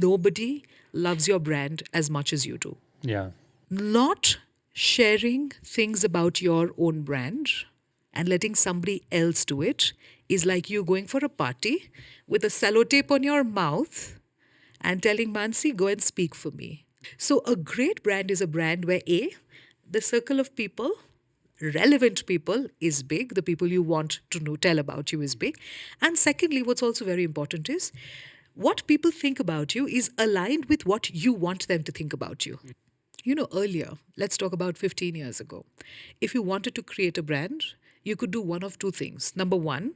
nobody loves your brand as much as you do. Yeah. Not sharing things about your own brand and letting somebody else do it is like you going for a party with a sellotape on your mouth and telling Mannsi, go and speak for me. So a great brand is a brand where the circle of people, relevant people is big, the people you want to know, tell about you is big. And secondly, what's also very important is what people think about you is aligned with what you want them to think about you. Earlier, let's talk about 15 years ago. If you wanted to create a brand, you could do one of two things. Number one,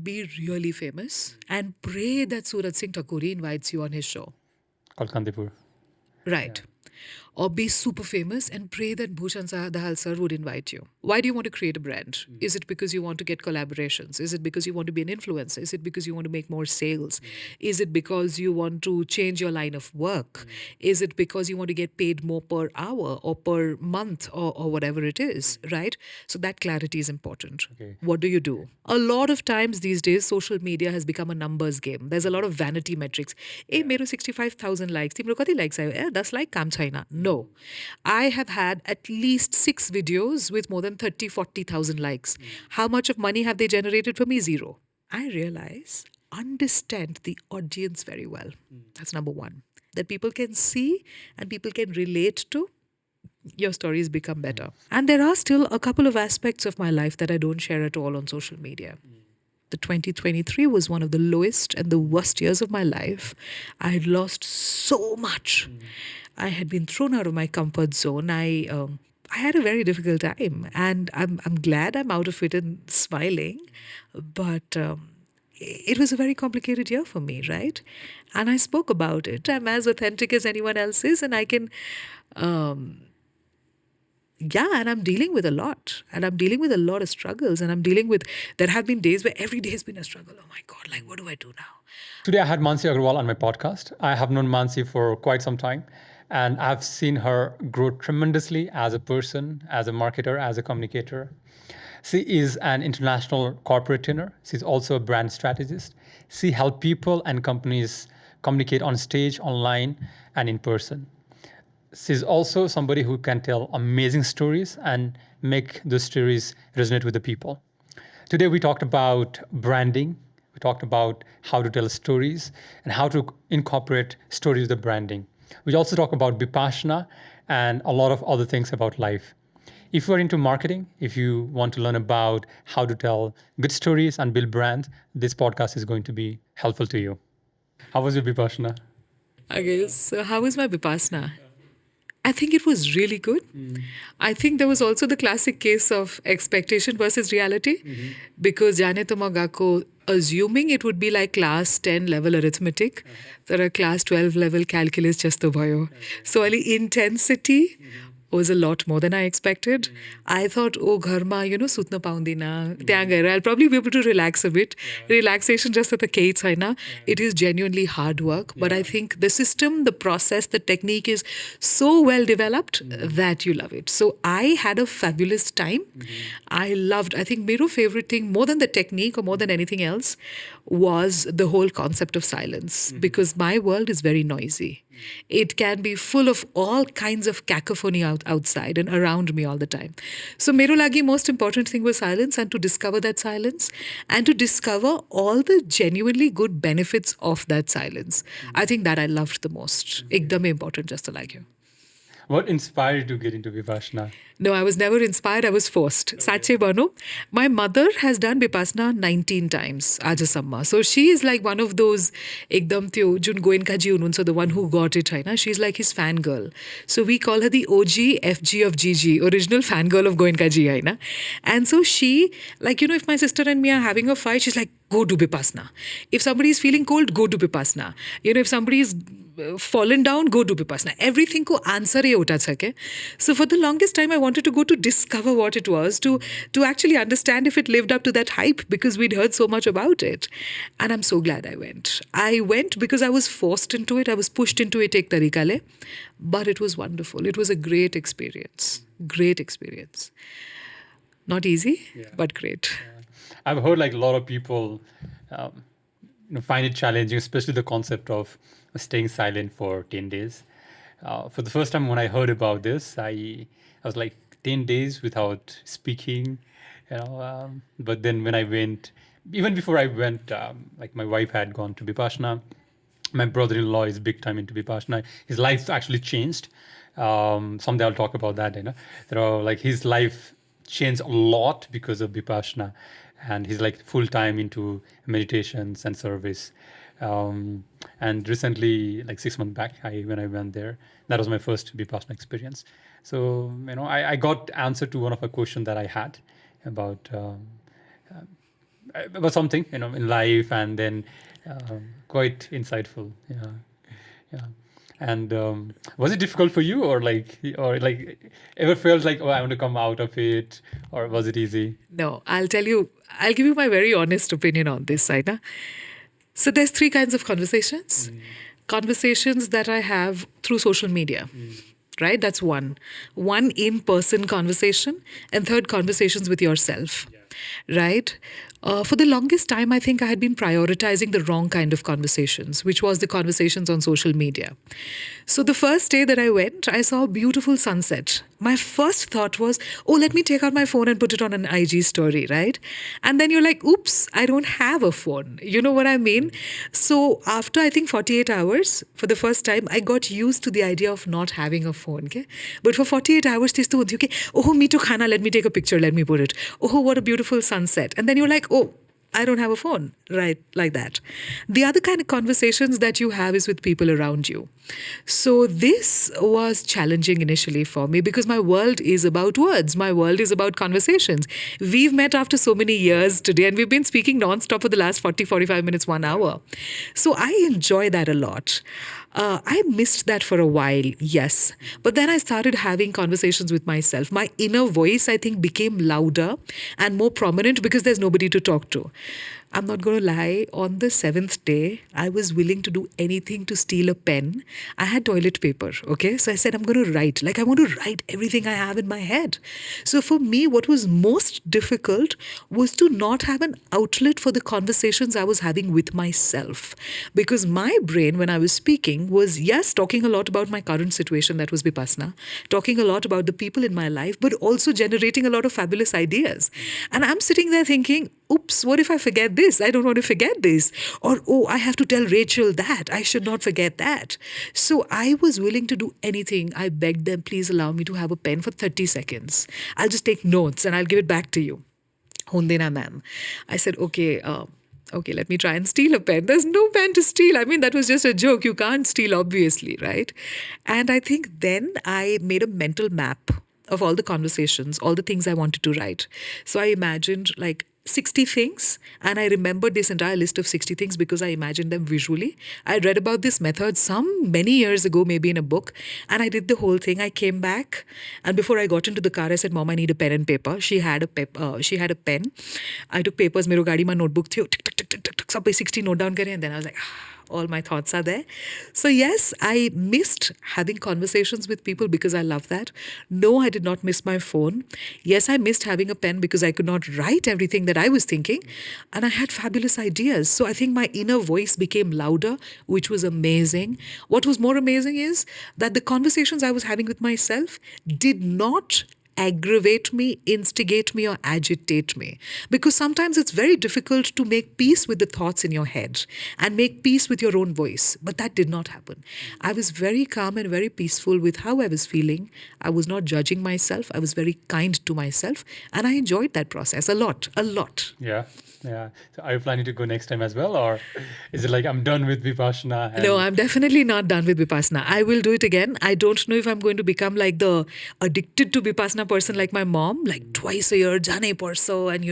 be really famous and pray that Suraj Singh Thakuri invites you on his show. Called Kandipur. Right. Or be super famous and pray that Bhushan Dahal sir would invite you. Why do you want to create a brand? Is it because you want to get collaborations? Is it because you want to be an influencer? Is it because you want to make more sales? Is it because you want to change your line of work? Is it because you want to get paid more per hour or per month or whatever it is, right? So that clarity is important. Okay. What do you do? A lot of times these days, social media has become a numbers game. There's a lot of vanity metrics. Mero 65,000 likes. Timro kati likes ayo? 10 like kam chaina. No. I have had at least 6 videos with more than 30, 40,000 likes. How much of money have they generated for me? Zero. I realize, understand the audience very well. That's number one. That people can see and people can relate to, your stories become better. And there are still a couple of aspects of my life that I don't share at all on social media. The 2023 was one of the lowest and the worst years of my life. I had lost so much. I had been thrown out of my comfort zone. I had a very difficult time, and I'm glad I'm out of it and smiling. But it was a very complicated year for me, right? And I spoke about it. I'm as authentic as anyone else is, and I can. And I'm dealing with a lot. And I'm dealing with a lot of struggles. And there have been days where every day has been a struggle. Oh my God, like, what do I do now? Today I had Mannsi Agrawal on my podcast. I have known Mannsi for quite some time, and I've seen her grow tremendously as a person, as a marketer, as a communicator. She is an international corporate trainer. She's also a brand strategist. She helps people and companies communicate on stage, online, and in person. She's also somebody who can tell amazing stories and make those stories resonate with the people. Today we talked about branding. We talked about how to tell stories and how to incorporate stories with the branding. We also talk about Vipassana and a lot of other things about life. If you're into marketing, if you want to learn about how to tell good stories and build brands, this podcast is going to be helpful to you. How was your Vipassana? Okay, so how was my Vipassana? I think it was really good. I think there was also the classic case of expectation versus reality. Because jane to magako, assuming it would be like class 10 level arithmetic, there are class 12 level calculus just to bhayo. So ali intensity was a lot more than I expected. I thought, oh, gharma, sutna paundina, त्यहाँ गएर I'll probably be able to relax a bit. Relaxation just at the case, haina. It is genuinely hard work, but I think the system, the process, the technique is so well developed that you love it. So I had a fabulous time. I think my favorite thing, more than the technique or more than anything else, was the whole concept of silence, because my world is very noisy. It can be full of all kinds of cacophony outside and around me all the time. So mero lagi most important thing was silence, and to discover that silence and to discover all the genuinely good benefits of that silence. I think that I loved the most. Ekdam important, just like you. What inspired you to get into Vipassana? No, I was never inspired. I was forced. Sache bano. My mother has done Vipassana 19 times, Ajasamma. So she is like one of those ekdam tyo jun Goenkaji unun, so the one who got it, right? She's like his fangirl. So we call her the OG FG of GG, original fangirl of Goenkaji, right? And so she, like, if my sister and me are having a fight, she's like, go to Vipassana. If somebody is feeling cold, go to Vipassana. If somebody is fallen down, go to Vipassana. Everything ko answer hai hota chake. So for the longest time, I wanted to go to discover what it was, to actually understand if it lived up to that hype, because we'd heard so much about it. And I'm so glad I went. I went because I was forced into it. I was pushed into it ek tarika le. But it was wonderful. It was a great experience. Great experience. Not easy, but great. I've heard like a lot of people find it challenging, especially the concept of staying silent for 10 days. For the first time when I heard about this, I was like 10 days without speaking, but then when I went, even before I went, like my wife had gone to Vipassana. My brother-in-law is big time into Vipassana. His life actually changed. Someday I'll talk about that. Like his life changed a lot because of Vipassana, and he's like full time into meditations and service. And recently, like 6 months back, when I went there, that was my first Vipassana experience. So I got answer to one of a question that I had about something in life, and then quite insightful. Yeah. And was it difficult for you, or like ever felt like, oh, I want to come out of it, or was it easy? No, I'll give you my very honest opinion on this, Saina. So there's three kinds of conversations. Conversations that I have through social media. Right? That's one. One in-person conversation, and third, conversations with yourself. Right? For the longest time, I think I had been prioritizing the wrong kind of conversations, which was the conversations on social media. So the first day that I went, I saw a beautiful sunset. My first thought was, oh, let me take out my phone and put it on an IG story, right? And then you're like, oops, I don't have a phone. You know what I mean? So after, I think, 48 hours, for the first time, I got used to the idea of not having a phone. Okay? But for 48 hours, this to okay, oh, me too, khana, let me take a picture, let me put it. Oh, what a beautiful sunset. And then you're like, oh, I don't have a phone, right? Like that. The other kind of conversations that you have is with people around you. So this was challenging initially for me because my world is about words. My world is about conversations. We've met after so many years today and we've been speaking nonstop for the last 40, 45 minutes, 1 hour. So I enjoy that a lot. I missed that for a while, yes. But then I started having conversations with myself. My inner voice, I think, became louder and more prominent because there's nobody to talk to. I'm not going to lie, on the seventh day, I was willing to do anything to steal a pen. I had toilet paper, okay? So I said, I'm going to write. Like, I want to write everything I have in my head. So for me, what was most difficult was to not have an outlet for the conversations I was having with myself. Because my brain, when I was speaking, was, yes, talking a lot about my current situation, that was Vipassana, talking a lot about the people in my life, but also generating a lot of fabulous ideas. And I'm sitting there thinking, oops, what if I forget this? I don't want to forget this. Or, oh, I have to tell Rachel that. I should not forget that. So I was willing to do anything. I begged them, please allow me to have a pen for 30 seconds. I'll just take notes and I'll give it back to you. Hundena ma'am. I said, okay, let me try and steal a pen. There's no pen to steal. I mean, that was just a joke. You can't steal, obviously, right? And I think then I made a mental map of all the conversations, all the things I wanted to write. So I imagined like 60 things, and I remembered this entire list of 60 things because I imagined them visually. I read about this method many years ago, maybe in a book, and I did the whole thing. I came back, and before I got into the car, I said, "Mom, I need a pen and paper." She had a pen. I took papers. मेरो गाडी में notebook थियो. टिक टिक टिक टिक टिक सबै 60 note down करे, and then I was like, all my thoughts are there. So yes, I missed having conversations with people because I love that. No, I did not miss my phone. Yes, I missed having a pen because I could not write everything that I was thinking. And I had fabulous ideas. So I think my inner voice became louder, which was amazing. What was more amazing is that the conversations I was having with myself did not aggravate me, instigate me, or agitate me. Because sometimes it's very difficult to make peace with the thoughts in your head and make peace with your own voice. But that did not happen. I was very calm and very peaceful with how I was feeling. I was not judging myself. I was very kind to myself. And I enjoyed that process a lot, a lot. Yeah. Yeah. So are you planning to go next time as well? Or is it like I'm done with Vipassana? No, I'm definitely not done with Vipassana. I will do it again. I don't know if I'm going to become like the addicted to Vipassana person like my mom, like twice a year, jane parso, and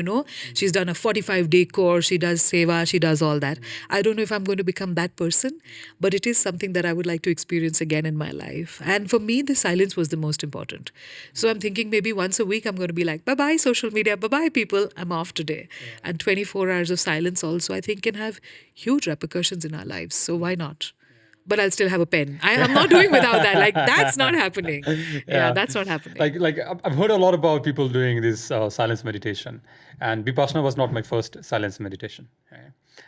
she's done a 45-day course, she does seva, she does all that. I don't know if I'm going to become that person, but it is something that I would like to experience again in my life. And for me, the silence was the most important. So I'm thinking maybe once a week I'm going to be like, bye-bye social media, bye-bye people, I'm off today. And 24 hours of silence also, I think, can have huge repercussions in our lives. So why not? But I'll still have a pen. I'm not doing without that. Like, that's not happening. Yeah, that's not happening. Like I've heard a lot about people doing this silence meditation, and Vipassana was not my first silence meditation. Okay?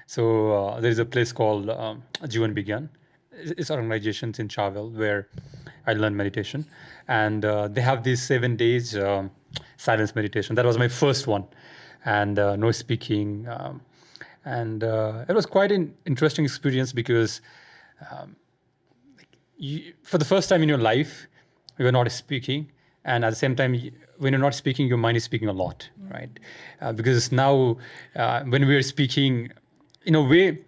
So there is a place called Jivan Bigyan. It's organizations in Travel where I learned meditation, and they have these 7 days silence meditation. That was my first one, and no speaking, and it was quite an interesting experience because for the first time in your life, you are not speaking, and at the same time, when you're not speaking, your mind is speaking a lot, right? Because now, when we are speaking, in a way,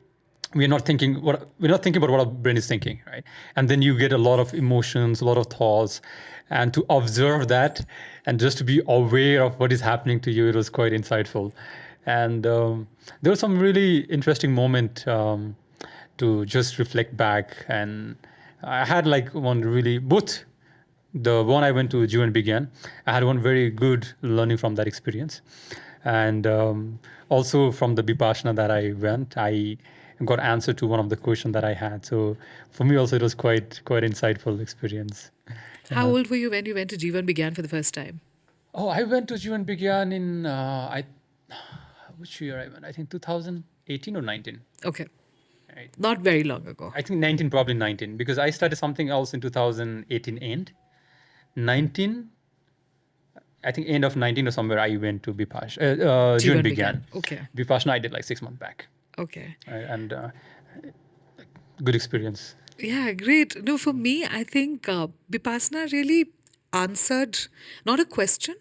we're not thinking about what our brain is thinking, right? And then you get a lot of emotions, a lot of thoughts, and to observe that, and just to be aware of what is happening to you, it was quite insightful. And there was some really interesting moment to just reflect back. And I had like one really, both the one I went to Jew began, I had one very good learning from that experience. And also from the Vipassana that I went, I got answer to one of the questions that I had. So for me also, it was quite insightful experience. How old were you when you went to Jivan Began for the first time? Oh, I went to Jew began in, which year I went? I think 2018 or 19. Okay. Right. Not very long ago. I think 19, probably 19, because I started something else in 2018 end. 19, I think end of 19 or somewhere I went to Vipassana. June Jivan began. Okay. Vipassana I did like 6 months back. Okay. And good experience. Yeah, great. No, for me, I think Vipassana really answered not a question,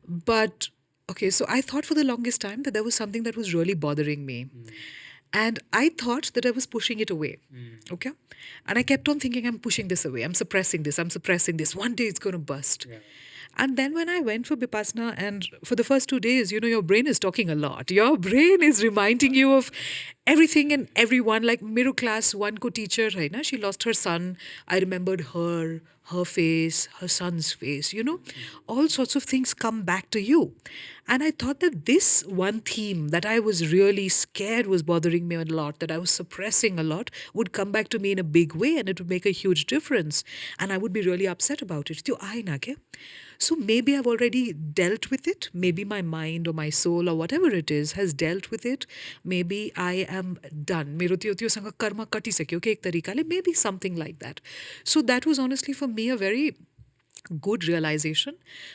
but okay, so I thought for the longest time that there was something that was really bothering me. And I thought that I was pushing it away. Okay. And I kept on thinking, I'm pushing this away. I'm suppressing this. I'm suppressing this. One day it's going to bust. Yeah. And then when I went for Vipassana, and for the first 2 days, your brain is talking a lot. Your brain is reminding you of everything and everyone. Like middle class one co teacher, right? Na? She lost her son. I remembered her face, her son's face, all sorts of things come back to you. And I thought that this one theme that I was really scared was bothering me a lot, that I was suppressing a lot, would come back to me in a big way and it would make a huge difference. And I would be really upset about it. So maybe I've already dealt with it. Maybe my mind or my soul or whatever it is has dealt with it. Maybe I am done. मेरो त्योसँग कर्म कटिसक्यो के एक तरिकाले, maybe something like that. So that was honestly for me a very good realization.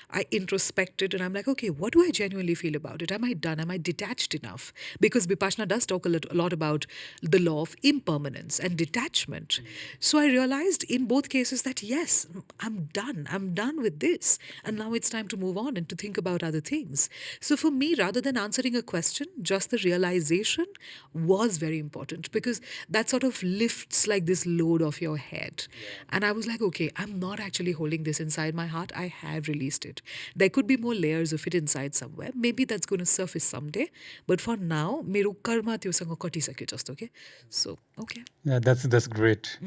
I introspected and I'm like, okay, what do I genuinely feel about it? Am I done? Am I detached enough? Because Vipassana does talk a lot about the law of impermanence and detachment. So I realized in both cases that yes, I'm done. I'm done with this. And now it's time to move on and to think about other things. So for me, rather than answering a question, just the realization was very important because that sort of lifts like this load off your head. And I was like, okay, I'm not actually holding this inside my heart. I have released it. There could be more layers of it inside somewhere. Maybe that's going to surface someday. But for now, मेरो कर्म त्योसँग कटिसक्यो जस्तो के. So, okay. Yeah, that's great.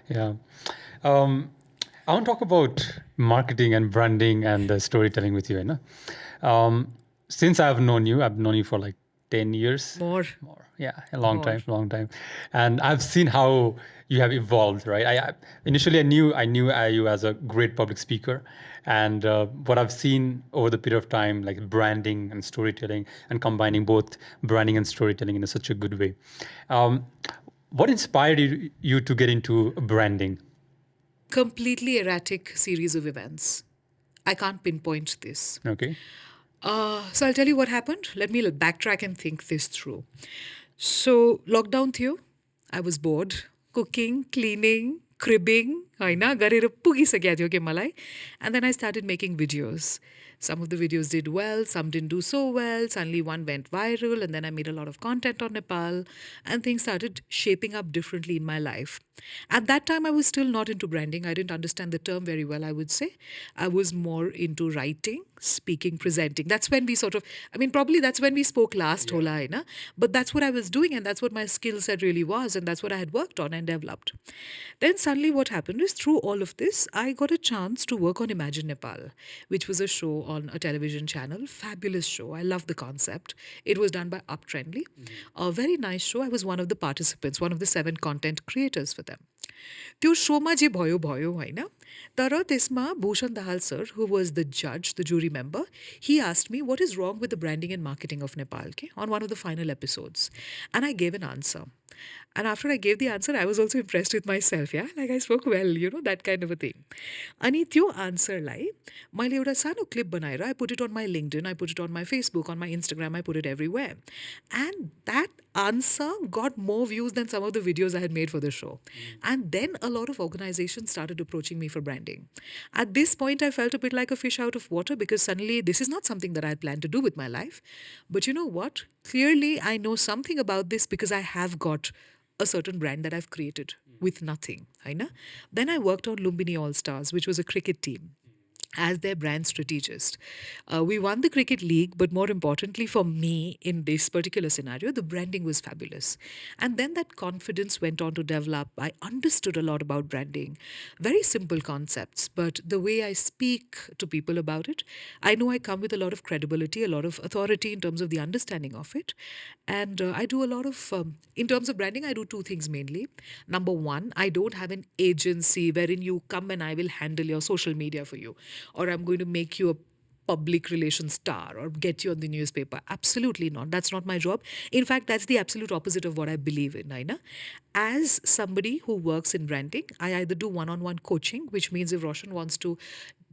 Yeah. I want to talk about marketing and branding and storytelling with you, Aina. Since I've known you for like 10 years. More. Yeah, a long time. And I've seen how you have evolved, right? Initially I knew you as a great public speaker, and what I've seen over the period of time, like branding and storytelling, and combining both branding and storytelling in such a good way. What inspired you to get into branding? Completely erratic series of events. I can't pinpoint this. Okay. So I'll tell you what happened. Let me backtrack and think this through. So lockdown थियो. I was bored. Cooking, cleaning, cribbing, हैन गरेर पुगिसकेको थियो के मलाई. And then I started making videos. Some of the videos did well, some didn't do so well. Suddenly one went viral, and then I made a lot of content on Nepal, and things started shaping up differently in my life. At that time, I was still not into branding. I didn't understand the term very well, I would say. I was more into writing, speaking, presenting. That's when we probably that's when we spoke last, hola, hai na? But that's what I was doing, and that's what my skill set really was, and that's what I had worked on and developed. Then suddenly what happened is through all of this, I got a chance to work on Imagine Nepal, which was a show on a television channel. Fabulous show. I love the concept. It was done by Uptrendly. A very nice show. I was one of the participants, one of the 7 content creators for them. त्यो शोमा जे भयो होइन तर त्यसमा Bhushan Dahal sir, who was the judge, the jury member, he asked me what is wrong with the branding and marketing of Nepal, okay, on one of the final episodes. And I gave an answer. And after I gave the answer, I was also impressed with myself, yeah? Like I spoke well, that kind of a thing. अनि त्यो आन्सरलाई मैले एउटा सानो clip बनाएर I put it on my LinkedIn, I put it on my Facebook, on my Instagram, I put it everywhere. And that answer got more views than some of the videos I had made for the show. And then a lot of organizations started approaching me for branding. At this point, I felt a bit like a fish out of water because suddenly this is not something that I had planned to do with my life. But you know what? Clearly, I know something about this because I have got a certain brand that I've created with nothing. Haina? Then I worked on Lumbini All Stars, which was a cricket team, as their brand strategist. We won the cricket league, but more importantly for me in this particular scenario, the branding was fabulous. And then that confidence went on to develop. I understood a lot about branding, very simple concepts, but the way I speak to people about it, I know I come with a lot of credibility, a lot of authority in terms of the understanding of it. And I do a lot of, in terms of branding, I do two things mainly. Number one, I don't have an agency wherein you come and I will handle your social media for you, or I'm going to make you a public relations star or get you on the newspaper. Absolutely not. That's not my job. In fact, that's the absolute opposite of what I believe in, Naina. As somebody who works in branding, I either do one-on-one coaching, which means if Raushan wants to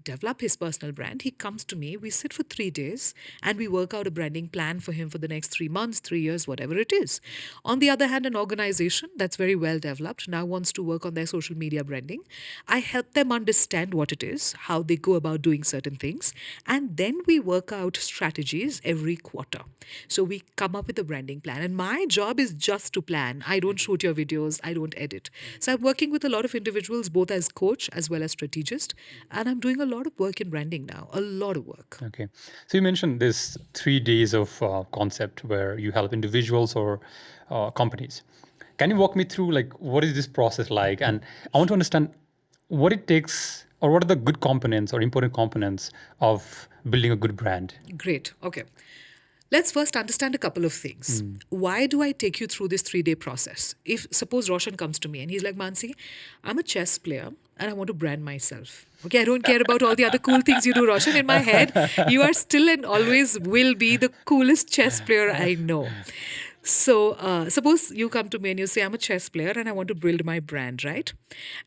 develop his personal brand, he comes to me, we sit for 3 days and we work out a branding plan for him for the next 3 months, 3 years, whatever it is. On the other hand, an organization that's very well developed now wants to work on their social media branding. I help them understand what it is, how they go about doing certain things, and then we work out strategies every quarter. So we come up with a branding plan. And my job is just to plan. I don't shoot your videos, I don't edit. So I'm working with a lot of individuals, both as coach as well as strategist, and I'm doing a lot of work in branding now, a lot of work. Okay. So you mentioned this 3 days of concept where you help individuals or companies. Can you walk me through what is this process like? And I want to understand what it takes or what are the good components or important components of building a good brand? Great. Okay. Let's first understand a couple of things. Why do I take you through this 3-day process? If suppose Raushan comes to me and he's like, Mannsi, I'm a chess player and I want to brand myself. Okay, I don't care about all the other cool things you do, Raushan. In my head, you are still and always will be the coolest chess player I know. So suppose you come to me and you say, I'm a chess player and I want to build my brand, right?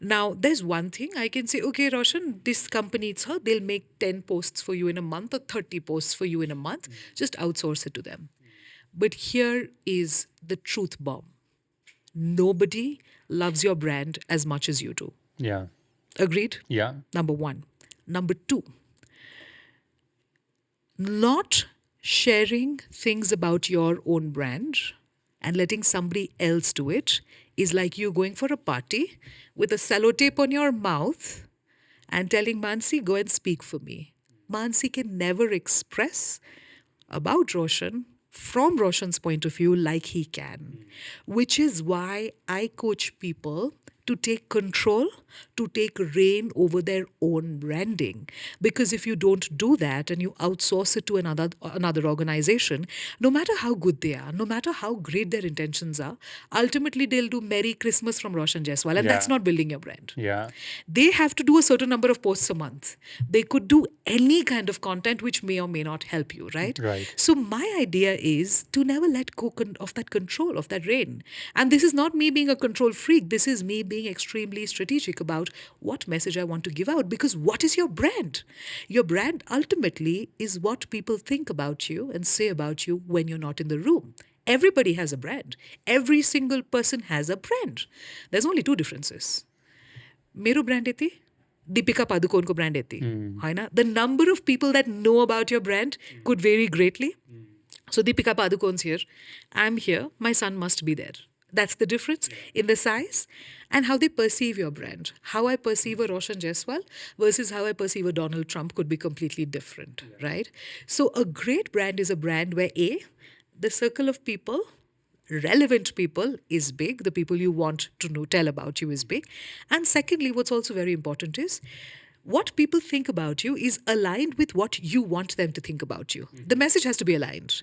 Now, there's one thing I can say, okay, Raushan, this company, they'll make 10 posts for you in a month or 30 posts for you in a month. Just outsource it to them. But here is the truth bomb. Nobody loves your brand as much as you do. Yeah. Agreed? Yeah. Number one. Number two, not sharing things about your own brand and letting somebody else do it is like you going for a party with a sellotape on your mouth and telling Mannsi, go and speak for me. Mannsi can never express about Raushan from Raushan's point of view like he can, which is why I coach people to take control, to take reign over their own branding. Because if you don't do that and you outsource it to another organization, no matter how good they are, no matter how great their intentions are, ultimately they'll do Merry Christmas from Raushan Jaiswal, and that's not building your brand. Yeah. They have to do a certain number of posts a month. They could do any kind of content which may or may not help you, right? Right. So my idea is to never let go of that control, of that reign. And this is not me being a control freak. This is me being extremely strategic about what message I want to give out. Because what is your brand? Your brand ultimately is what people think about you and say about you when you're not in the room. Everybody has a brand. Every single person has a brand. There's only two differences. मेरो brand यति दीपिका पादुकोनको brand यति होइन the number of people that know about your brand could very greatly so Deepika Padukone's here I am here my son must be there that's the difference in the size and how they perceive your brand. How I perceive a Raushan Jaiswal versus how I perceive a Donald Trump could be completely different, right? So a great brand is a brand where A, the circle of people, relevant people is big, the people you want to know, tell about you is big. And secondly, what's also very important is what people think about you is aligned with what you want them to think about you. The message has to be aligned.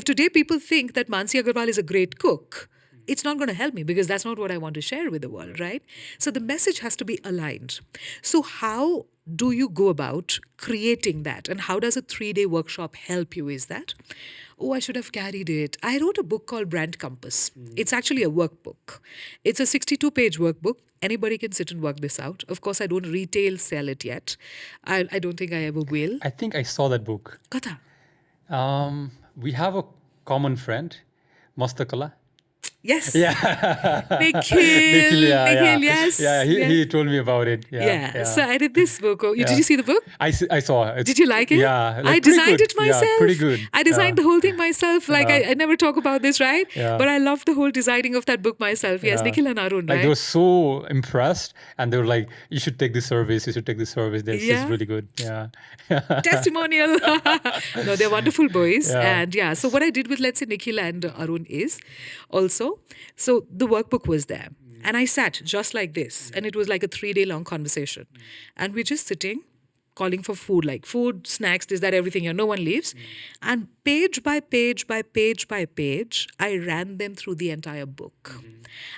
If today people think that Mannsi Agrawal is a great cook, it's not going to help me because that's not what I want to share with the world, right? So the message has to be aligned. So how do you go about creating that? And how does a 3-day workshop help you? Is that, oh, I should have carried it. I wrote a book called Brand Compass. It's actually a workbook. It's a 62-page workbook. Anybody can sit and work this out. Of course, I don't retail sell it yet. I don't think I ever will. I think I saw that book. Kata. We have a common friend, Mastakala. Yes. Yeah. Nikhil, yeah. yes. Yeah, he told me about it. Yeah. So I did this book. Oh, Did you see the book? I saw it. Did you like it? Yeah. I designed it myself. Yeah, pretty good. I designed the whole thing myself. Like I never talk about this, right? Yeah. But I loved the whole designing of that book myself. Yes, Nikhil and Arun, Like right? they were so impressed and they were like, you should take this service. You should take this service. This is really good. Yeah. Testimonial. No, they're wonderful boys. Yeah. And so what I did with, let's say, Nikhil and Arun is also, so the workbook was there. And I sat just like this. And it was like a 3-day long conversation. And we're just sitting, calling for food, like food, snacks, this, that, everything here. No one leaves. And page by page by page by page, I ran them through the entire book.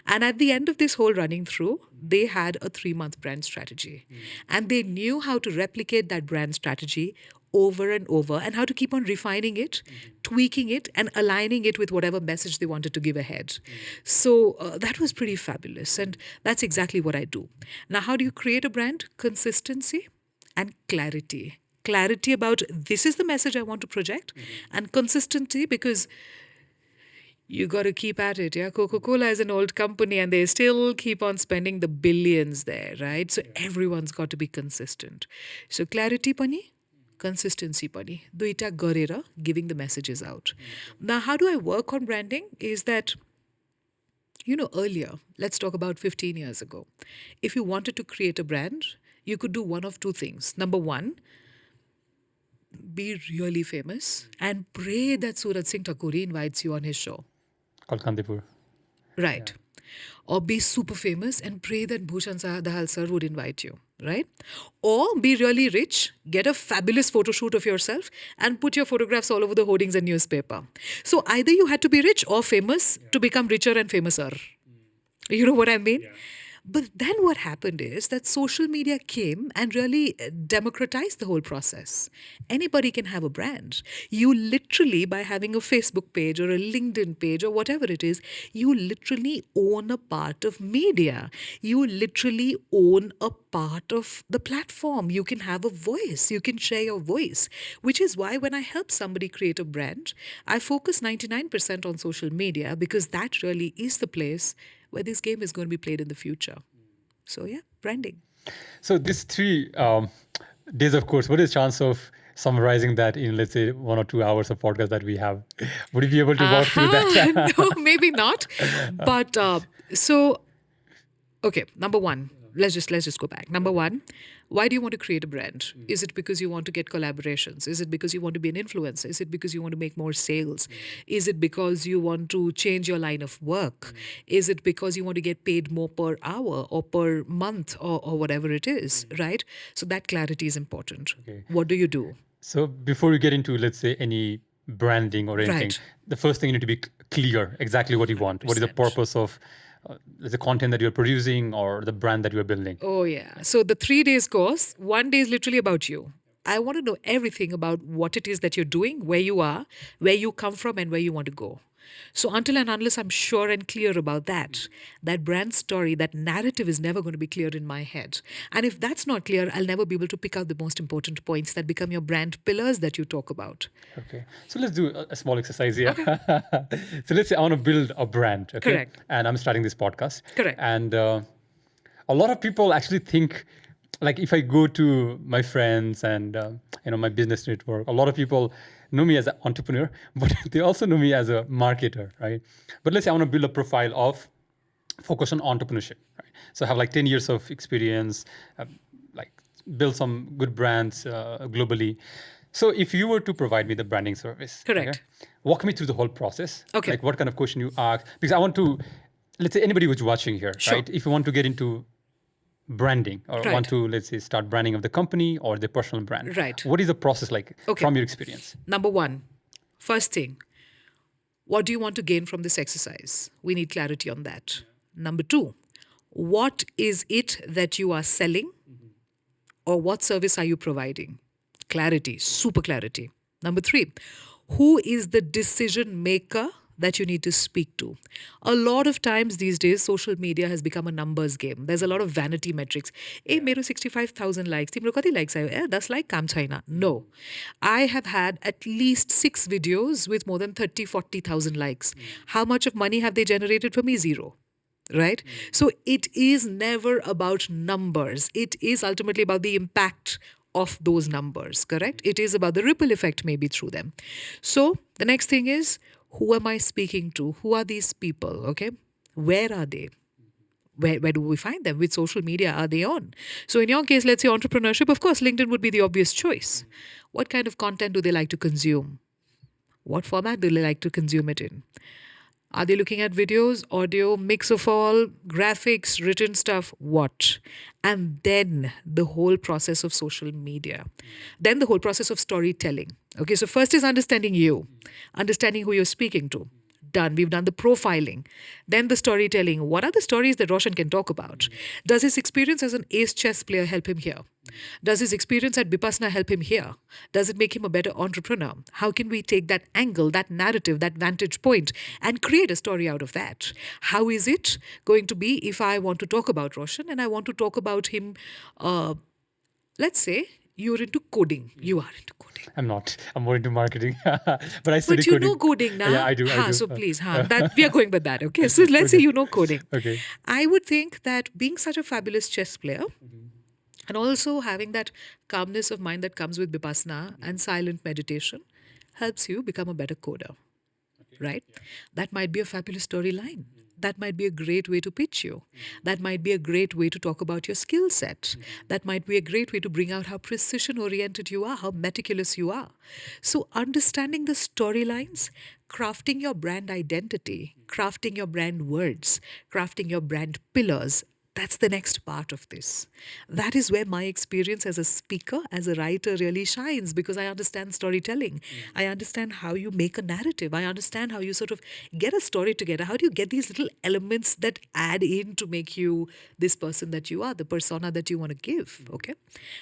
And at the end of this whole running through, they had a 3-month brand strategy. And they knew how to replicate that brand strategy over and over and how to keep on refining it, tweaking it, and aligning it with whatever message they wanted to give ahead. So that was pretty fabulous. And that's exactly what I do. Now, how do you create a brand? Consistency and clarity. Clarity about this is the message I want to project, and consistency because you got to keep at it. Yeah, Coca-Cola is an old company and they still keep on spending the billions there, right? So everyone's got to be consistent. So clarity pani, consistency pani, duita garera, giving the messages out. Now, how do I work on branding? Is that, earlier, let's talk about 15 years ago. If you wanted to create a brand, you could do one of two things. Number one, be really famous and pray that Suraj Singh Thakuri invites you on his show. Called Kandipur. Right. Or be super famous and pray that Bhushan Dahal sir would invite you, right? Or be really rich, get a fabulous photo shoot of yourself and put your photographs all over the hoardings and newspaper. So either you had to be rich or famous to become richer and famouser. You know what I mean? But then what happened is that social media came and really democratized the whole process. Anybody can have a brand. You literally, by having a Facebook page or a LinkedIn page or whatever it is, you literally own a part of media. You literally own a part of the platform. You can have a voice. You can share your voice, which is why when I help somebody create a brand, I focus 99% on social media because that really is the place where this game is going to be played in the future. So branding. So these 3 days of course, what is the chance of summarizing that in, let's say, 1 or 2 hours of podcast that we have? Would you be able to walk through that? No, maybe not. But okay, number one, let's just go back. Number one, why do you want to create a brand? Is it because you want to get collaborations? Is it because you want to be an influencer? Is it because you want to make more sales? Is it because you want to change your line of work? Is it because you want to get paid more per hour or per month or whatever it is, right? So that clarity is important. Okay. What do you do? So before we get into, let's say, any branding or anything, Right. the first thing you need to be clear exactly what you want. What is the 100%. purpose of the content that you're producing or the brand that you're building? Oh, yeah. So the 3 days course, 1 day is literally about you. I want to know everything about what it is that you're doing, where you are, where you come from, and where you want to go. So until and unless I'm sure and clear about that brand story, that narrative is never going to be clear in my head. And if that's not clear, I'll never be able to pick out the most important points that become your brand pillars that you talk about. Okay. So let's do a small exercise here. Okay. So let's say I want to build a brand. Okay. Correct. And I'm starting this podcast. Correct. And a lot of people actually think, like if I go to my friends and my business network, a lot of people know me as an entrepreneur, but they also know me as a marketer, right? But let's say I want to build a profile of focus on entrepreneurship, right? So I have like 10 years of experience, like build some good brands globally. So if you were to provide me the branding service, Correct. okay, walk me through the whole process. Okay. Like what kind of question you ask, because I want to, let's say anybody who's watching here, Sure. right? If you want to get into branding or Right. want to, let's say, start branding of the company or the personal brand. Right. What is the process like Okay. from your experience? Number one, first thing, What do you want to gain from this exercise? We need clarity on that. Number two, what is it that you are selling, or what service are you providing? Clarity, super clarity. Number three, who is the decision maker that you need to speak to? A lot of times these days, social media has become a numbers game. There's a lot of vanity metrics. Hey, mero 65,000 likes. Timro kati likes ayo? That's like kam chaina. No. I have had at least 6 videos with more than 30, 40,000 likes. How much of money have they generated for me? Zero. Right? So it is never about numbers. It is ultimately about the impact of those numbers, correct? It is about the ripple effect maybe through them. So the next thing is, who am I speaking to? Who are these people? Okay. Where are they? Where do we find them? Which social media are they on? So in your case, let's say entrepreneurship, of course, LinkedIn would be the obvious choice. What kind of content do they like to consume? What format do they like to consume it in? Are they looking at videos, audio, mix of all, graphics, written stuff? What? And then the whole process of social media. Then the whole process of storytelling. Okay, so first is understanding you, understanding who you're speaking to. Done. We've done the profiling. Then the storytelling. What are the stories that Raushan can talk about? Does his experience as an ace chess player help him here? Does his experience at Vipassana help him here? Does it make him a better entrepreneur? How can we take that angle, that narrative, that vantage point, and create a story out of that? How is it going to be if I want to talk about Raushan and I want to talk about him? Let's say you're into coding. You are into coding. I'm not. I'm more into marketing. But I study But you coding. know coding now. Yeah, I do. I do. So please, that we are going with that. Okay. So let's say you know coding. Okay. I would think that being such a fabulous chess player, and also having that calmness of mind that comes with Vipassana and silent meditation helps you become a better coder, right? That might be a fabulous storyline. That might be a great way to pitch you. That might be a great way to talk about your skill set. That might be a great way to bring out how precision oriented you are, how meticulous you are. So, understanding the storylines, crafting your brand identity, crafting your brand words, crafting your brand pillars. That's the next part of this. That is where my experience as a speaker, as a writer really shines, because I understand storytelling. I understand how you make a narrative. I understand how you sort of get a story together. How do you get these little elements that add in to make you this person that you are, the persona that you want to give, okay?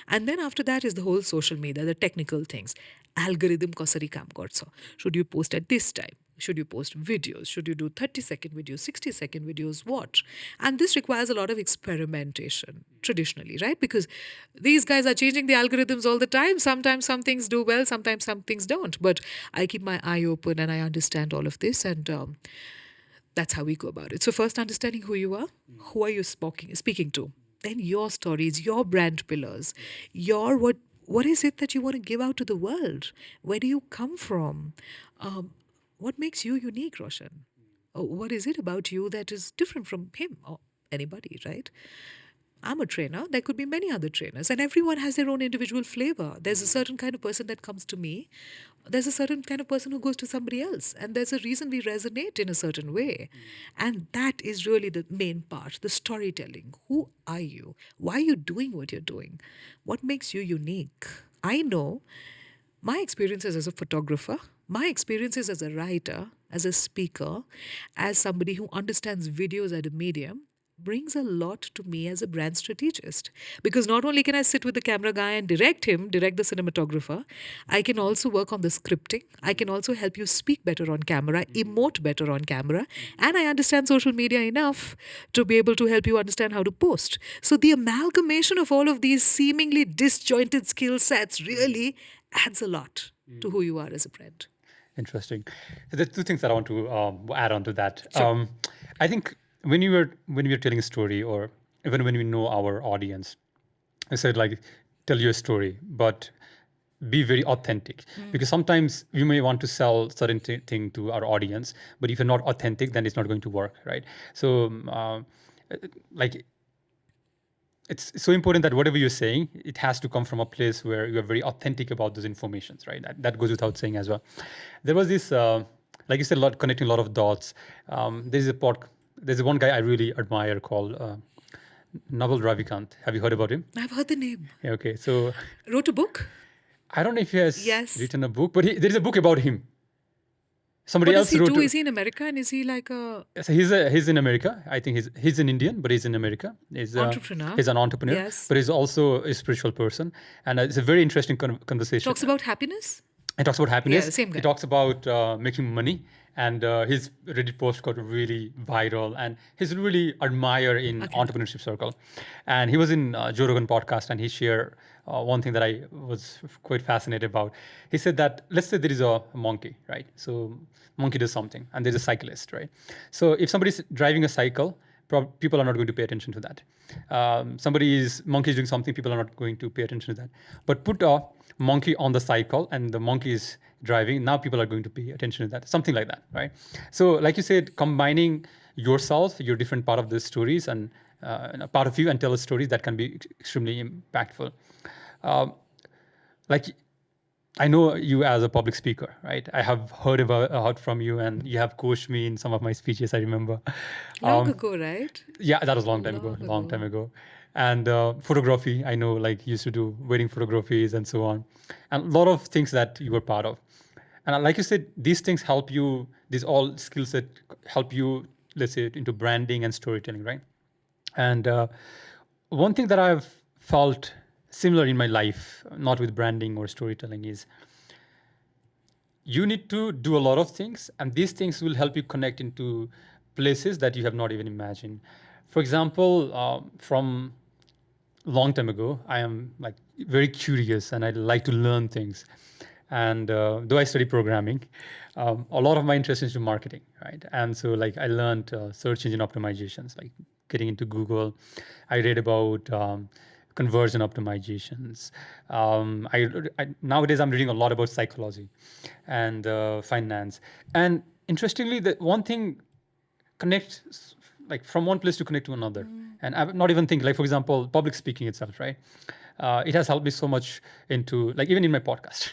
And then after that is the whole social media, the technical things. Algorithm kasari kam garcha. Should you post at this time? Should you post videos? Should you do 30-second videos, 60-second videos? What? And this requires a lot of experimentation traditionally, right? Because these guys are changing the algorithms all the time. Sometimes some things do well, sometimes some things don't. But I keep my eye open and I understand all of this. And that's how we go about it. So first, understanding who you are. Who are you speaking to? Then your stories, your brand pillars, your what is it that you want to give out to the world? Where do you come from? What makes you unique, Raushan? What is it about you that is different from him or anybody, right? I'm a trainer. There could be many other trainers, and everyone has their own individual flavor. There's a certain kind of person that comes to me. There's a certain kind of person who goes to somebody else, and there's a reason we resonate in a certain way. And that is really the main part, the storytelling. Who are you? Why are you doing what you're doing? What makes you unique? I know my experiences as a photographer, my experiences as a writer, as a speaker, as somebody who understands videos as a medium, brings a lot to me as a brand strategist. Because not only can I sit with the camera guy and direct the cinematographer, I can also work on the scripting. I can also help you speak better on camera, emote better on camera, and I understand social media enough to be able to help you understand how to post. So the amalgamation of all of these seemingly disjointed skill sets really adds a lot to who you are as a brand. Interesting. So there's two things that I want to add on to that. Sure. I think when we were telling a story, or even when we know our audience, I said like, tell your story, but be very authentic. Because sometimes you may want to sell certain thing to our audience, but if you're not authentic, then it's not going to work, right? So like, it's so important that whatever you're saying, it has to come from a place where you're very authentic about those informations, right? That goes without saying as well. There was this, like you said, connecting a lot of dots. There's one guy I really admire called Naval Ravikant. Have you heard about him? I've heard the name. Yeah, okay, so Wrote a book? I don't know if he has Yes. written a book, but there is a book about him. Somebody What does else he wrote. do? Is he in America and is he like a So he's in America. I think he's an Indian, but he's in America. entrepreneur? He's an entrepreneur, Yes. but he's also a spiritual person, and it's a very interesting conversation. Talks about happiness? He talks about happiness. Yeah, same guy. He talks about making money, and his Reddit post got really viral, and he's really admired in entrepreneurship circle. And he was in Joe Rogan podcast, and he shared one thing that I was quite fascinated about. He said that let's say there is a monkey, right? So monkey does something, and there's a cyclist, right? So if somebody's driving a cycle, people are not going to pay attention to that. Monkey is doing something, people are not going to pay attention to that. But put a monkey on the cycle and the monkey is driving, now people are going to pay attention to that, something like that, right? So like you said, combining yourself, your different part of the stories and a part of you, and tell us stories that can be extremely impactful. Like I know you as a public speaker, right? I have heard from you, and you have coached me in some of my speeches, I remember. Long ago, right? Yeah, that was a long time ago. And photography, I know, like you used to do wedding photographies and so on, and a lot of things that you were part of. And like you said, these things help you. These all skill set help you, let's say, into branding and storytelling, right? And one thing that I've felt similar in my life, not with branding or storytelling, is you need to do a lot of things, and these things will help you connect into places that you have not even imagined. For example, from long time ago, I am like very curious and I like to learn things. And though I study programming, a lot of my interest is in marketing, right? And so like I learned search engine optimizations, like getting into Google. I read about conversion optimizations. Nowadays I'm reading a lot about psychology and finance. And interestingly, the one thing connects like from one place to connect to another. And I'm not even thinking, like, for example, public speaking itself, right? It has helped me so much into, like, even in my podcast.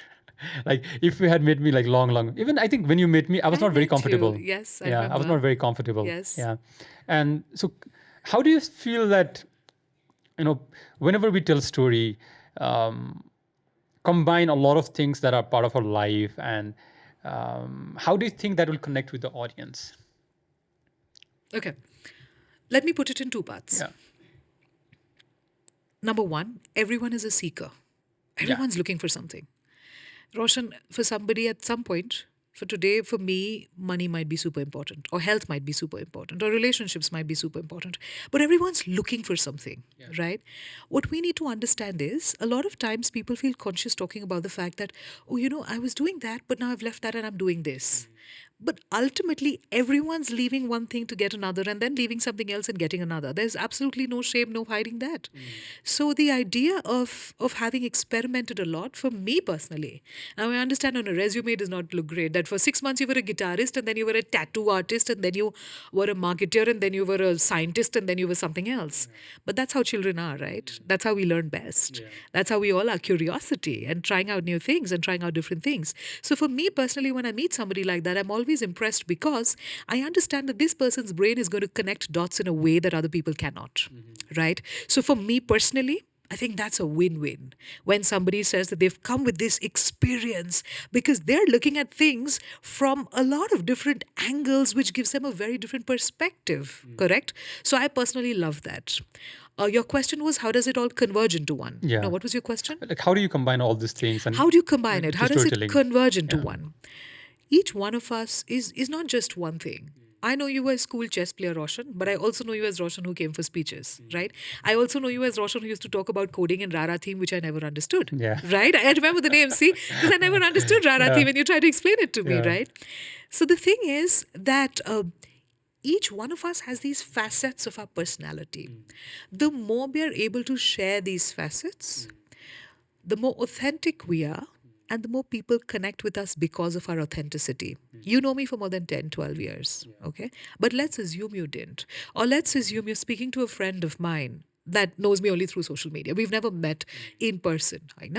Like, if you had met me like long, even I think when you met me, I was not very met you. comfortable. Yes, I Yeah, I was remember. not very comfortable. Yes. Yeah. And so how do you feel that, whenever we tell story, combine a lot of things that are part of our life, and how do you think that will connect with the audience? Okay. Let me put it in two parts. Yeah. Number one, everyone is a seeker. Everyone's looking for something. Raushan, for somebody at some point, for today, for me, money might be super important, or health might be super important, or relationships might be super important. But everyone's looking for something, right? What we need to understand is a lot of times people feel conscious talking about the fact that, oh, I was doing that, but now I've left that and I'm doing this. But ultimately, everyone's leaving one thing to get another, and then leaving something else and getting another. There's absolutely no shame, no hiding that. So the idea of having experimented a lot, for me personally, now I understand on a resume it does not look great, that for 6 months you were a guitarist, and then you were a tattoo artist, and then you were a marketer, and then you were a scientist, and then you were something else. But that's how children are, right? That's how we learn best. That's how we all are, curiosity and trying out new things and trying out different things. So for me personally, when I meet somebody like that, I'm always impressed because I understand that this person's brain is going to connect dots in a way that other people cannot, right? So for me personally, I think that's a win-win when somebody says that they've come with this experience because they're looking at things from a lot of different angles, which gives them a very different perspective, correct? So I personally love that. Your question was, how does it all converge into one? Yeah. No, what was your question? Like, how do you combine all these things? And How do you combine it? How does it storytelling? converge into one? Each one of us is not just one thing. I know you were a school chess player, Raushan, but I also know you as Raushan who came for speeches, right? I also know you as Raushan who used to talk about coding and Rara theme, which I never understood, Yeah. right? I remember the name, see? Because I never understood Rara theme and you tried to explain it to me, right? So the thing is that each one of us has these facets of our personality. The more we are able to share these facets, the more authentic we are, and the more people connect with us because of our authenticity. You know me for more than 10, 12 years, okay? But let's assume you didn't. Or let's assume you're speaking to a friend of mine that knows me only through social media. We've never met in person, right?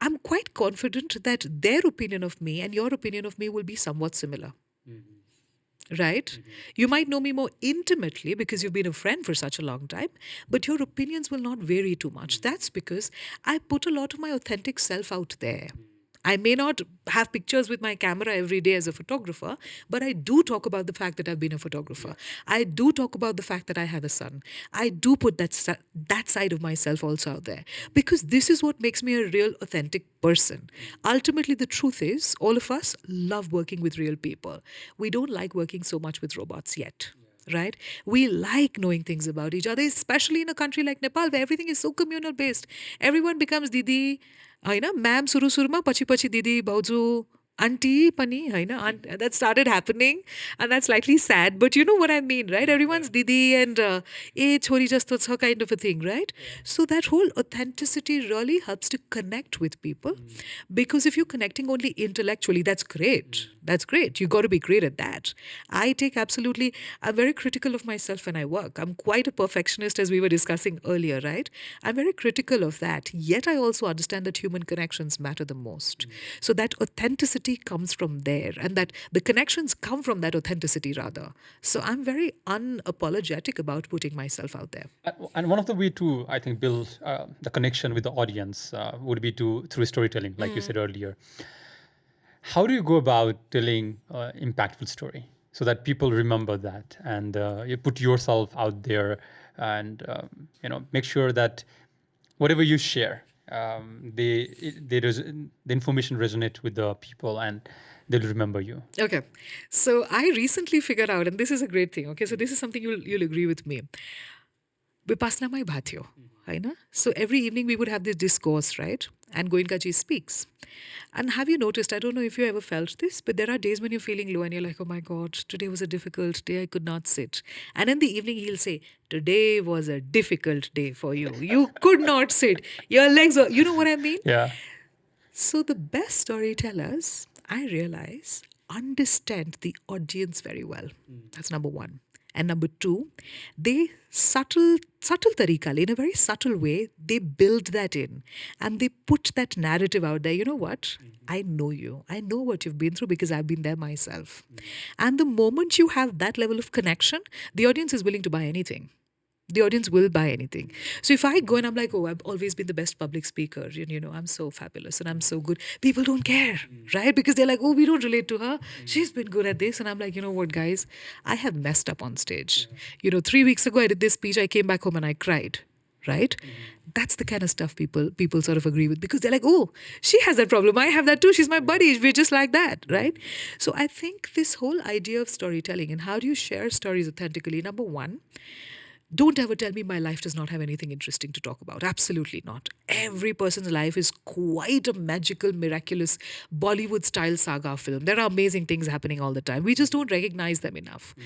I'm quite confident that their opinion of me and your opinion of me will be somewhat similar. Right? You might know me more intimately because you've been a friend for such a long time, but your opinions will not vary too much. That's because I put a lot of my authentic self out there. I may not have pictures with my camera every day as a photographer, but I do talk about the fact that I've been a photographer. I do talk about the fact that I have a son. I do put that side of myself also out there because this is what makes me a real authentic person. Ultimately, the truth is, all of us love working with real people. We don't like working so much with robots yet. Right? We like knowing things about each other, especially in a country like Nepal where everything is so communal based. Everyone becomes Didi, ma'am, suru surma, pachi pachi Didi, bauju, auntie, pani, that started happening. And that's slightly sad, but you know what I mean, right? Everyone's Didi and chori jasto cha kind of a thing, right? So that whole authenticity really helps to connect with people because if you're connecting only intellectually, that's great. That's great. You got to be great at that. I'm very critical of myself when I work. I'm quite a perfectionist, as we were discussing earlier, right? I'm very critical of that. Yet I also understand that human connections matter the most. So that authenticity comes from there, and that the connections come from that authenticity, rather. So I'm very unapologetic about putting myself out there. And one of the way to, I think, build the connection with the audience would be through storytelling, like you said earlier. How do you go about telling impactful story so that people remember that and you put yourself out there and make sure that whatever you share, the information resonate with the people and they'll remember you. Okay. So I recently figured out, and this is a great thing. Okay. So this is something you'll agree with me. Vipassana mai bhatyo. Haina? So every evening we would have this discourse, right? And Goenkaji speaks. And have you noticed, I don't know if you ever felt this, but there are days when you're feeling low and you're like, oh my God, today was a difficult day. I could not sit. And in the evening, he'll say, today was a difficult day for you. You could not sit. Your legs were, you know what I mean? Yeah. So the best storytellers, I realize, understand the audience very well. That's number one. And number two, they subtle tarika, in a very subtle way, they build that in and they put that narrative out there. You know what? I know you. I know what you've been through because I've been there myself. And the moment you have that level of connection, the audience is willing to buy anything. The audience will buy anything. So if I go and I'm like, oh, I've always been the best public speaker, I'm so fabulous and I'm so good, people don't care, right? Because they're like, oh, we don't relate to her. She's been good at this. And I'm like, you know what, guys? I have messed up on stage. 3 weeks ago, I did this speech. I came back home and I cried, right? That's the kind of stuff people sort of agree with because they're like, oh, she has that problem. I have that too. She's my buddy. We're just like that, right? So I think this whole idea of storytelling and how do you share stories authentically, number one, don't ever tell me my life does not have anything interesting to talk about. Absolutely not. Every person's life is quite a magical, miraculous Bollywood style saga film. There are amazing things happening all the time. We just don't recognize them enough.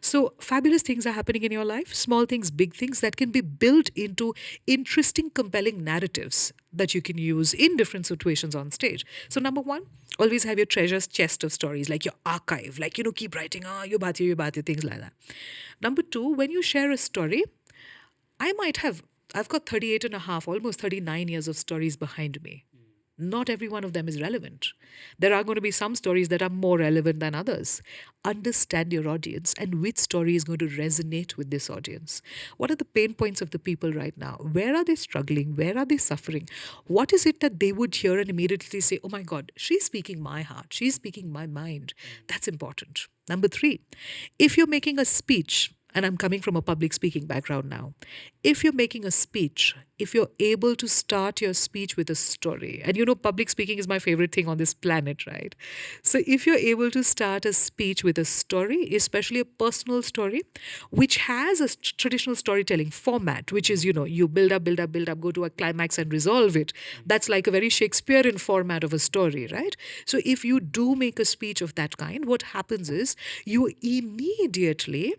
So, fabulous things are happening in your life, small things, big things that can be built into interesting, compelling narratives that you can use in different situations on stage. So, number one, always have your treasures chest of stories, like your archive, like, keep writing, you bhati, things like that. Number two, when you share a story, I've got 38 and a half, almost 39 years of stories behind me. Not every one of them is relevant. There are going to be some stories that are more relevant than others. Understand your audience and which story is going to resonate with this audience. What are the pain points of the people right now? Where are they struggling? Where are they suffering? What is it that they would hear and immediately say, oh my God, she's speaking my heart. She's speaking my mind. That's important. Number three, if you're making a speech, and I'm coming from a public speaking background now. If you're making a speech, if you're able to start your speech with a story, and public speaking is my favorite thing on this planet, right? So if you're able to start a speech with a story, especially a personal story, which has a traditional storytelling format, which is, you build up, go to a climax and resolve it. That's like a very Shakespearean format of a story, right? So if you do make a speech of that kind, what happens is you immediately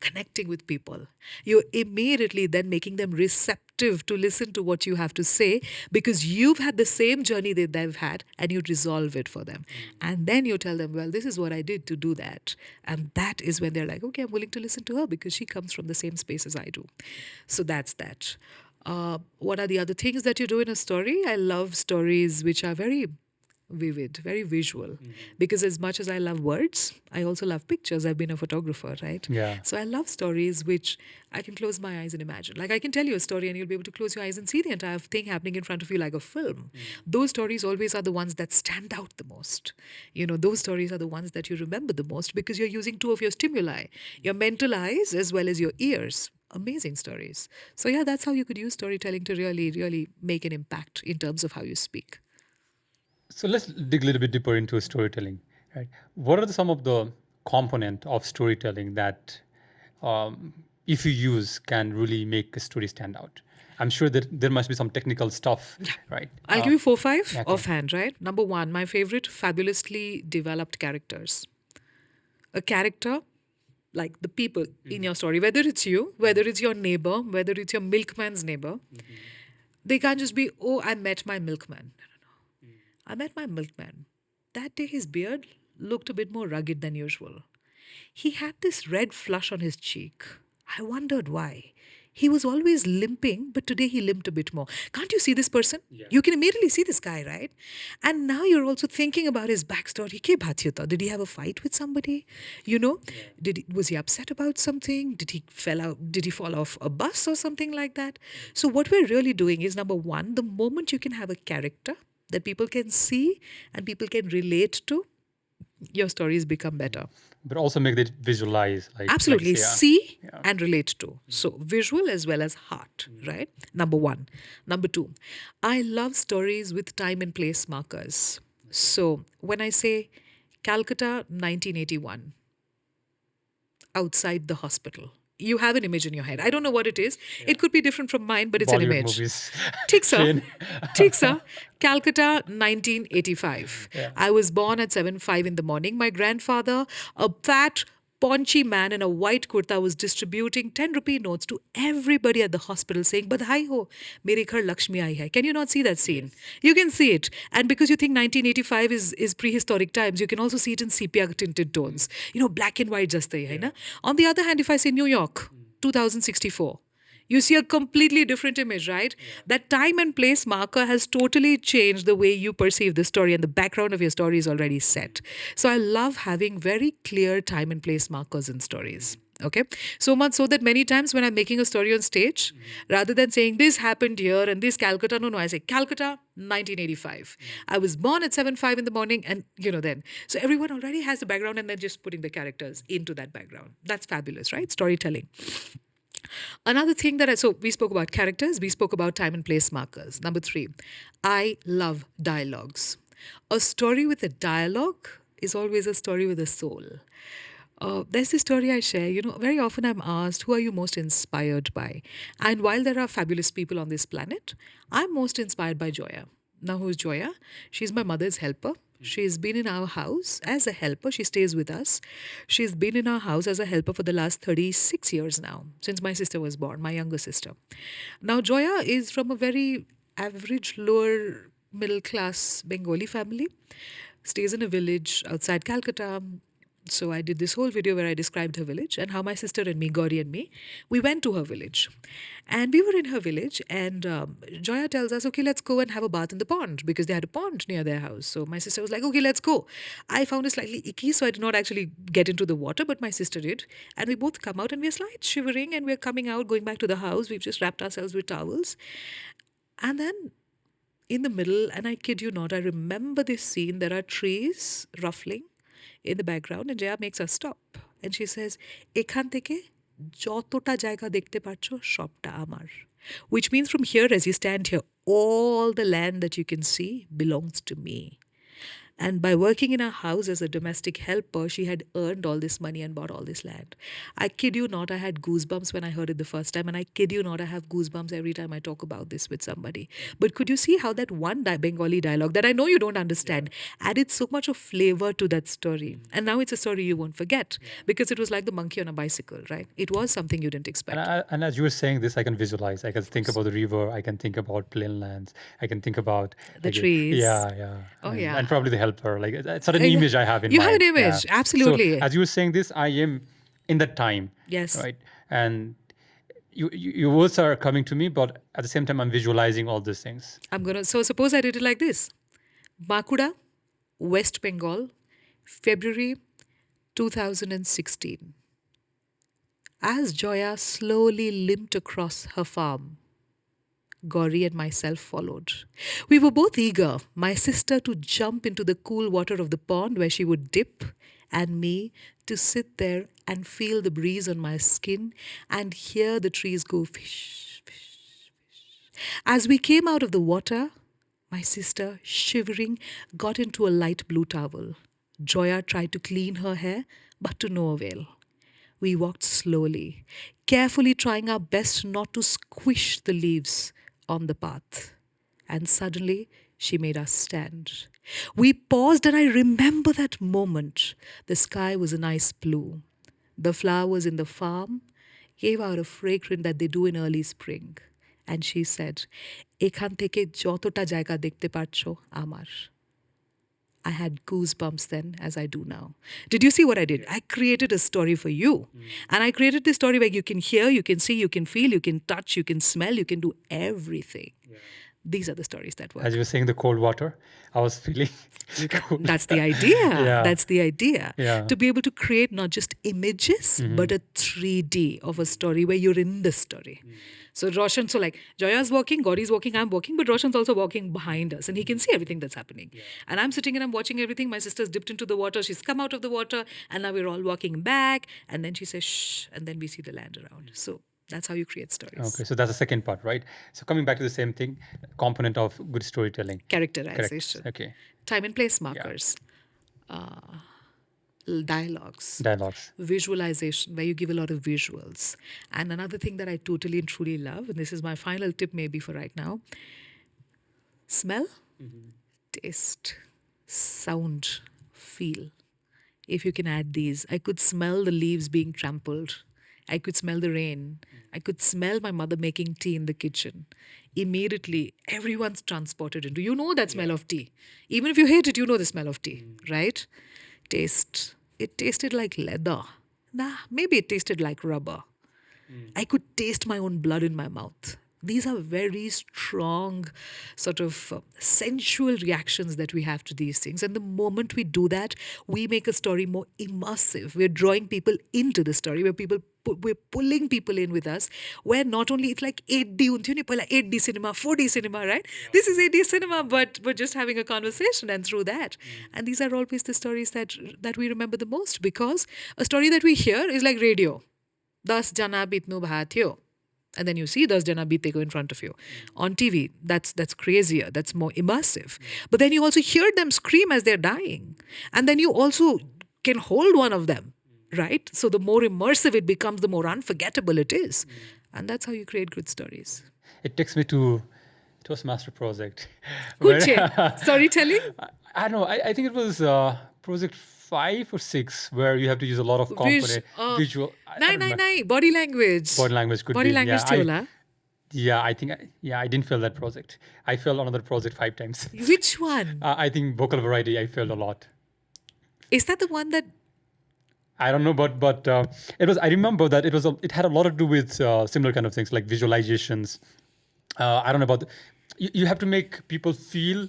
connecting with people. You're immediately then making them receptive to listen to what you have to say because you've had the same journey that they've had and you resolve it for them. And then you tell them, well, this is what I did to do that. And that is when they're like, okay, I'm willing to listen to her because she comes from the same space as I do. So that's that. What are the other things that you do in a story? I love stories which are very vivid, very visual. Because as much as I love words, I also love pictures. I've been a photographer, right? Yeah. So I love stories which I can close my eyes and imagine. Like I can tell you a story and you'll be able to close your eyes and see the entire thing happening in front of you like a film. Those stories always are the ones that stand out the most. Those stories are the ones that you remember the most because you're using two of your stimuli, your mental eyes as well as your ears. Amazing stories. So yeah, that's how you could use storytelling to really, really make an impact in terms of how you speak. So let's dig a little bit deeper into storytelling. Right? What are some of the component of storytelling that, if you use, can really make a story stand out? I'm sure that there must be some technical stuff, right? I'll give you 4, 5 okay. offhand, right? Number one, my favorite, fabulously developed characters. A character like the people in your story, whether it's you, whether it's your neighbor, whether it's your milkman's neighbor, they can't just be, oh, I met my milkman. No. I met my milkman. That day his beard looked a bit more rugged than usual. He had this red flush on his cheek. I wondered why. He was always limping, but today he limped a bit more. Can't you see this person? You can immediately see this guy, right? And now you're also thinking about his backstory. Ke baat hi tha? Did he have a fight with somebody? Was he upset about something? Did he fall off a bus or something like that? So what we're really doing is, number one, the moment you can have a character that people can see and people can relate to, your stories become better. But also make it visualize. Absolutely. Like, See and relate to. So visual as well as heart, right? Number one. Number two, I love stories with time and place markers. So when I say Calcutta 1981, outside the hospital, you have an image in your head. I don't know what it is. It could be different from mine, but it's an Bollywood image. movies. ठीक sir. Train. ठीक sir. Calcutta, 1985. I was born at 7:05 in the morning. My grandfather, a fat, paunchy man in a white kurta, was distributing 10 rupee notes to everybody at the hospital saying, Badhai ho, mere ghar Lakshmi aayi hai. Can you not see that scene? You can see it. And because you think 1985 is prehistoric times, you can also see it in sepia tinted tones. Black and white just hai na? On the other hand, if I say New York, 2064, you see a completely different image, right? That time and place marker has totally changed the way you perceive the story, and the background of your story is already set. So I love having very clear time and place markers in stories. Okay, so much so that many times when I'm making a story on stage, rather than saying this happened here and this Calcutta, no, I say Calcutta 1985. I was born at 7:05 in the morning, and then. So everyone already has the background, and they're just putting the characters into that background. That's fabulous, right? Storytelling. Another thing so we spoke about characters, we spoke about time and place markers. Number 3, I love dialogues. A story with a dialogue is always a story with a soul. There's this story I share. Very often I'm asked, who are you most inspired by? And while there are fabulous people on this planet, I'm most inspired by Joya. Now, who's Joya? She's my mother's helper. She's been in our house as a helper. She stays with us. She's been in our house as a helper for the last 36 years now, since my sister was born, my younger sister. Now, Joya is from a very average, lower middle class Bengali family, stays in a village outside Calcutta. So I did this whole video where I described her village and how my sister and me, Gauri and me, we went to her village. And we were in her village, and Joya tells us, okay, let's go and have a bath in the pond, because they had a pond near their house. So my sister was like, okay, let's go. I found it slightly icky, so I did not actually get into the water, but my sister did. And we both come out and we're slightly shivering, and we're coming out, going back to the house. We've just wrapped ourselves with towels. And then in the middle, and I kid you not, I remember this scene, there are trees ruffling in the background, and Jaya makes us stop. And she says, Ekhan theke jotota jayga dekhte parcho shopta amar. Which means from here, as you stand here, all the land that you can see belongs to me. And by working in our house as a domestic helper, she had earned all this money and bought all this land. I kid you not, I had goosebumps when I heard it the first time. And I kid you not, I have goosebumps every time I talk about this with somebody. But could you see how that one Bengali dialogue that I know you don't understand added so much of flavor to that story? And now it's a story you won't forget, because it was like the monkey on a bicycle, right? It was something you didn't expect. And as you were saying this, I can visualize. I can think about the river. I can think about plain lands. I can think about the trees. Yeah. Oh, and probably the helper. Like, it's sort of an image I have in mind. You have an image, absolutely. So as you were saying this, I am in that time. Yes. Right. And your words are coming to me, but at the same time, I'm visualizing all these things. So suppose I did it like this. Bakuda, West Bengal, February 2016. As Joya slowly limped across her farm, Gauri and myself followed. We were both eager, my sister to jump into the cool water of the pond where she would dip, and me to sit there and feel the breeze on my skin and hear the trees go fish, fish. As we came out of the water, my sister, shivering, got into a light blue towel. Joya tried to clean her hair, but to no avail. We walked slowly, carefully trying our best not to squish the leaves on the path. And suddenly, she made us stand. We paused, and I remember that moment. The sky was a nice blue. The flowers in the farm gave out a fragrance that they do in early spring. And she said, এখান থেকে যতটা জায়গা দেখতে পারছো আমার. I had goosebumps then, as I do now. Did you see what I did? I created a story for you. And I created this story where you can hear, you can see, you can feel, you can touch, you can smell, you can do everything. These are the stories that work. As you were saying, the cold water, I was feeling cold. That's the idea. Yeah. That's the idea. Yeah. To be able to create not just images, but a 3D of a story where you're in the story. So Raushan, so like Joya's walking, Gauri's walking, I'm walking, but Raushan's also walking behind us and he can see everything that's happening. And I'm sitting and I'm watching everything. My sister's dipped into the water, she's come out of the water, and now we're all walking back. And then she says, shh, and then we see the land around. So that's how you create stories. Okay, so that's the second part, right? So coming back to the same thing, component of good storytelling. Characterization. Okay. Time and place markers. Dialogues, visualization, where you give a lot of visuals. And another thing that I totally and truly love, and this is my final tip maybe for right now, smell, taste, sound, feel. If you can add these, I could smell the leaves being trampled. I could smell the rain. I could smell my mother making tea in the kitchen. Immediately, everyone's transported into, you know that smell of tea. Even if you hate it, you know the smell of tea, right? Taste. It tasted like leather. Nah, maybe it tasted like rubber. I could taste my own blood in my mouth. These are very strong, sort of sensual reactions that we have to these things. And the moment we do that, we make a story more immersive. We're drawing people into the story, we're pulling people in with us, where not only it's like 8D, 8D cinema, 4D cinema, right? This is 8D cinema, but we're just having a conversation and through that. And these are always the stories that we remember the most, because a story that we hear is like radio. 10 jana bitnu bhatyo. And then you see 10 jana bite go in front of you. On TV, that's crazier, that's more immersive. But then you also hear them scream as they're dying. And then you also can hold one of them, right? So the more immersive it becomes, the more unforgettable it is. And that's how you create good stories. It takes me to Toastmaster project. Good storytelling? I don't know. I think it was project 5 or 6 where you have to use a lot of component visual. Nine. Body language. Body language could Body be. language Yeah, I think I didn't fail that project. I failed another project 5 times. Which one? I think vocal variety. I failed a lot. Is that the one that? I don't know, but it was. I remember that it had a lot to do with similar kind of things like visualizations. I don't know about. You have to make people feel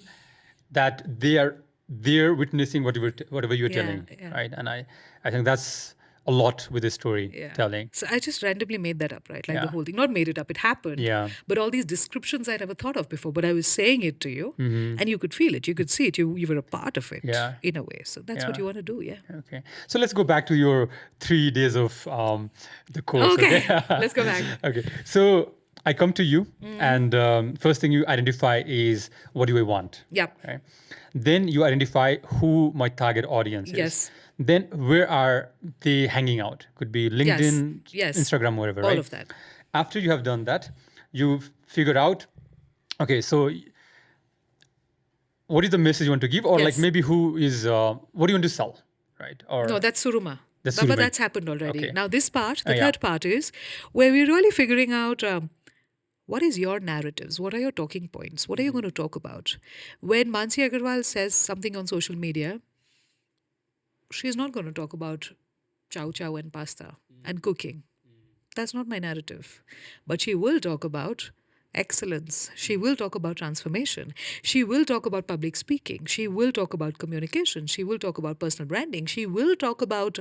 that they're witnessing whatever you're telling, right? And I think that's a lot with this storytelling. So I just randomly made that up, right? Like the whole thing. Not made it up, it happened. Yeah. But all these descriptions I never thought of before, but I was saying it to you and you could feel it, you could see it, you were a part of it in a way. So that's what you want to do, Okay. So let's go back to your 3 days of the course. Okay. Let's go back. Okay. So I come to you and first thing you identify is what do I want? Yep. Right? Then you identify who my target audience is. Yes. Then where are they hanging out? Could be LinkedIn, Instagram, whatever, right? All of that. After you have done that, you've figured out, okay, so what is the message you want to give? Or like maybe what do you want to sell, right? Or no, that's Suruma. Suruma. But that's happened already. Okay. Now this part, the third part is where we're really figuring out what is your narratives? What are your talking points? What are you going to talk about? When Mannsi Agrawal says something on social media, she's not going to talk about chow chow and pasta and cooking. That's not my narrative. But she will talk about excellence. She will talk about transformation. She will talk about public speaking. She will talk about communication. She will talk about personal branding. She will talk about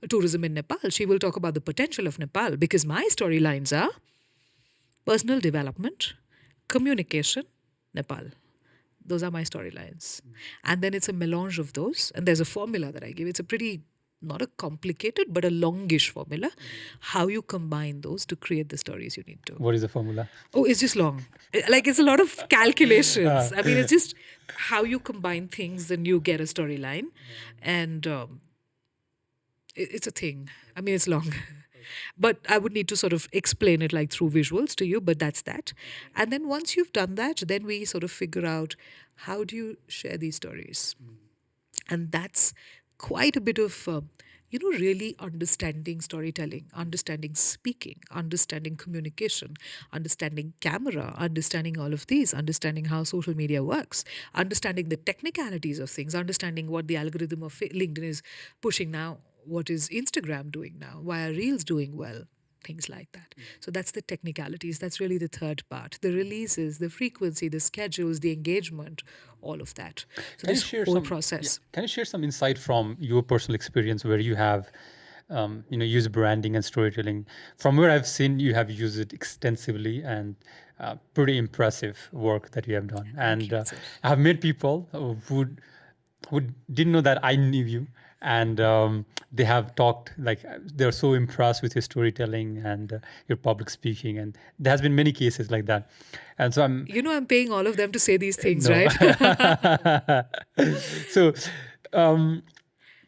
tourism in Nepal. She will talk about the potential of Nepal because my storylines are personal development, communication, Nepal. Those are my storylines. And then it's a melange of those. And there's a formula that I give. It's a pretty, not a complicated, but a longish formula. How you combine those to create the stories you need to. What is the formula? Oh, it's just long. Like it's a lot of calculations. I mean, it's just how you combine things and you get a storyline. And it's a thing. I mean, it's long. But I would need to sort of explain it like through visuals to you, but that's that. And then once you've done that, then we sort of figure out how do you share these stories. And that's quite a bit of, really understanding storytelling, understanding speaking, understanding communication, understanding camera, understanding all of these, understanding how social media works, understanding the technicalities of things, understanding what the algorithm of LinkedIn is pushing now, what is Instagram doing now, why are Reels doing well, things like that. So that's the technicalities. That's really the third part. The releases, the frequency, the schedules, the engagement, all of that. So this whole process. Can you share some insight from your personal experience where you have, used branding and storytelling? From where I've seen you have used it extensively and pretty impressive work that you have done. And I have met people who didn't know that I knew you. And they have talked, like they're so impressed with your storytelling and your public speaking. And there has been many cases like that. And so I'm paying all of them to say these things, right? So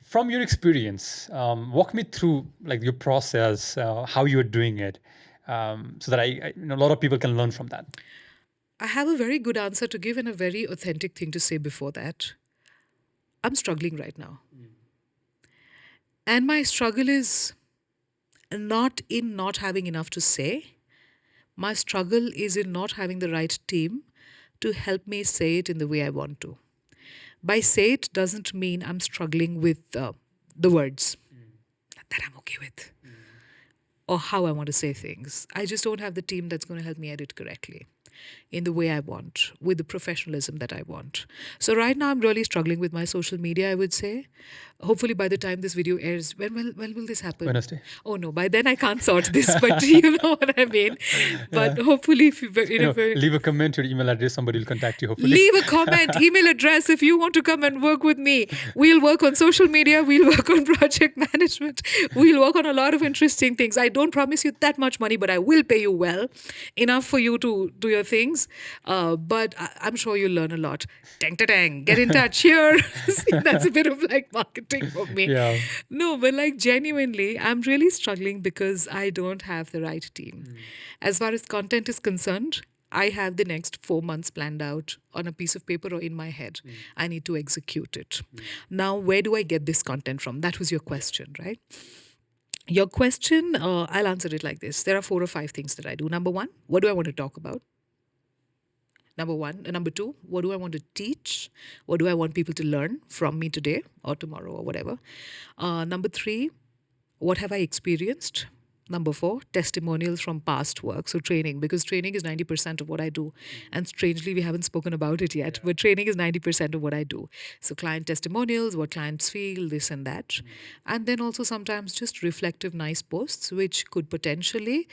from your experience, walk me through like your process, how you're doing it, so that a lot of people can learn from that. I have a very good answer to give and a very authentic thing to say before that. I'm struggling right now. And my struggle is not in not having enough to say. My struggle is in not having the right team to help me say it in the way I want to. By say it doesn't mean I'm struggling with the words that I'm okay with or how I want to say things. I just don't have the team that's going to help me edit correctly in the way I want, with the professionalism that I want. So right now I'm really struggling with my social media, I would say. Hopefully by the time this video airs, when will this happen? Wednesday. Oh no, by then I can't sort this, but you know what I mean. But hopefully if leave a comment or email address, somebody will contact you hopefully. Leave a comment, email address if you want to come and work with me. We'll work on social media, we'll work on project management, we'll work on a lot of interesting things. I don't promise you that much money, but I will pay you well, enough for you to do your things. But I'm sure you'll learn a lot. Tang, get in touch here. See, that's a bit of like marketing for me. Yeah. No, but like genuinely, I'm really struggling because I don't have the right team. As far as content is concerned, I have the next 4 months planned out on a piece of paper or in my head. I need to execute it. Now, where do I get this content from? That was your question, right? Your question, I'll answer it like this. There are 4 or 5 things that I do. Number 1, what do I want to talk about? Number 2, what do I want to teach? What do I want people to learn from me today or tomorrow or whatever? Number 3, what have I experienced? Number 4, testimonials from past work. So training, because training is 90% of what I do. And strangely, we haven't spoken about it yet, but training is 90% of what I do. So client testimonials, what clients feel, this and that. And then also sometimes just reflective, nice posts, which could potentially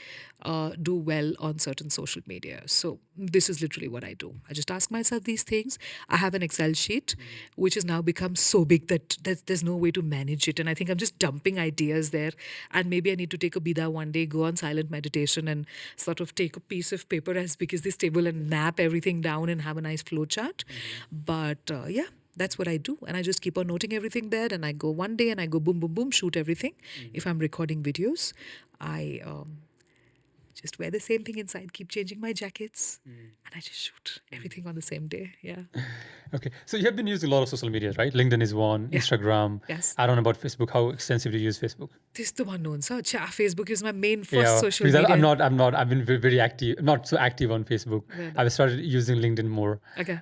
do well on certain social media. So this is literally what I do. I just ask myself these things. I have an Excel sheet, which has now become so big that there's no way to manage it. And I think I'm just dumping ideas there. And maybe I need to take a bida one day, go on silent meditation and sort of take a piece of paper as big as this table and nap everything down and have a nice flow chart. But yeah, that's what I do. And I just keep on noting everything there. And I go one day and I go boom, boom, boom, shoot everything. If I'm recording videos, I just wear the same thing inside, keep changing my jackets, and I just shoot everything on the same day. Yeah. Okay. So you have been using a lot of social media, right? LinkedIn is one, Instagram. Yes. I don't know about Facebook. How extensively do you use Facebook? This is the one known. So Facebook is my main first social media. I've been very active, not so active on Facebook. I've started using LinkedIn more. Okay.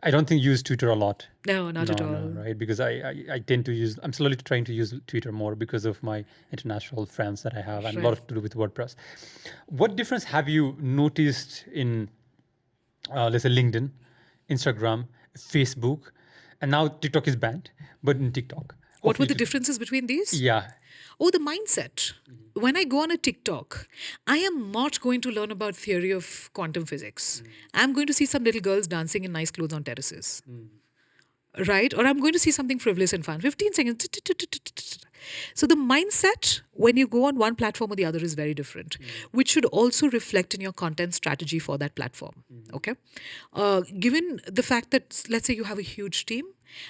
I don't think you use Twitter a lot. No, not at No, all. right? Because I tend to use, I'm slowly trying to use Twitter more because of my international friends that I have and a lot Right. of to do with WordPress. What difference have you noticed in, let's say, LinkedIn, Instagram, Facebook, and now TikTok is banned, but in TikTok? What were Hopefully, the differences between these? yeah. Oh, the mindset. When I go on a TikTok, I am not going to learn about theory of quantum physics. I'm going to see some little girls dancing in nice clothes on terraces. Right? Or I'm going to see something frivolous and fun. 15 seconds. So the mindset when you go on one platform or the other is very different, which should also reflect in your content strategy for that platform. Okay. Given the fact that, let's say you have a huge team,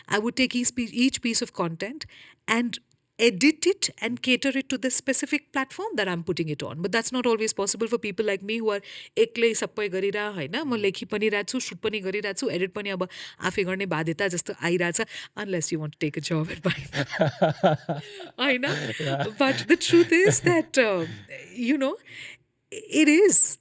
I would take each piece of content and edit it and cater it to the specific platform that I'm putting it on. But that's not always possible for people like me who are एक्लै सबै गरिरह होइन म लेखी पनि रहेको छु suit पनि गरिरहेको छु एडिट पनि अब आफै गर्ने बाध्यता जस्तो आइरहेछ unless you want to take a job at mine. I know. But the truth is that, you know, it is.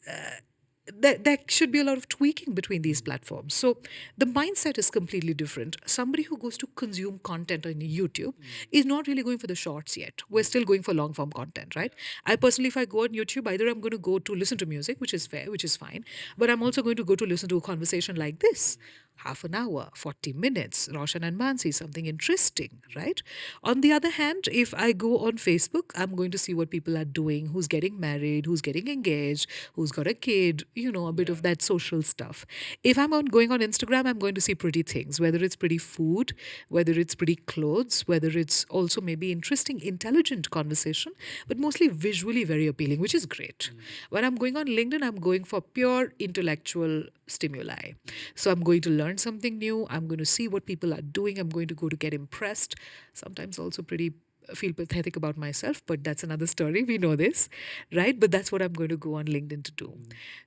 There should be a lot of tweaking between these platforms. So the mindset is completely different. Somebody who goes to consume content on YouTube is not really going for the shorts yet. We're still going for long form content, right? I personally, if I go on YouTube, either I'm going to go to listen to music, which is fair, which is fine, but I'm also going to go to listen to a conversation like this. Half an hour, 40 minutes, Raushan and Mannsi, something interesting, right? On the other hand, if I go on Facebook, I'm going to see what people are doing, who's getting married, who's getting engaged, who's got a kid, a bit of that social stuff. If I'm going on Instagram, I'm going to see pretty things, whether it's pretty food, whether it's pretty clothes, whether it's also maybe interesting, intelligent conversation, but mostly visually very appealing, which is great. When I'm going on LinkedIn, I'm going for pure intellectual stimuli. So I'm going to learn something new. I'm going to see what people are doing. I'm going to go to get impressed. Sometimes also pretty feel pathetic about myself, but that's another story. We know this, right? But that's what I'm going to go on LinkedIn to do.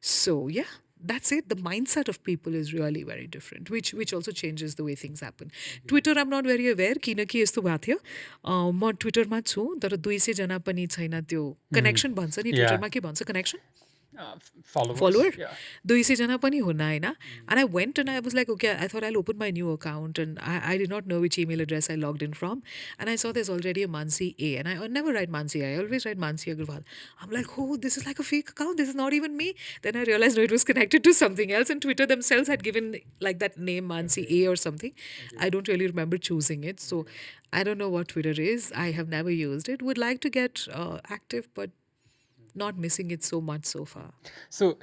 So yeah, that's it. The mindset of people is really very different, which also changes the way things happen. Twitter, I'm not very aware. किनकि यस्तो भएको थियो म ट्विटरमा छु तर 200 जना पनि छैन त्यो कनेक्सन भन्छ नि ट्विटरमा के भन्छ connection follower. Yeah. 200 jana pani huna haina. And I went and I was like, okay, I thought I'll open my new account and I did not know which email address I logged in from. And I saw there's already a Mannsi A. And I never write Mannsi A. I always write Mannsi Agrawal. I'm like, oh, this is like a fake account. This is not even me. Then I realized no, it was connected to something else. And Twitter themselves had given like that name Mannsi A or something. I don't really remember choosing it. So I don't know what Twitter is. I have never used it. Would like to get active, but not missing it so much so far. So,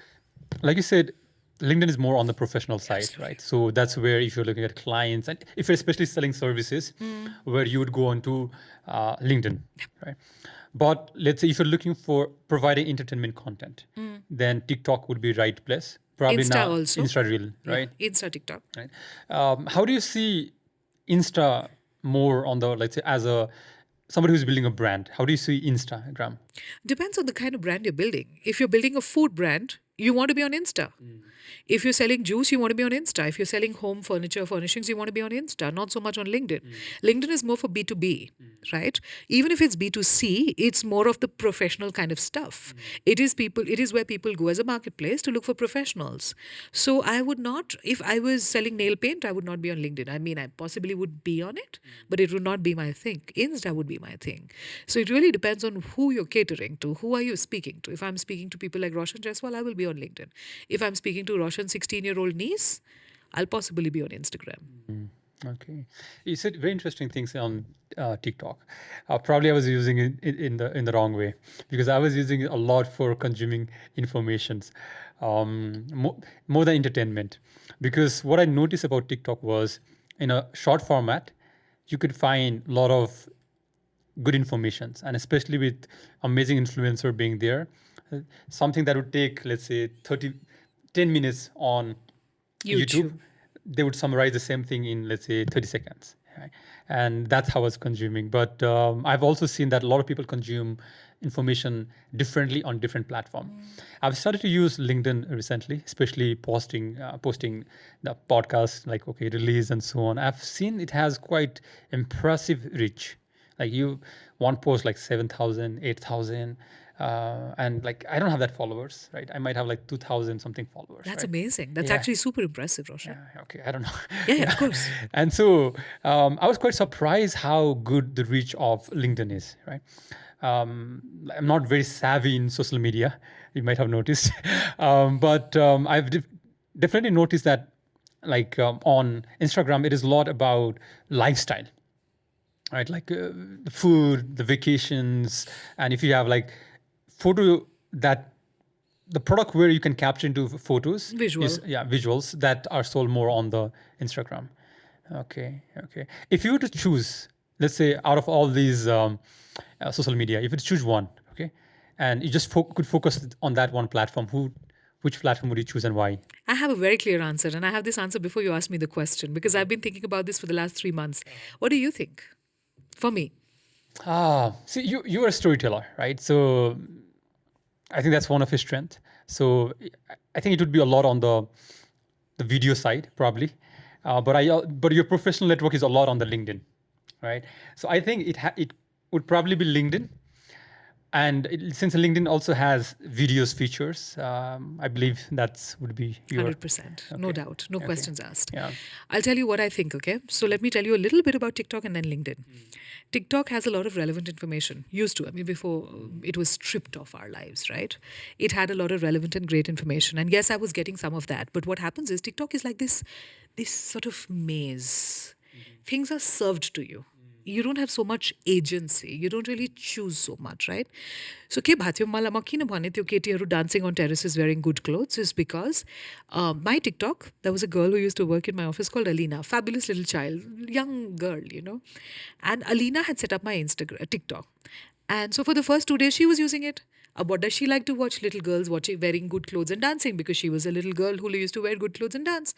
like you said, LinkedIn is more on the professional side, right? So that's where if you're looking at clients and if you're especially selling services, where you would go onto LinkedIn, right? But let's say if you're looking for providing entertainment content, then TikTok would be right place. Probably Insta now also. Insta Reel, right? Yeah, Insta TikTok. Right. How do you see Insta more on the, let's say, as a somebody who's building a brand? How do you see Instagram? Depends on the kind of brand you're building. If you're building a food brand, you want to be on Insta. If you're selling juice, you want to be on Insta. If you're selling home furniture, furnishings, you want to be on Insta, not so much on LinkedIn. LinkedIn is more for B2B, right? Even if it's B2C, it's more of the professional kind of stuff. It is where people go as a marketplace to look for professionals. So I would not, if I was selling nail paint, I would not be on LinkedIn. I mean, I possibly would be on it, but it would not be my thing. Insta would be my thing. So it really depends on who you're catering to. Who are you speaking to? If I'm speaking to people like Raushan Jaiswal, I will be on LinkedIn. If I'm speaking to Raushan's 16-year-old niece, I'll possibly be on Instagram. Okay, you said very interesting things on TikTok. Probably I was using it in the wrong way because I was using it a lot for consuming informations, more than entertainment. Because what I noticed about TikTok was in a short format, you could find a lot of good informations, and especially with amazing influencer being there, something that would take, let's say, 10 minutes on YouTube, they would summarize the same thing in, let's say, 30 seconds. Right? And that's how I was consuming. But I've also seen that a lot of people consume information differently on different platforms. I've started to use LinkedIn recently, especially posting the podcast, like, okay, release and so on. I've seen it has quite impressive reach. Like one post like 7,000, 8,000. And like I don't have that followers, right? I might have like 2,000 something followers, That's right? amazing. That's Yeah. actually super impressive, Roshan. Okay, I don't know. Yeah, of course. And so I was quite surprised how good the reach of LinkedIn is, right? I'm not very savvy in social media, you might have noticed. But I've definitely noticed that, like on Instagram, it is a lot about lifestyle, right? Like the food, the vacations, and if you have like photo that the product where you can capture into photos Visual. is visuals that are sold more on the Instagram. Okay. If you were to choose, let's say, out of all these social media, if you were to choose one, okay, and you just could focus on that one platform, which platform would you choose and why? I have a very clear answer, and I have this answer before you ask me the question because I've been thinking about this for the last 3 months. What do you think? For me, See, you're a storyteller, right? So I think that's one of his strengths. So I think it would be a lot on the video side probably, but your professional network is a lot on the LinkedIn, right? So I think it would probably be LinkedIn, and since LinkedIn also has videos features, I believe that's would be your 100%. No doubt. No questions asked. Yeah. I'll tell you what I think, okay? So let me tell you a little bit about TikTok and then LinkedIn. TikTok has a lot of relevant information. Used to, I mean, before it was stripped of our lives, right? It had a lot of relevant and great information. And yes, I was getting some of that. But what happens is TikTok is like this sort of maze. Things are served to you. You don't have so much agency. You don't really choose so much, right? So के भएको थियो मलाई म किन भने त्यो केटीहरू dancing on terraces wearing good clothes is because my TikTok, there was a girl who used to work in my office called Alina, fabulous little child, young girl, you know. And Alina had set up my Instagram, TikTok. And so for the first 2 days, she was using it. What does she like to watch? Little girls watching, wearing good clothes and dancing because she was a little girl who used to wear good clothes and dance.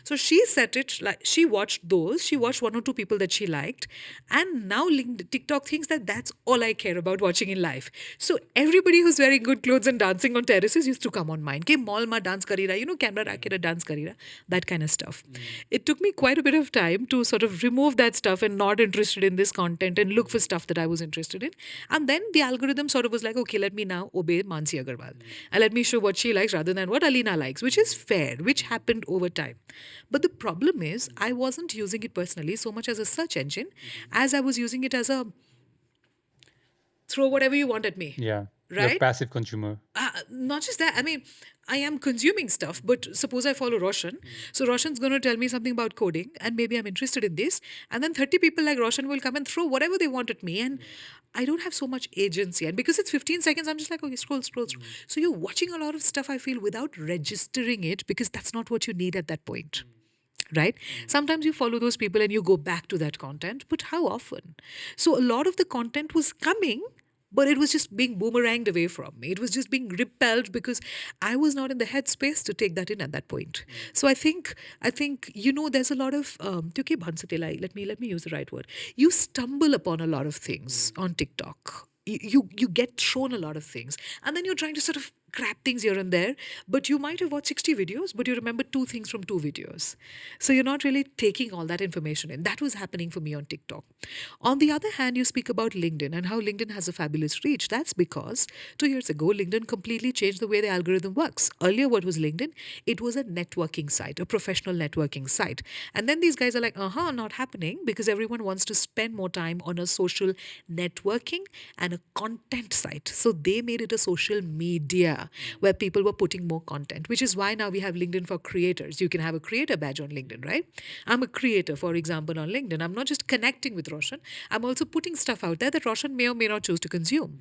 So she set it like she watched those. She watched one or two people that she liked, and now TikTok thinks that that's all I care about watching in life. So everybody who's wearing good clothes and dancing on terraces used to come on mine. Ke mall ma dance karira, you know, camera rakera dance karira, that kind of stuff. It took me quite a bit of time to sort of remove that stuff and not interested in this content and look for stuff that I was interested in. And then the algorithm sort of was like, okay, let me now obey Mannsi Agrawal. And let me show what she likes rather than what Alina likes, which is fair, which happened over time. But the problem is, I wasn't using it personally so much as a search engine as I was using it as a throw whatever you want at me. Yeah. You're a Right? passive consumer. Not just that. I mean, I am consuming stuff, but suppose I follow Raushan. So Raushan's going to tell me something about coding, and maybe I'm interested in this. And then 30 people like Raushan will come and throw whatever they want at me. And I don't have so much agency. And because it's 15 seconds, I'm just like, okay, scroll. So you're watching a lot of stuff, I feel, without registering it because that's not what you need at that point. Right? Sometimes you follow those people and you go back to that content, but how often? So a lot of the content was coming, but it was just being boomeranged away from me. It was just being repelled because I was not in the headspace to take that in at that point. So I think you know there's a lot of त्यो के भन्छ त्यसलाई, let me use the right word. You stumble upon a lot of things on TikTok. You get shown a lot of things, and then you're trying to sort of grab things here and there, but you might have watched 60 videos, but you remember two things from two videos. So you're not really taking all that information in. That was happening for me on TikTok. On the other hand, you speak about LinkedIn and how LinkedIn has a fabulous reach. That's because 2 years ago, LinkedIn completely changed the way the algorithm works. Earlier, what was LinkedIn? It was a networking site, a professional networking site. And then these guys are like, not happening because everyone wants to spend more time on a social networking and a content site. So they made it a social media where people were putting more content, which is why now we have LinkedIn for creators. You can have a creator badge on LinkedIn, right? I'm a creator, for example, on LinkedIn. I'm not just connecting with Raushan. I'm also putting stuff out there that Raushan may or may not choose to consume.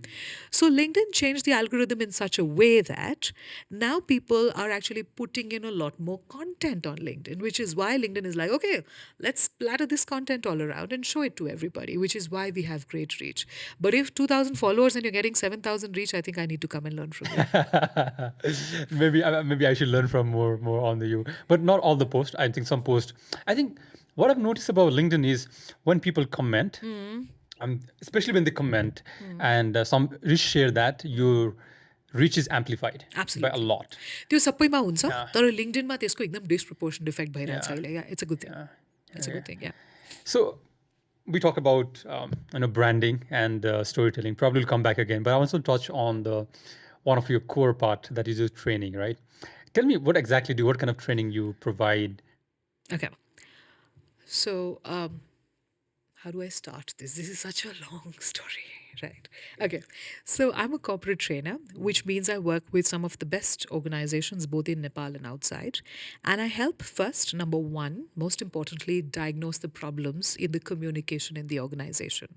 So LinkedIn changed the algorithm in such a way that now people are actually putting in a lot more content on LinkedIn, which is why LinkedIn is like, okay, let's splatter this content all around and show it to everybody, which is why we have great reach. But if 2,000 followers and you're getting 7,000 reach, I think I need to come and learn from you. Maybe I should learn from more on the you, but not all the posts. I think some posts. I think what I've noticed about LinkedIn is when people comment, especially when they comment and some reshare that, your reach is amplified by a Absolutely. lot. त्यो सबैमा हुन्छ तर लिङ्क्डइनमा त्यसको एकदम डिस्प्रपोर्सनल effect भइरहेछ अहिले. Yeah, it's a good thing. It's a good thing, yeah. So we talk about branding and storytelling. Probably will come back again, but I want to touch on the one of your core part that is your training, right? Tell me what kind of training you provide. Okay. So, how do I start this? This is such a long story, right? Okay. So, I'm a corporate trainer, which means I work with some of the best organizations both in Nepal and outside. And I help first, number one, most importantly, diagnose the problems in the communication in the organization.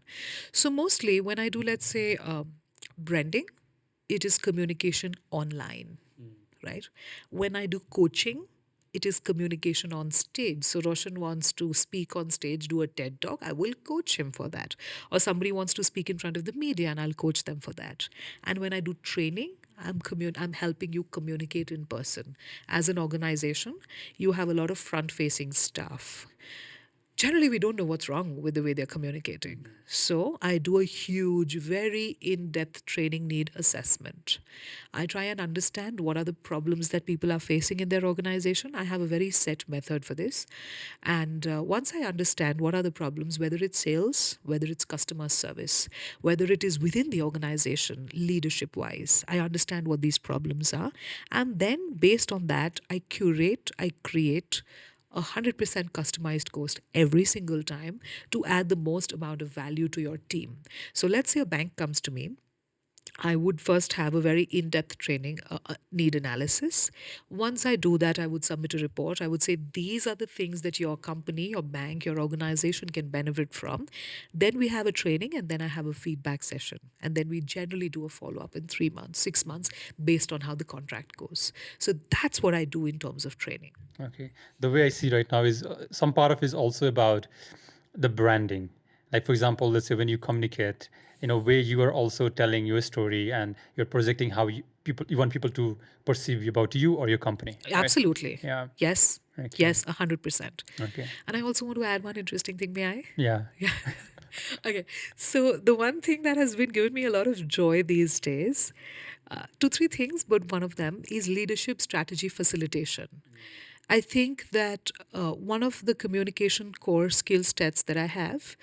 So, mostly when I do, let's say, branding, it is communication online, right? When I do coaching, it is communication on stage. So Roshan wants to speak on stage, do a TED talk. I will coach him for that. Or somebody wants to speak in front of the media, and I'll coach them for that. And when I do training, I'm helping you communicate in person. As an organization, you have a lot of front-facing staff. Generally we don't know what's wrong with the way they're communicating. So I do a huge, very in depth training need assessment. I try and understand what are the problems that people are facing in their organization. I have a very set method for this. And once I understand what are the problems, whether it's sales, whether it's customer service, whether it is within the organization, leadership wise, I understand what these problems are. And then based on that, I curate, I create 100% customized course every single time to add the most amount of value to your team. So let's say a bank comes to me. I would first have a very in depth training, need analysis. Once I do that, I would submit a report. I would say, these are the things that your company, your bank, your organization can benefit from. Then we have a training, and then I have a feedback session. And then we generally do a follow up in 3 months, 6 months, based on how the contract goes. So that's what I do in terms of training. Okay. The way I see right now is some part of it is also about the branding. Like, for example, let's say when you communicate, in a way you are also telling your story and you're projecting how you want people to perceive about you or your company, right? Absolutely. Yeah. Yes. Okay. Yes, 100%. Okay. And I also want to add one interesting thing, may I? Yeah. Yeah. Okay. So the one thing that has been giving me a lot of joy these days, two, three things, but one of them is leadership strategy facilitation. I think that one of the communication core skill sets that I have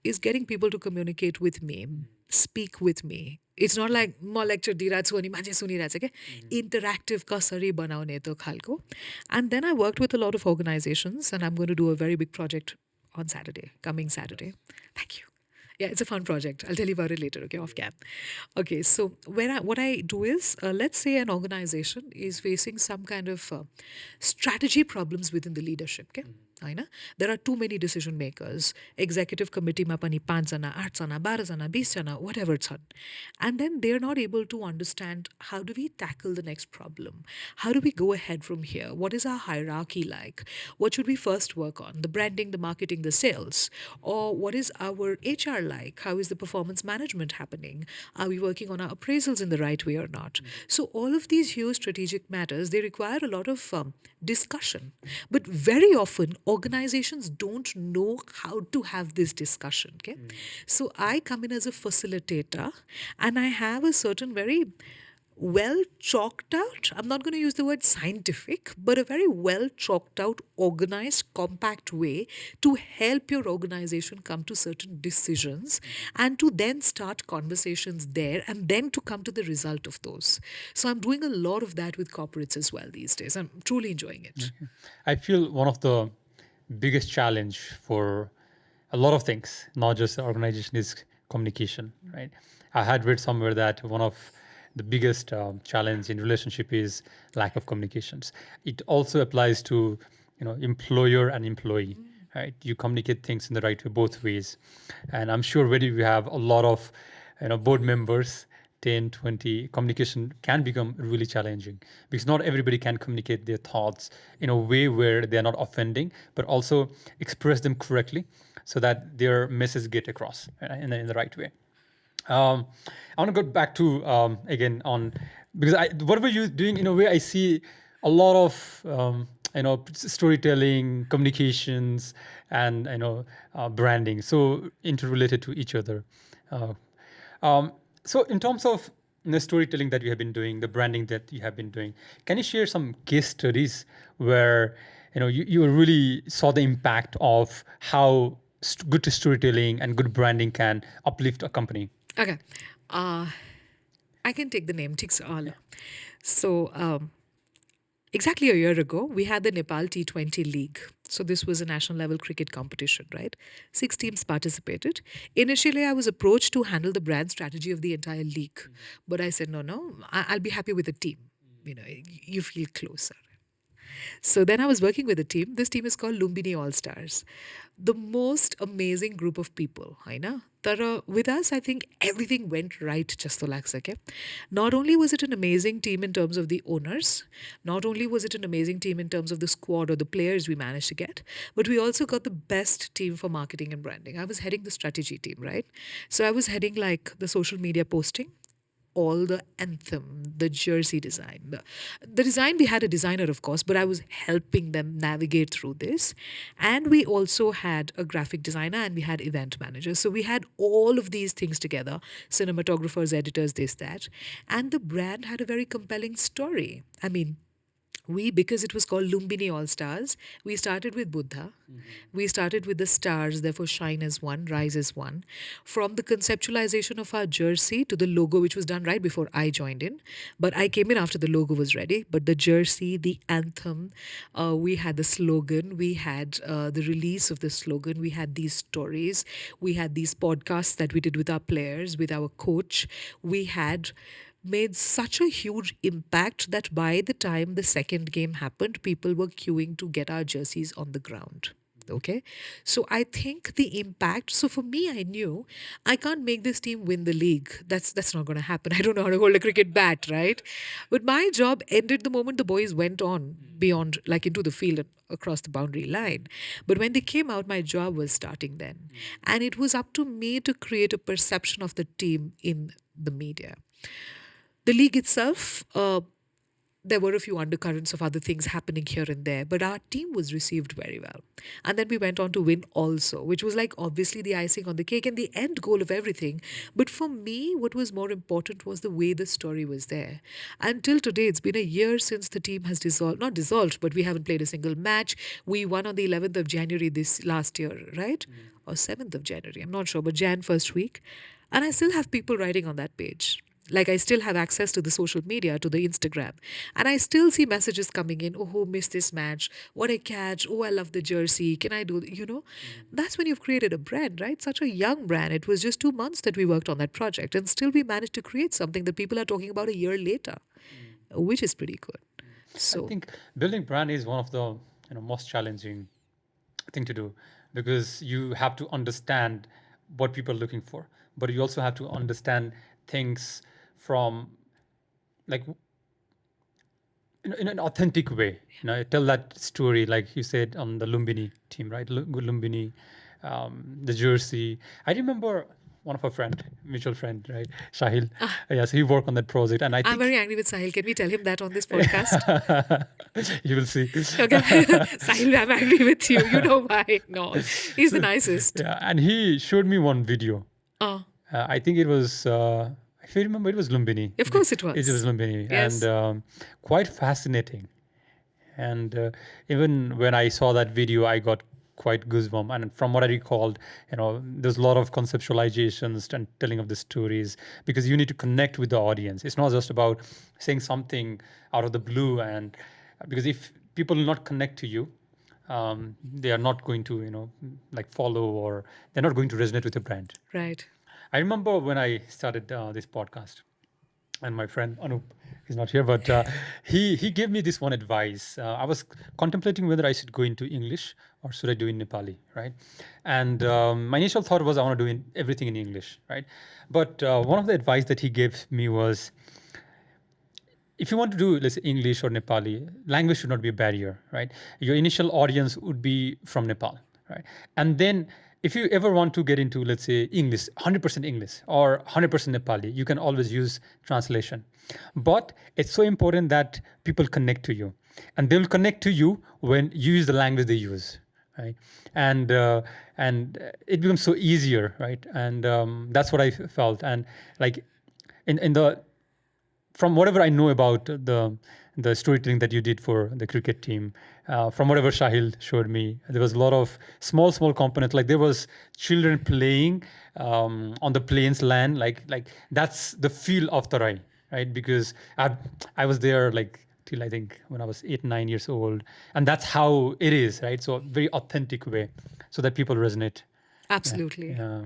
is getting people to communicate with me, speak with me. It's not like म lecture दिइरहेको छु अनि मान्छे सुनिरहेछ क्या interactive कसरी बनाउने त्यो खालको. And then I worked with a lot of organizations, and I'm going to do a very big project on Saturday, coming Saturday. Thank you. Yeah, it's a fun project. I'll tell you about it later, okay, off cam. Okay, so what I do is, let's say an organization is facing some kind of strategy problems within the leadership, okay? होइन there are too many decision makers executive committeeमा पनि 5 जना 8 जना 12 जना 20 जना whatever छन्, and then they're not able to understand how do we tackle the next problem, how do we go ahead from here, what is our hierarchy like, what should we first work on, the branding, the marketing, the sales, or what is our HR like, how is the performance management happening, are we working on our appraisals in the right way or not. So all of these huge strategic matters, they require a lot of discussion, but very often organizations don't know how to have this discussion, okay? So I come in as a facilitator, and I have a certain very well chalked out, I'm not going to use the word scientific, but a very well chalked out, organized, compact way to help your organization come to certain decisions, and to then start conversations there, and then to come to the result of those. So I'm doing a lot of that with corporates as well these days. I'm truly enjoying it. I feel one of the biggest challenge for a lot of things, not just the organization, is communication, right? I had read somewhere that one of the biggest challenge in relationship is lack of communications. It also applies to, employer and employee, right? You communicate things in the right way, both ways. And I'm sure when you have a lot of, board members, 10, 20, communication can become really challenging because not everybody can communicate their thoughts in a way where they're not offending, but also express them correctly so that their message get across in the right way. I want to go back to again on because whatever you're doing in a way I see a lot of storytelling, communications, and branding, so interrelated to each other. Uh, so in terms of the storytelling that you have been doing, the branding that you have been doing, can you share some case studies where you really saw the impact of how good storytelling and good branding can uplift a company? Okay. Uh, I can take the name Tiksal. So, exactly a year ago, we had the Nepal T20 League. So, this was a national level cricket competition, right? 6 teams participated. Initially, I was approached to handle the brand strategy of the entire league. But I said, no, I'll be happy with the team. You feel closer. So then I was working with a team. This team is called Lumbini All Stars. The most amazing group of people, I know. Tara, with us, I think everything went right just to lakhs, okay? Not only was it an amazing team in terms of the owners, not only was it an amazing team in terms of the squad or the players we managed to get, but we also got the best team for marketing and branding. I was heading the strategy team, right? So I was heading like the social media posting, all the anthem, the jersey design. The design, we had a designer, of course, but I was helping them navigate through this. And we also had a graphic designer and we had event managers. So we had all of these things together, cinematographers, editors, this, that. And the brand had a very compelling story. I mean, because it was called Lumbini All Stars, we started with Buddha. We started with the stars, therefore shine as one, rise as one. From the conceptualization of our jersey to the logo, which was done right before I joined in. But I came in after the logo was ready. But the jersey, the anthem, we had the slogan, we had the release of the slogan, we had these stories, we had these podcasts that we did with our players, with our coach. We had made such a huge impact that by the time the second game happened, people were queuing to get our jerseys on the ground. Okay. So I think the impact. So for me, I knew I can't make this team win the league. That's not gonna happen. I don't know how to hold a cricket bat, right? But my job ended the moment the boys went on beyond, like into the field and across the boundary line. But when they came out, my job was starting then. And it was up to me to create a perception of the team in the media. The league itself, there were a few undercurrents of other things happening here and there, but our team was received very well. And then we went on to win also, which was like obviously the icing on the cake and the end goal of everything. But for me, what was more important was the way the story was there. Until today, it's been a year since the team has dissolved, not dissolved, but we haven't played a single match. We won on the 11th of January this last year, right? Or 7th of January, I'm not sure, but Jan first week. And I still have people writing on that page. Like I still have access to the social media, to the Instagram. And I still see messages coming in, oh, who missed this match? What a catch. Oh, I love the jersey. Can I do, That's when you've created a brand, right? Such a young brand. It was just 2 months that we worked on that project. And still we managed to create something that people are talking about a year later, which is pretty good. I So, think building brand is one of the most challenging thing to do, because you have to understand what people are looking for, but you also have to understand things from, like, in an authentic way. Tell that story, like you said, on the Lumbini team, right? Lumbini, the jersey. I remember one of our friend, mutual friend, right, Sahil. Yes, he worked on that project, and I I'm think very angry with Sahil. Can we tell him that on this podcast? you will see. Okay. Sahil, I'm angry with you. You know why? No. He's the nicest. Yeah, and he showed me one video. Oh, I think it was, if you remember, it was Lumbini. of course it It was was. Lumbini, Yes. and quite fascinating. And even when I saw that video, I got quite goosebump. And from what I recalled, there's a lot of conceptualizations and telling of the stories, because you need to connect with the audience. It's not just about saying something out of the blue, and because if people will not connect to you, they are not going to, like, follow, or they're not going to resonate with the brand. Right. I remember when I started this podcast, and my friend Anup, he's not here, but he gave me this one advice. I was contemplating whether I should go into English or should I do in Nepali, right? And my initial thought was I want to do everything in English, right? But one of the advice that he gave me was, if you want to do, let's say, English or Nepali, language should not be a barrier, right? Your initial audience would be from Nepal, right? And then if you ever want to get into, let's say, English, 100% English or 100% Nepali, you can always use translation. But it's so important that people connect to you, and they'll connect to you when you use the language they use, right? And it becomes so easier, right? And that's what I felt. And like, in the from whatever I know about the storytelling that you did for the cricket team. From whatever Shahil showed me, there was a lot of small components. Like there was children playing on the plains land. Like that's the feel of Tarai, right? Because I was there like till I think when I was 8, 9 years old, and that's how it is, right? So a very authentic way, so that people resonate. Absolutely. Yeah.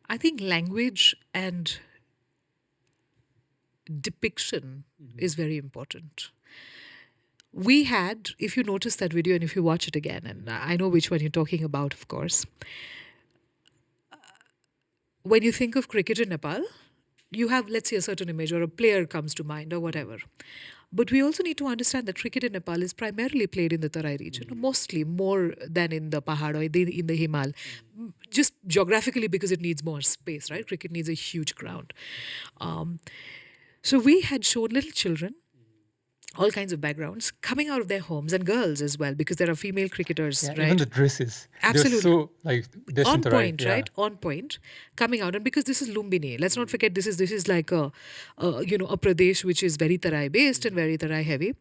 I think language and depiction is very important. We had, if you notice that video and if you watch it again, and I know which one you're talking about, of course, when you think of cricket in Nepal, you have, let's say, a certain image or a player comes to mind or whatever. But we also need to understand that cricket in Nepal is primarily played in the Tarai region, mostly more than in the Pahad or in the Himal, just geographically because it needs more space, right? Cricket needs a huge ground. So we had shown little children, all kinds of backgrounds, coming out of their homes, and girls as well, because there are female cricketers, Yeah, right? even the dresses. Absolutely. They're so like On destined, point, yeah. right? On point, coming out, and because this is Lumbini, let's not forget this is like a Pradesh which is very Tarai based and very Tarai heavy,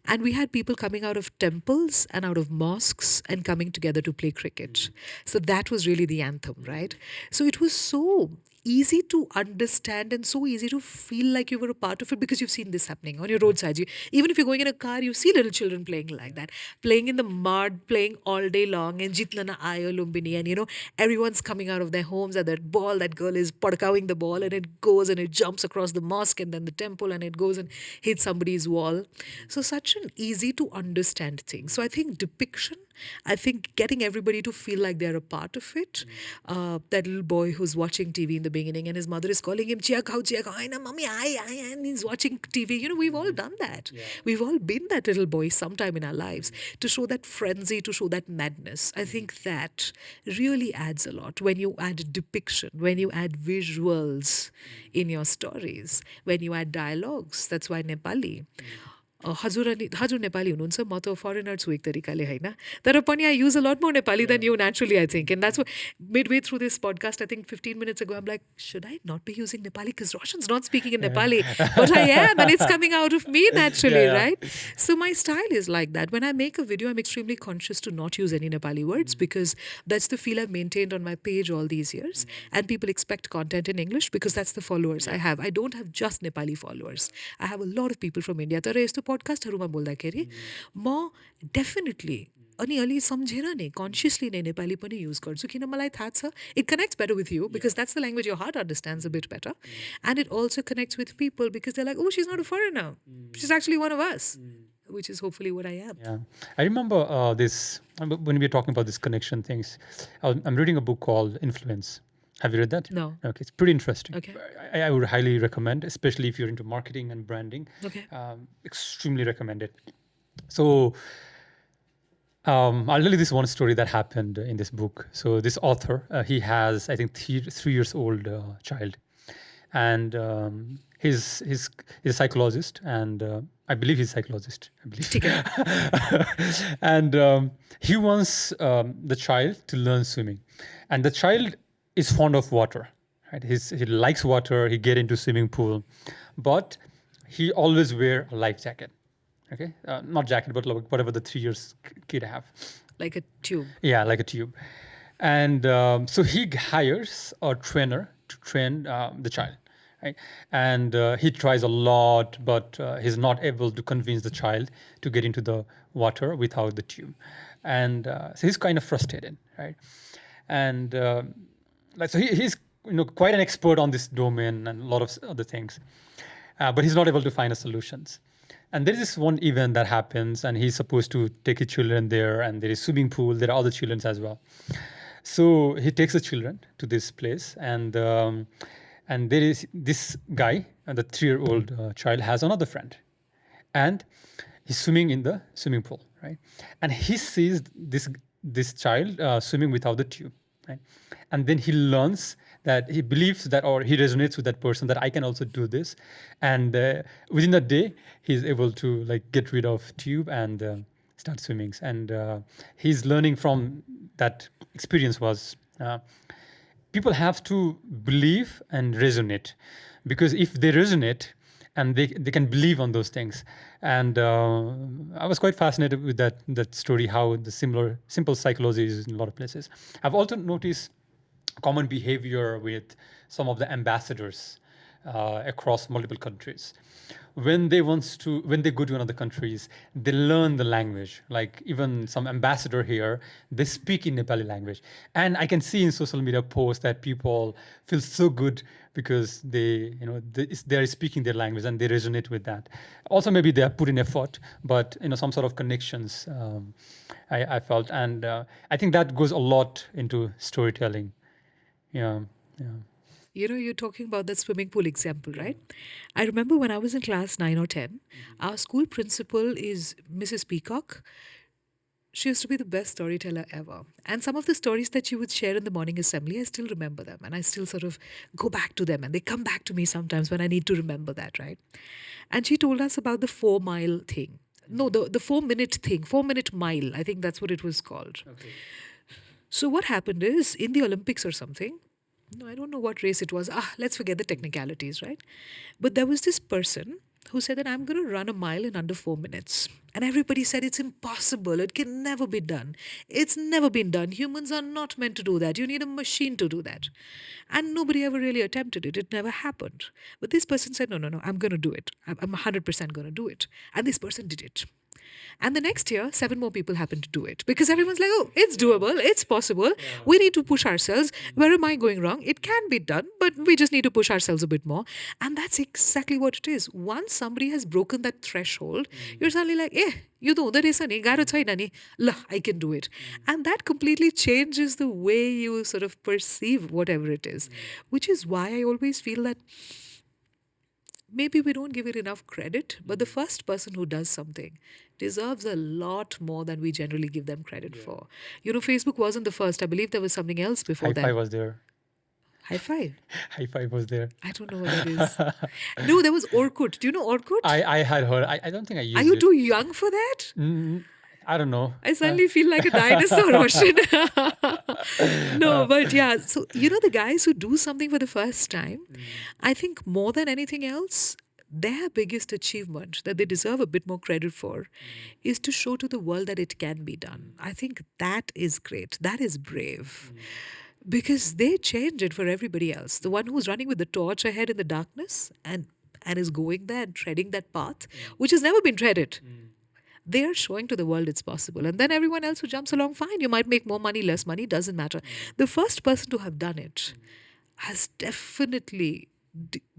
and we had people coming out of temples and out of mosques and coming together to play cricket. So that was really the anthem, right? So it was so easy to understand and so easy to feel like you were a part of it because you've seen this happening on your roadside. Even if you're going in a car, you see little children playing like that, playing in the mud, playing all day long, and Jitna na aayo Lumbini, and everyone's coming out of their homes at that ball. That girl is padkawing the ball, and it goes and it jumps across the mosque and then the temple, and it goes and hits somebody's wall. So such an easy to understand thing. So I think depiction, I think getting everybody to feel like they're a part of it. That little boy who's watching TV in the beginning and his mother is calling him, chia khao, I know, mommy, I, and he's watching TV. We've all done that. Yeah. We've all been that little boy sometime in our lives to show that frenzy, to show that madness. I think that really adds a lot when you add depiction, when you add visuals in your stories, when you add dialogues. That's why Nepali. हजुर नेपाली हुनुहुन्छ म त foreigner छु एक तरिकाले होइन तर पनि आई use a lot more Nepali than you naturally I think and that's mid way through this podcast I think 15 minutes ago I'm like, should I not be using Nepali because Raushan's not speaking in Nepali, but I am, and it's coming out of me naturally, right? So my style is like that. When I make a video, I'm extremely conscious to not use any Nepali words because that's the feel I've maintained on my page all these years, and people expect content in English because that's the followers I have. I don't have just Nepali followers. I have a lot of people from India. तर यस्तो पडकास्टहरूमा बोल्दाखेरि म definitely अनि अलि सम्झेर नै consciously नै नेपाली पनि use गर्छु किन मलाई थाहा छ it connects better with you because that's the language your heart understands a bit better and it also connects with people because they like oh she is not a foreigner she is actually one of us which is hopefully what I am. Yeah, I remember this when we were talking about this connection things. I'm reading a book called Influence. Have you read that? No. Okay, it's pretty interesting. Okay. I would highly recommend, especially if you're into marketing and branding. Okay. Extremely recommend it. So I'll tell you this one story that happened in this book. So this author, he has, I think, 3 years old child, and he's a psychologist, and I believe he's a psychologist. I believe. And he wants the child to learn swimming, and the child is fond of water. Right? He likes water. He get into swimming pool, but he always wear a life jacket. Okay, not jacket, but like whatever the 3 years kid have. Like a tube. Yeah, like a tube. And so he hires a trainer to train the child. Right? And he tries a lot, but he's not able to convince the child to get into the water without the tube. And so he's kind of frustrated, right? And so he's quite an expert on this domain and a lot of other things, but he's not able to find a solutions. And there is this one event that happens, and he's supposed to take his children there, and there is swimming pool. There are other children as well. So he takes the children to this place, and there is this guy, and the 3-year-old child has another friend, and he's swimming in the swimming pool, right? And he sees this child swimming without the tube, right? And then he learns that he believes that, or he resonates with that person, that I can also do this. And within a day, he's able to like get rid of tube and start swimming. And he's learning from that experience was people have to believe and resonate, because if they resonate and they can believe on those things. And I was quite fascinated with that story, how the simple psychology is in a lot of places. I've also noticed common behavior with some of the ambassadors across multiple countries. When they go to another countries, they learn the language. Like even some ambassador here, they speak in Nepali language, and I can see in social media posts that people feel so good because they're speaking their language and they resonate with that. Also, maybe they have put in effort, but some sort of connections I felt, and I think that goes a lot into storytelling. Yeah, yeah. You're talking about that swimming pool example, right? I remember when I was in class 9 or 10, our school principal is Mrs. Peacock. She used to be the best storyteller ever. And some of the stories that she would share in the morning assembly, I still remember them. And I still sort of go back to them. And they come back to me sometimes when I need to remember that, right? And she told us about the 4 mile thing. No, the 4 minute thing, 4 minute mile. I think that's what it was called. Okay. So what happened is in the Olympics or something, no, I don't know what race it was. Let's forget the technicalities, right? But there was this person who said that I'm going to run a mile in under 4 minutes. And everybody said it's impossible. It can never be done. It's never been done. Humans are not meant to do that. You need a machine to do that. And nobody ever really attempted it. It never happened. But this person said, no, no, no, I'm going to do it. I'm 100% going to do it. And this person did it. And the next year, 7 more people happened to do it because everyone's like, oh, it's doable, it's possible. We need to push ourselves. Where am I going wrong? It can be done, but we just need to push ourselves a bit more. And that's exactly what it is. Once somebody has broken that threshold, you're suddenly like, you know, there is a garo chaina ni, la, I can do it. And that completely changes the way you sort of perceive whatever it is, which is why I always feel that maybe we don't give it enough credit, but the first person who does something deserves a lot more than we generally give them credit for. Facebook wasn't the first. I believe there was something else before High that. five was there. High five? High five was there. I don't know what that is. No, there was Orkut. Do you know Orkut? I had heard. I don't think I used Are you it. too young for that? I don't know. I suddenly feel like a dinosaur, Raushan. No, but yeah. So, the guys who do something for the first time, I think more than anything else, their biggest achievement that they deserve a bit more credit for is to show to the world that it can be done. I think that is great. That is brave. Because they change it for everybody else. The one who's running with the torch ahead in the darkness and is going there and treading that path, which has never been treaded. They are showing to the world it's possible. And then everyone else who jumps along, fine, you might make more money, less money, doesn't matter. The first person to have done it has definitely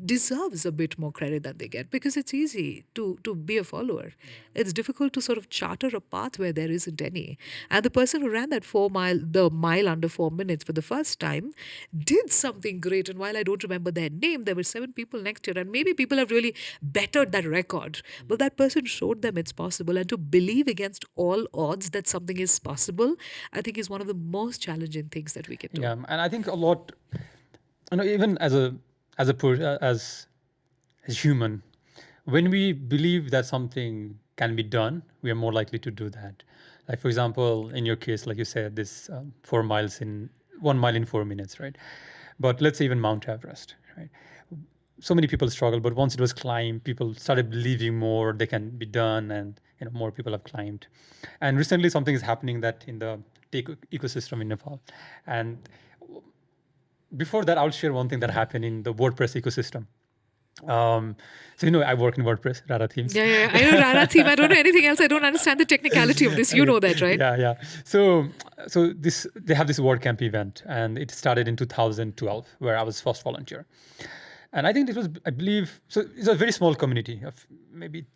deserves a bit more credit than they get because it's easy to be a follower. It's difficult to sort of charter a path where there isn't any. And the person who ran that the mile under 4 minutes for the first time did something great. And while I don't remember their name, there were 7 people next year. And maybe people have really bettered that record. But that person showed them it's possible. And to believe against all odds that something is possible, I think is one of the most challenging things that we can do. Yeah, and I think a lot, even as human, when we believe that something can be done, we are more likely to do that. Like for example, in your case, like you said, this 1 mile in 4 minutes, right? But let's say even Mount Everest, right? So many people struggle, but once it was climbed, people started believing more they can be done, and more people have climbed. And recently, something is happening that in the tech ecosystem in Nepal, and before that, I'll share one thing that happened in the WordPress ecosystem. So I work in WordPress, Rara themes. Yeah. I know Rara theme. I don't know anything else. I don't understand the technicality of this. You know that, right? Yeah. So they have this WordCamp event, and it started in 2012, where I was first volunteer. And I think I believe, so it's a very small community of maybe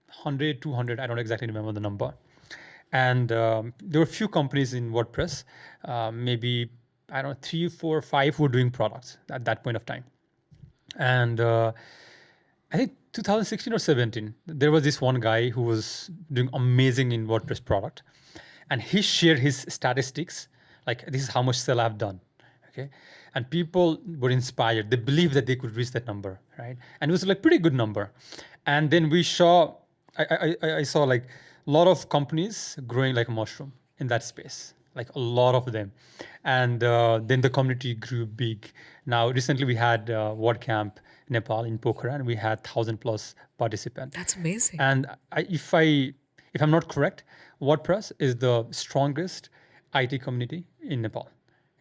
100, 200, I don't exactly remember the number. And there were a few companies in WordPress, maybe, I don't know, 3, 4, 5 who were doing products at that point of time. And I think 2016 or 17, there was this one guy who was doing amazing in WordPress product. And he shared his statistics, like this is how much sell I've done. Okay. And people were inspired. They believed that they could reach that number, right? And it was like pretty good number. And then I saw like a lot of companies growing like a mushroom in that space, like a lot of them. And then the community grew big. Now, recently we had WordCamp Nepal in Pokhara, and we had 1,000+ participants. That's amazing. And if I'm not correct, WordPress is the strongest IT community in Nepal.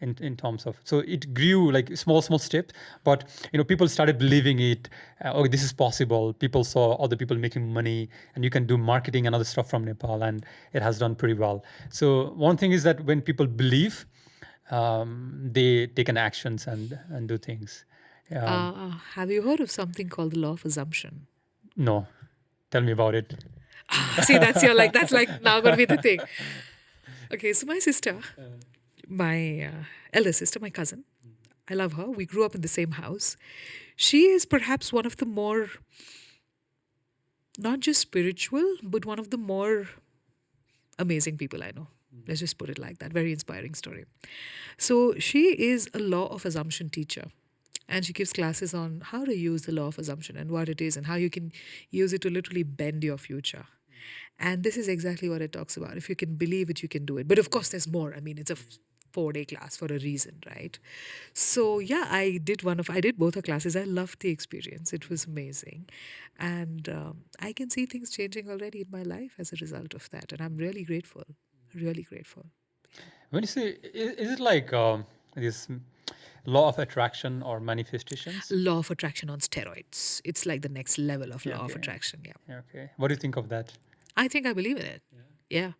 In terms of, so it grew like small steps, but people started believing it. Oh, this is possible. People saw other people making money, and you can do marketing and other stuff from Nepal, and it has done pretty well. So one thing is that when people believe, they take an actions and do things. Have you heard of something called the law of assumption? No, tell me about it. See, that's like now going to be the thing. Okay, so my sister, my elder sister, my cousin, I love her. We grew up in the same house. She is perhaps one of the more, not just spiritual, but one of the more amazing people I know. Let's just put it like that. Very inspiring story. So she is a law of assumption teacher. And she gives classes on how to use the law of assumption and what it is and how you can use it to literally bend your future. And this is exactly what it talks about. If you can believe it, you can do it. But of course, there's more. I mean, it's a 4-day class for a reason, right? So yeah, I did both her classes. I loved the experience. It was amazing. And I can see things changing already in my life as a result of that. And I'm really grateful, really grateful. When you say, is it like this law of attraction or manifestations? Law of attraction on steroids. It's like the next level of law of attraction. Yeah. Okay. What do you think of that? I think I believe in it. Yeah.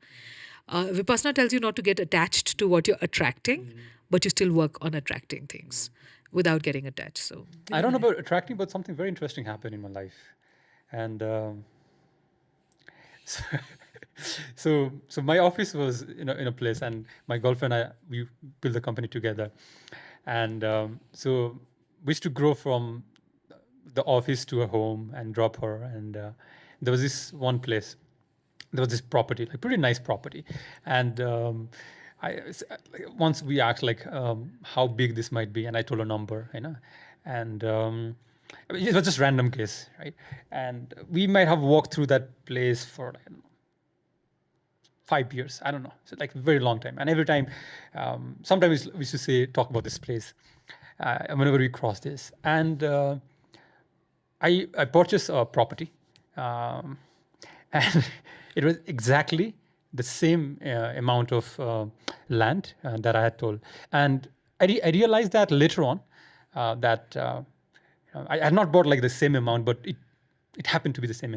Vipassana tells you not to get attached to what you're attracting, but you still work on attracting things without getting attached. So I don't know about attracting, but something very interesting happened in my life. And so my office was in a place, and my girlfriend and I, we built the company together. And so we used to grow from the office to a home and drop her. And there was this one place. There was this property, like pretty nice property. And once we asked like how big this might be, and I told a number, and it was just random case, right? And we might have walked through that place for 5 years. I don't know. So like a very long time. And every time, sometimes we used to talk about this place whenever we cross this. And I purchased a property, and it was exactly the same amount of land that I had told. And I realized that later on, that I had not bought like the same amount, but it happened to be the same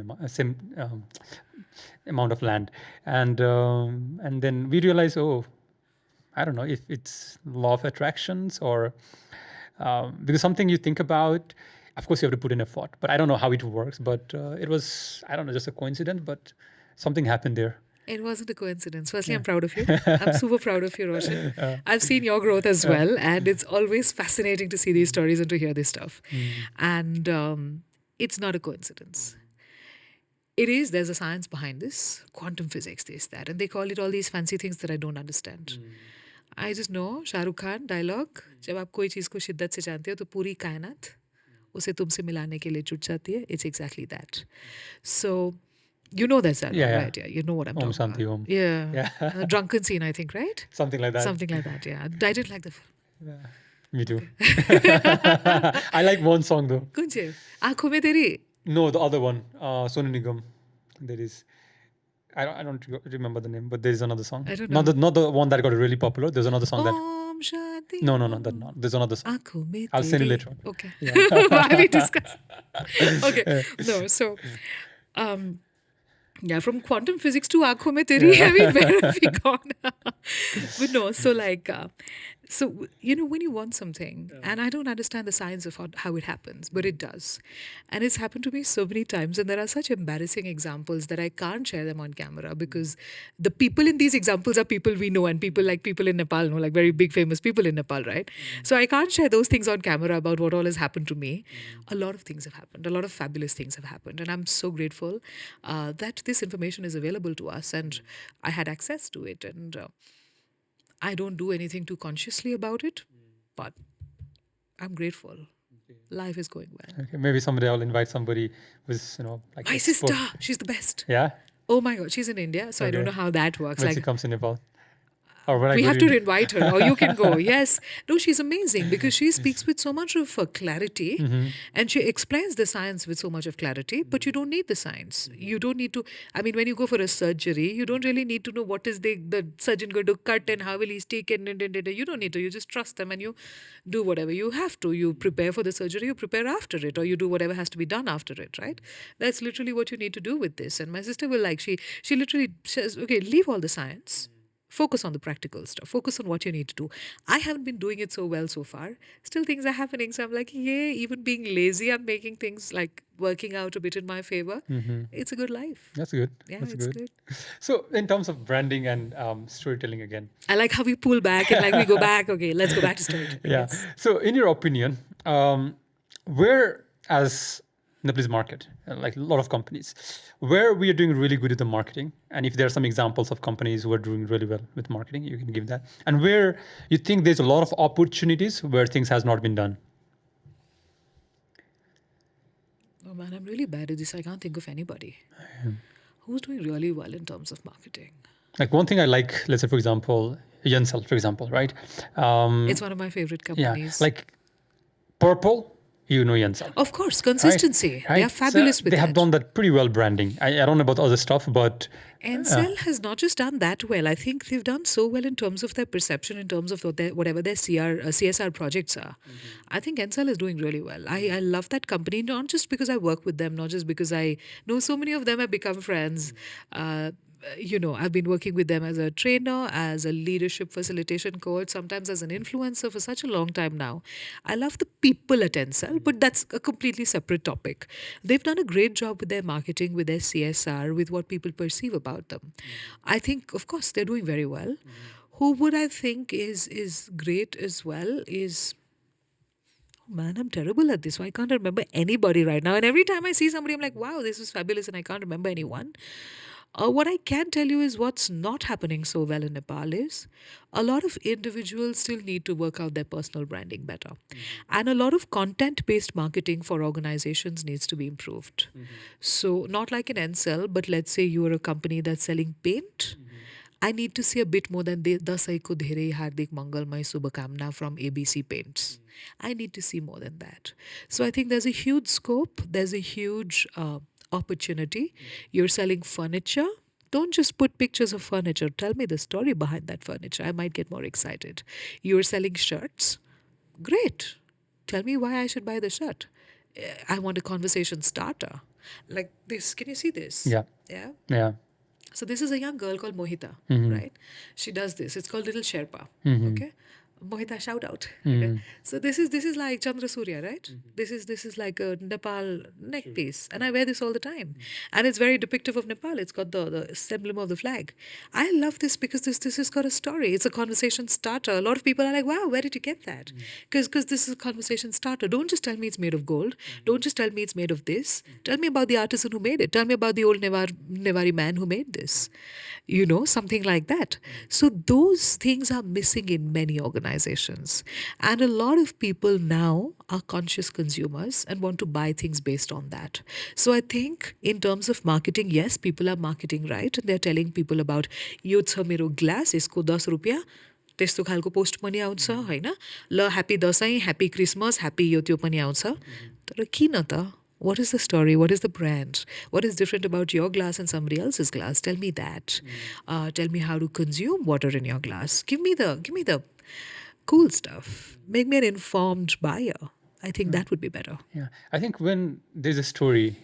amount of land. And then we realized, oh, I don't know if it's law of attractions or because something you think about, of course you have to put in effort, but I don't know how it works. But it was, I don't know, just a coincidence, but something happened there. It wasn't a coincidence. Firstly, I'm proud of you. I'm super proud of you, Raushan. I've seen your growth as well, and it's always fascinating to see these stories and to hear this stuff. And it's not a coincidence. It is, there's a science behind this, quantum physics, this, that, and they call it all these fancy things that I don't understand. I just know, Shah Rukh Khan dialogue, जब आप कोई चीज़ को शिद्दत से जानते हो तो पूरी कायनात उसे तुमसे मिलाने के लिए जुट जाती है. It's exactly that. So, you know that's that, right? Yeah, you know what I'm Om talking Shanti about. Om. Yeah. A drunken scene, I think, right? Something like that. Something like that, yeah. I didn't like the film. Yeah. Me too. I like one song though. कौन सी? आँखों में तेरी? No, the other one, Sonu Nigam. There is, I don't remember the name, but there is another song. I don't know. Not the one that got really popular. There's another song that. Om Shanti. No, that not. There's another song. आँखों में I'll send you तेरी. later on. Okay. Why we discuss? Okay. No, so, yeah, from quantum physics to आँखों में तेरी, I mean, where have we gone? But no, so like, so, you know, when you want something, and I don't understand the science of how it happens, but it does. And it's happened to me so many times, and there are such embarrassing examples that I can't share them on camera because the people in these examples are people we know, and people in Nepal know, like very big famous people in Nepal, right? So I can't share those things on camera about what all has happened to me. A lot of things have happened. A lot of fabulous things have happened. And I'm so grateful that this information is available to us, and I had access to it. And I don't do anything too consciously about it, but I'm grateful. Life is going well. Okay, maybe someday I'll invite somebody who's, like My sister, she's the best. Yeah. Oh my God, she's in India, so I don't know how that works. When she Like, comes in Nepal. Or when I We go have to to invite her, or you can go. Yes. No, she's amazing because she speaks with so much of clarity and she explains the science with so much of clarity, but you don't need the science. You don't need to. I mean, when you go for a surgery, you don't really need to know what is the surgeon going to cut and how will he stick and. You don't need to. You just trust them and you do whatever you have to. You prepare for the surgery, you prepare after it, or you do whatever has to be done after it, right? That's literally what you need to do with this. And my sister will like, she literally says, okay, leave all the science. Focus on the practical stuff. Focus on what you need to do. I haven't been doing it so well so far. Still, things are happening. So I'm like, yay, even being lazy, I'm making things like working out a bit in my favor. It's a good life. That's good. Yeah, That's it's good. good. So, in terms of branding and storytelling again, I like how we pull back and like we go back. Okay, let's go back to storytelling. yeah. Yes. So, in your opinion, where as Nepalese market, like a lot of companies, where we are doing really good at the marketing, and if there are some examples of companies who are doing really well with marketing, you can give that, and where you think there's a lot of opportunities where things has not been done. Oh man, I'm really bad at this. I can't think of anybody who's doing really well in terms of marketing. Like one thing I like, let's say for example, Yensel, for example, right? It's one of my favorite Yeah, companies. like Purple, you know Yensel. Of course, Right? consistency. They are fabulous So with they that. have done that pretty well branding. I don't know about other stuff, but Encel has not just done that well. I think they've done so well in terms of their perception, in terms of whatever their CSR projects are. I think Encel is doing really well. I love that company, not just because I work with them, not just because I know so many of them have become friends. I've been working with them as a trainer, as a leadership facilitation coach, sometimes as an influencer for such a long time now. I love the people at Encel, but that's a completely separate topic. They've done a great job with their marketing, with their CSR, with what people perceive about them. I think, of course, they're doing very well. Who would I think is great as well is, oh man, I'm terrible at this. So I can't remember anybody right now. And every time I see somebody, I'm like, wow, this is fabulous, and I can't remember anyone. What I can tell you is what's not happening so well in Nepal is a lot of individuals still need to work out their personal branding better. And a lot of content based marketing for organizations needs to be improved. So, not like an Encel, but let's say you're a company that's selling paint. I need to see a bit more than Dasai ko dherai hardik mangalmay subhakamna from ABC Paints. I need to see more than that. So I think there's a huge scope. There's a huge opportunity. You're selling furniture. Don't just put pictures of furniture. Tell me the story behind that furniture. I might get more excited. You're selling shirts. Great. Tell me why I should buy the shirt. I want a conversation starter. Like this. Can you see this? yeah, Yeah. yeah. So this is a young girl called Mohita, right? She does this. It's called Little Sherpa. Okay. Mohita, shout out. Okay. So this is like Chandra Surya, right? This is like a Nepal neck piece, and I wear this all the time, and it's very depictive of Nepal. It's got the emblem of the flag. I love this because this has got a story. It's a conversation starter. A lot of people are like, wow, where did you get that? Because this is a conversation starter. Don't just tell me it's made of gold. Don't just tell me it's made of this. Tell me about the artisan who made it. Tell me about the old Nevari man who made this. Something like that. So those things are missing in many organizations. And a lot of people now are conscious consumers and want to buy things based on that. So I think in terms of marketing, yes, people are marketing right. And they're telling people about, यो छ मेरो glass, यसको 10 रुपियाँ, त्यस्तो खालको post पनि आउँछ होइन, ल happy Dashain, happy Christmas, happy यो त्यो पनि आउँछ. तर किन त? What is the story? What is the brand? What is different about your glass and somebody else's glass? Tell me that. Tell me how to consume water in your glass. Give me the cool stuff. Make me an informed buyer. I think that would be better. Yeah, I think when there's a story,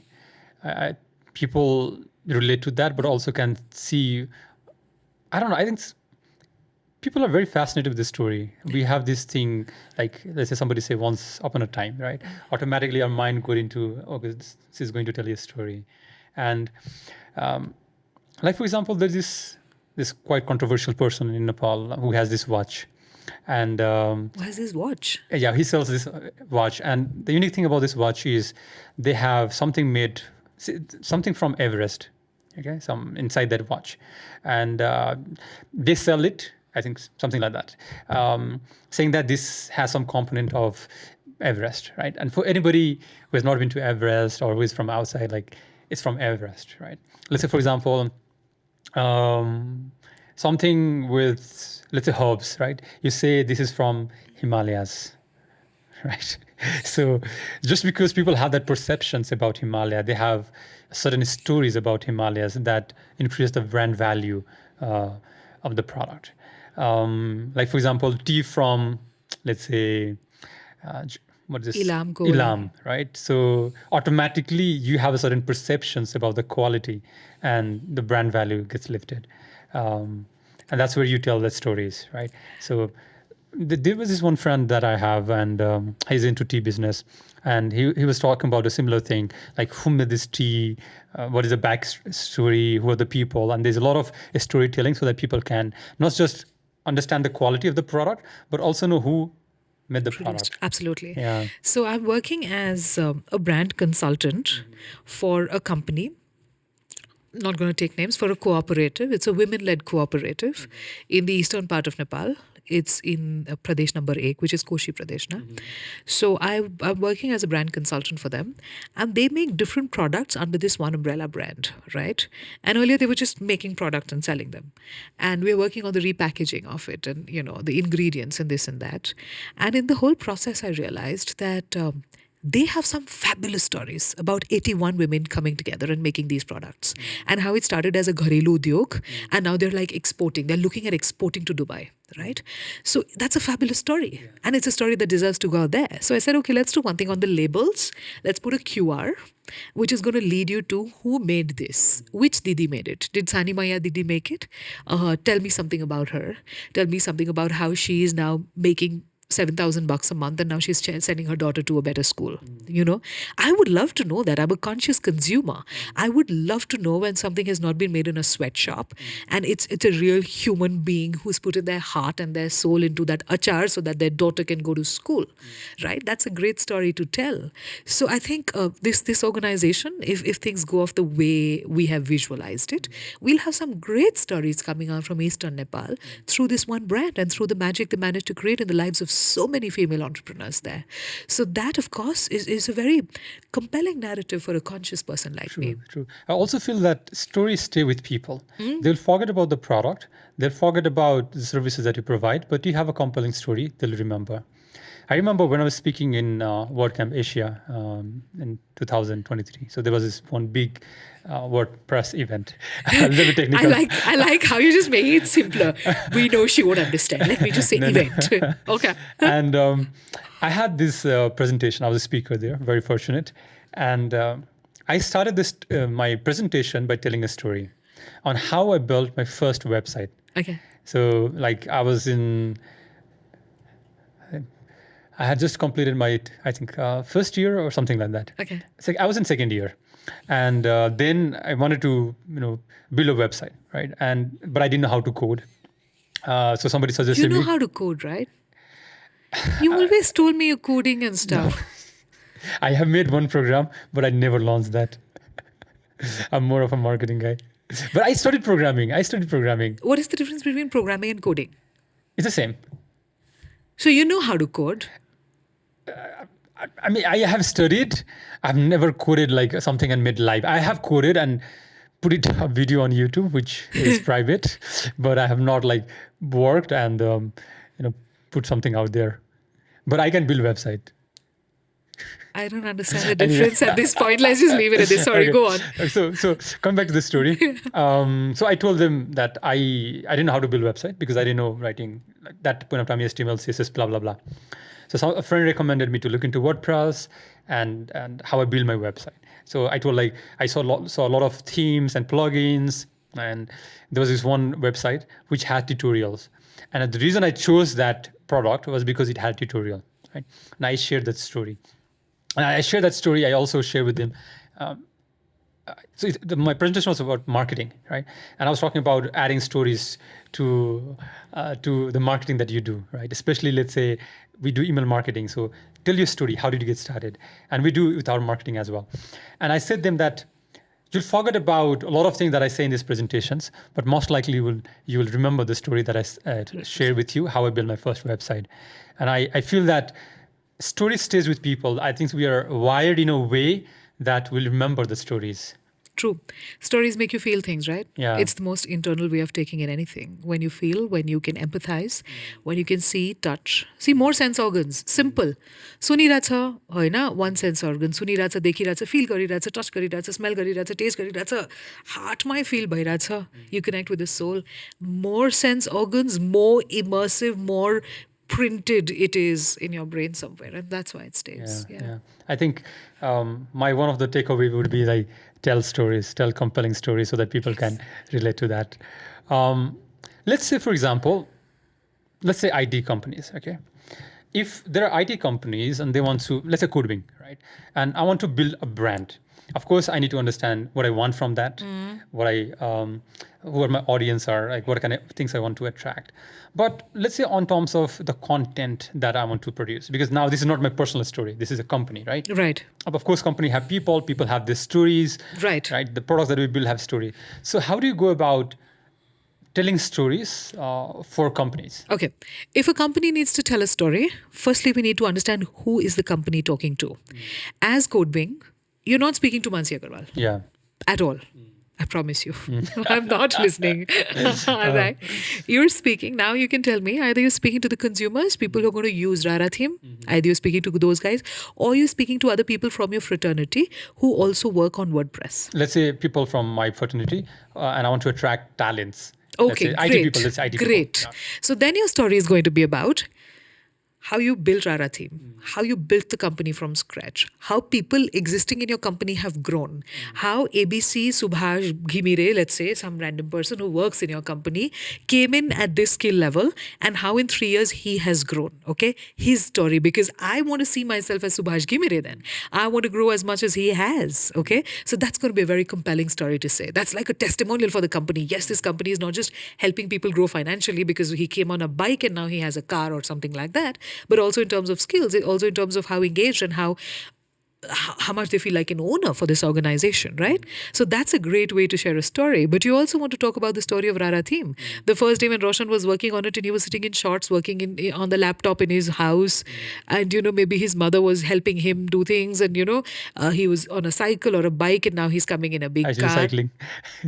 people relate to that, but also can see. I don't know. I think people are very fascinated with the story. We have this thing, like let's say somebody say once upon a time, right? Automatically our mind goes into, okay, this is going to tell you a story, and like for example, there's this quite controversial person in Nepal who has this watch, and Why is this watch? yeah, he sells this watch, and the unique thing about this watch is they have something made, something from Everest, okay, some inside that watch, and they sell it. I think something like that, saying that this has some component of Everest, right? And for anybody who has not been to Everest or who is from outside, like it's from Everest, right? Let's say, for example, something with, let's say, herbs, right? You say this is from Himalayas, right? So just because people have that perceptions about Himalaya, they have certain stories about Himalayas that increase the brand value uh, of the product. Like, for example, tea from, let's say, what is this? Ilam Goa. Ilam, right? So automatically you have a certain perceptions about the quality and the brand value gets lifted. Um, and that's where you tell the stories, right? So there was this one friend that I have, and he's into tea business, and he was talking about a similar thing, like who made this tea, what is the backstory, who are the people, and there's a lot of storytelling so that people can not just understand the quality of the product, but also know who made the Produced. product. Absolutely. Yeah. So I'm working as a brand consultant for a company. Not going to take names, for a cooperative. It's a women-led cooperative in the eastern part of Nepal. It's in Pradesh number 8, which is Koshi Pradesh. Na? So I'm working as a brand consultant for them, and they make different products under this one umbrella brand, right? And earlier they were just making products and selling them, and we're working on the repackaging of it, and the ingredients and this and that. And in the whole process, I realized that. They have some fabulous stories about 81 women coming together and making these products, and how it started as a gharelu udyog, and now they're like exporting. They're looking at exporting to Dubai, right? So that's a fabulous story, and it's a story that deserves to go out there. So I said, okay, let's do one thing on the labels. Let's put a QR, which is going to lead you to who made this, which Didi made it. Did Sani Maya Didi make it? Tell me something about her. Tell me something about how she is now making $7,000 a month, and now she's sending her daughter to a better school. I would love to know that. I'm a conscious consumer. I would love to know when something has not been made in a sweatshop, and it's a real human being who's put in their heart and their soul into that achar so that their daughter can go to school, right? That's a great story to tell. So I think this organization, if things go off the way we have visualized it, we'll have some great stories coming out from Eastern Nepal through this one brand and through the magic they managed to create in the lives of so many female entrepreneurs there. So that, of course, is a very compelling narrative for a conscious person like me. True. I also feel that stories stay with people. They'll forget about the product, they'll forget about the services that you provide, but you have a compelling story, they'll remember. I remember when I was speaking in WordCamp Asia in 2023. So there was this one big WordPress event. A little bit technical. I like how you just make it simpler. We know she won't understand. Let me just say event. Okay. And I had this presentation. I was a speaker there, very fortunate. And I started this my presentation by telling a story on how I built my first website. Okay. So like I had just completed my, I think, first year or something like that. Okay. It's like I was in second year, and then I wanted to, build a website, right? But I didn't know how to code. So somebody suggested You know me. how to code, right? You always told me you're coding and stuff. I have made one program, but I never launched that. I'm more of a marketing guy. But I studied programming. What is the difference between programming and coding? It's the same. So you know how to code. I mean, I have studied. I've never coded like something and made live. I have coded and put it a video on YouTube, which is private, but I have not like worked and put something out there. But I can build website. I don't understand the difference at this point. Let's just leave it at this. Sorry, Okay. go on. So come back to the story. So I told them that I didn't know how to build a website because I didn't know writing at that point of time HTML, CSS, blah blah blah. So a friend recommended me to look into WordPress and how I build my website. So I told I saw a lot of themes and plugins, and there was this one website which had tutorials. And the reason I chose that product was because it had tutorial, right? And I shared that story. And I share that story. I also share with them. My presentation was about marketing, right? And I was talking about adding stories to the marketing that you do, right? Especially, let's say, we do email marketing. So tell your story. How did you get started? And we do it with our marketing as well. And I said them that you'll forget about a lot of things that I say in these presentations, but most likely you will remember the story that I share with you, how I built my first website. And I feel that story stays with people. I think we are wired in a way that we'll remember the stories. True. Stories make you feel things, right? Yeah. It's the most internal way of taking in anything. When you feel, when you can empathize, when you can see, touch. See, more sense organs. Simple. सुनिरहेछ होइन one sense organ सुनिरहेछ देखिरहेछ feel गरिरहेछ touch गरिरहेछ smell गरिरहेछ taste गरिरहेछ हार्टमै feel भइरहेछ you connect with the soul more sense organs more immersive more printed it is in your brain somewhere, and that's why it stays. Yeah. I think my one of the takeaway would be like tell stories, tell compelling stories so that people can relate to that. Let's say, for example, let's say IT companies, okay? If there are IT companies and they want to, let's say Codewing, right? And I want to build a brand. Of course, I need to understand what I want from that, what who my audience are, like what kind of things I want to attract. But let's say on terms of the content that I want to produce, because now this is not my personal story. This is a company, right? Right. Of course, company have people have their stories, Right. right? The products that we build have story. So how do you go about telling stories for companies? Okay. If a company needs to tell a story, firstly, we need to understand who is the company talking to. As Codewing, you're not speaking to Mannsi Agrawal. Yeah. At all. I promise you. I'm not listening. Right. You're speaking. Now you can tell me either you're speaking to the consumers, people who are going to use Rara theme, either you're speaking to those guys, or you're speaking to other people from your fraternity who also work on WordPress. Let's say people from my fraternity, and I want to attract talents. Okay, let's say great. IT people, let's say IT great. people. Yeah. So then your story is going to be about how you built Rara theme, how you built the company from scratch, how people existing in your company have grown, how ABC Subhash Ghimire, let's say some random person who works in your company, came in at this skill level and how in 3 years he has grown, okay? His story, because I want to see myself as Subhash Ghimire then. I want to grow as much as he has, okay? So that's going to be a very compelling story to say. That's like a testimonial for the company. Yes, this company is not just helping people grow financially because he came on a bike and now he has a car or something like that, but also in terms of skills, also in terms of how engaged and how much they feel like an owner for this organization, right? So that's a great way to share a story. But you also want to talk about the story of Rara theme. The first day when Raushan was working on it and he was sitting in shorts, working on the laptop in his house, and maybe his mother was helping him do things, and he was on a cycle or a bike, and now he's coming in a big Actually, car. cycling.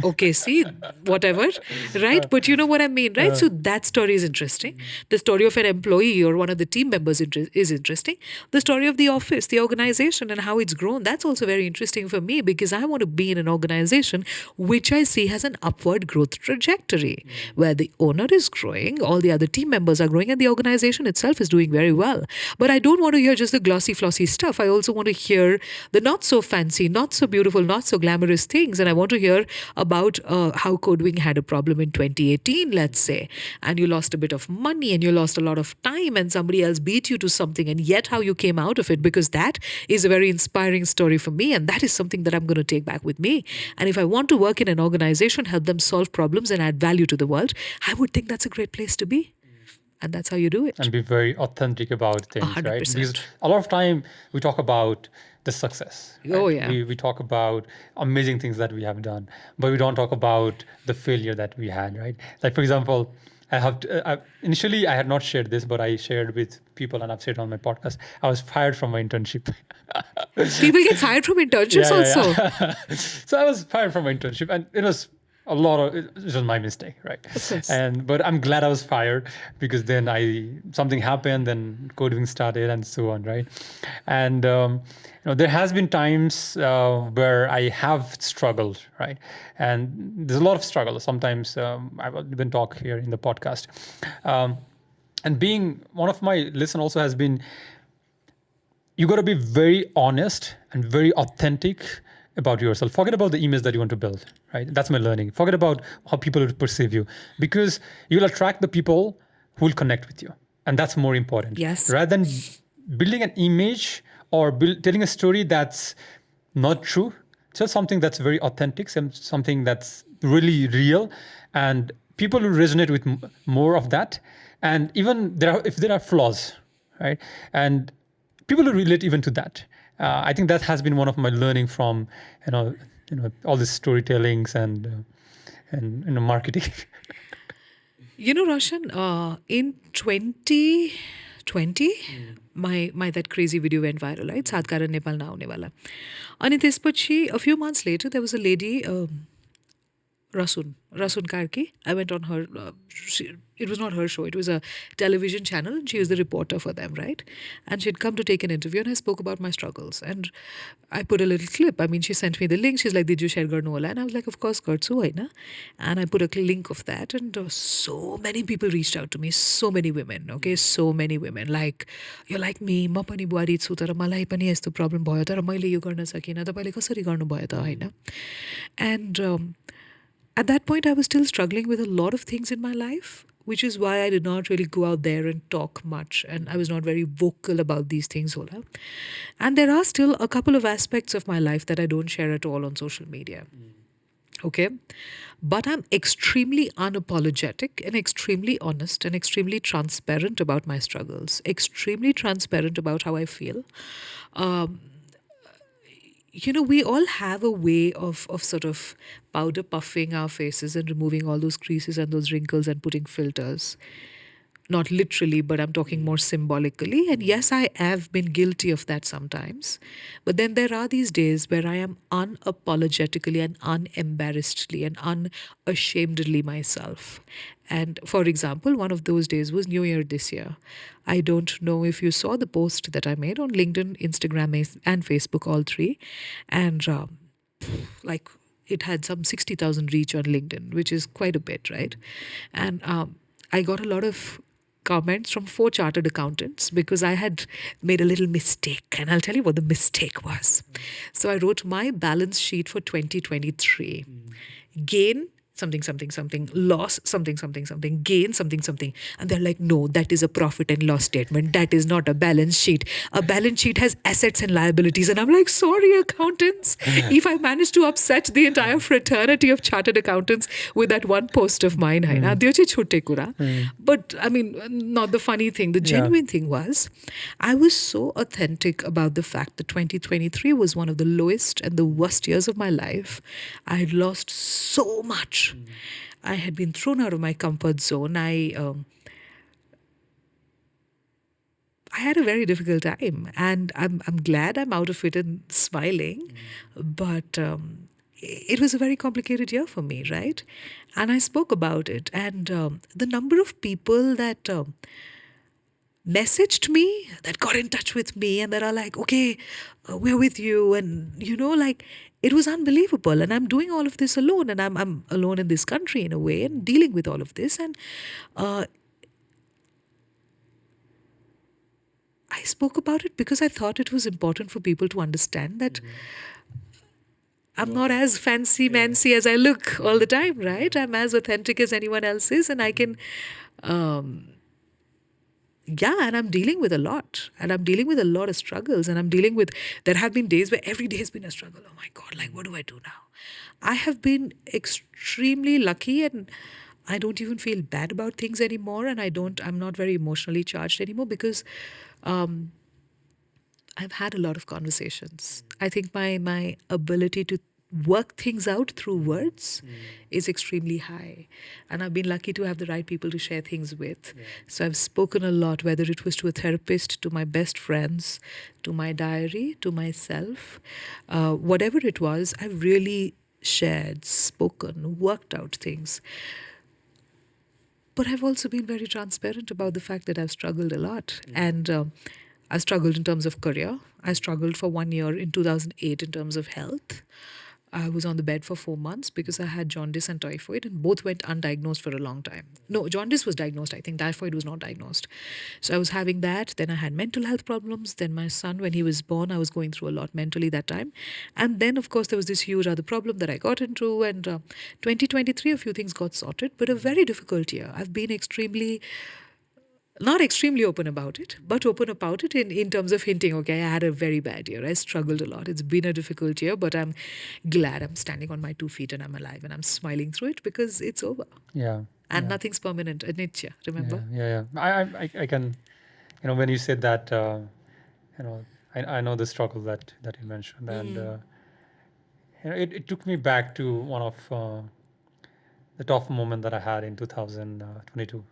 Okay, see, whatever, right? But you know what I mean, right? So that story is interesting. The story of an employee or one of the team members is interesting. The story of the office, the organization, and how it's grown, that's also very interesting for me, because I want to be in an organization which I see has an upward growth trajectory, where the owner is growing, all the other team members are growing, and the organization itself is doing very well. But I don't want to hear just the glossy, flossy stuff. I also want to hear the not so fancy, not so beautiful, not so glamorous things. And I want to hear about how Codewing had a problem in 2018, let's say, and you lost a bit of money and you lost a lot of time and somebody else beat you to something, and yet how you came out of it, because that is a very inspiring story for me, and that is something that I'm going to take back with me. And if I want to work in an organization, help them solve problems and add value to the world, I would think that's a great place to be. And that's how you do it. And be very authentic about things, 100%. right? Because a lot of time we talk about the success. Right? Oh, yeah. We talk about amazing things that we have done, but we don't talk about the failure that we had, right? Like, for example, initially I had not shared this, but I shared with people, and I've said on my podcast, I was fired from my internship. People get fired from internships also. Yeah. So I was fired from my internship, and it was it was my mistake, right? But I'm glad I was fired, because then something happened, then Codewing started, and so on, right? And there has been times where I have struggled, right? And there's a lot of struggle. Sometimes I will even talk here in the podcast. And being one of my lesson also has been, you got to be very honest and very authentic about yourself. Forget about the image that you want to build, right? That's my learning. Forget about how people will perceive you, because you'll attract the people who will connect with you. And that's more important. Yes. Rather than building an image or telling a story that's not true, just something that's very authentic, something that's really real, and people will resonate with more of that. And even if there are flaws, right? And people will relate even to that. I think that has been one of my learning from all these storytellings and marketing. Raushan, in 2020, 20 my that crazy video went viral, right? सात कारण नेपाल नआउने वाला. अनि त्यसपछि a few months later there was a lady, Rasun Karki. I went on her. It was not her show. It was a television channel, and she was the reporter for them, right? And she'd come to take an interview, and I spoke about my struggles. And I put a little clip. I mean, she sent me the link. She's like, "Did you share Garnola?" And I was like, "Of course, Gartsu, na." And I put a link of that, and so many people reached out to me. So many women, okay, so many women. Like, you're like me. म पनि बुहारी छु तर मलाई पनि यस्तो problem भयो तर मैले यो गर्न सकिनँ. तपाईँले कसरी गर्नुभयो त हैन? And at that point, I was still struggling with a lot of things in my life, which is why I did not really go out there and talk much. And I was not very vocal about these things. Hola. And there are still a couple of aspects of my life that I don't share at all on social media. Okay. But I'm extremely unapologetic and extremely honest and extremely transparent about my struggles, extremely transparent about how I feel. We all have a way of sort of powder puffing our faces and removing all those creases and those wrinkles and putting filters. Not literally, but I'm talking more symbolically. And yes, I have been guilty of that sometimes. But then there are these days where I am unapologetically and unembarrassedly and unashamedly myself. And for example, one of those days was New Year this year. I don't know if you saw the post that I made on LinkedIn, Instagram, and Facebook, all three. And like it had some 60,000 reach on LinkedIn, which is quite a bit, right? And I got a lot of comments from 4 chartered accountants because I had made a little mistake. And I'll tell you what the mistake was. So I wrote my balance sheet for 2023. Gain something, something, something, loss, something, something, something, gain, something, something. And they're like, no, that is a profit and loss statement. That is not a balance sheet. A balance sheet has assets and liabilities. And I'm like, sorry, accountants. If I managed to upset the entire fraternity of chartered accountants with that one post of mine, but I mean, not the funny thing. The genuine thing was, I was so authentic about the fact that 2023 was one of the lowest and the worst years of my life. I had lost so much. I had been thrown out of my comfort zone. I had a very difficult time, and I'm glad I'm out of it and smiling. But it was a very complicated year for me, right? And I spoke about it, and the number of people that messaged me, that got in touch with me, and that are like, okay, we're with you, and like it was unbelievable. And I'm doing all of this alone, and I'm alone in this country in a way, and dealing with all of this. And I spoke about it because I thought it was important for people to understand that I'm not as fancy mancy as I look all the time, right? I'm as authentic as anyone else is, and I can. And I'm dealing with a lot, and I'm dealing with a lot of struggles, and there have been days where every day has been a struggle. Oh my God, like, what do I do now? I have been extremely lucky, and I don't even feel bad about things anymore, and I'm not very emotionally charged anymore because I've had a lot of conversations. I think my ability to work things out through words is extremely high. And I've been lucky to have the right people to share things with. Yeah. So I've spoken a lot, whether it was to a therapist, to my best friends, to my diary, to myself. Whatever it was, I've really shared, spoken, worked out things. But I've also been very transparent about the fact that I've struggled a lot. And I struggled in terms of career. I struggled for 1 year in 2008 in terms of health. I was on the bed for 4 months because I had jaundice and typhoid, and both went undiagnosed for a long time. No, jaundice was diagnosed, I think. Typhoid was not diagnosed. So I was having that. Then I had mental health problems. Then my son, when he was born, I was going through a lot mentally that time. And then, of course, there was this huge other problem that I got into. And 2023, a few things got sorted, but a very difficult year. I've been not extremely open about it, but open about it in terms of hinting, okay, I had a very bad year. I struggled a lot. It's been a difficult year, but I'm glad I'm standing on my 2 feet and I'm alive and I'm smiling through it because it's over. Yeah. And nothing's permanent. Nitya, remember? Yeah. I can, when you said that, I know the struggle that you mentioned. And, it took me back to one of the tough moment that I had in 2022.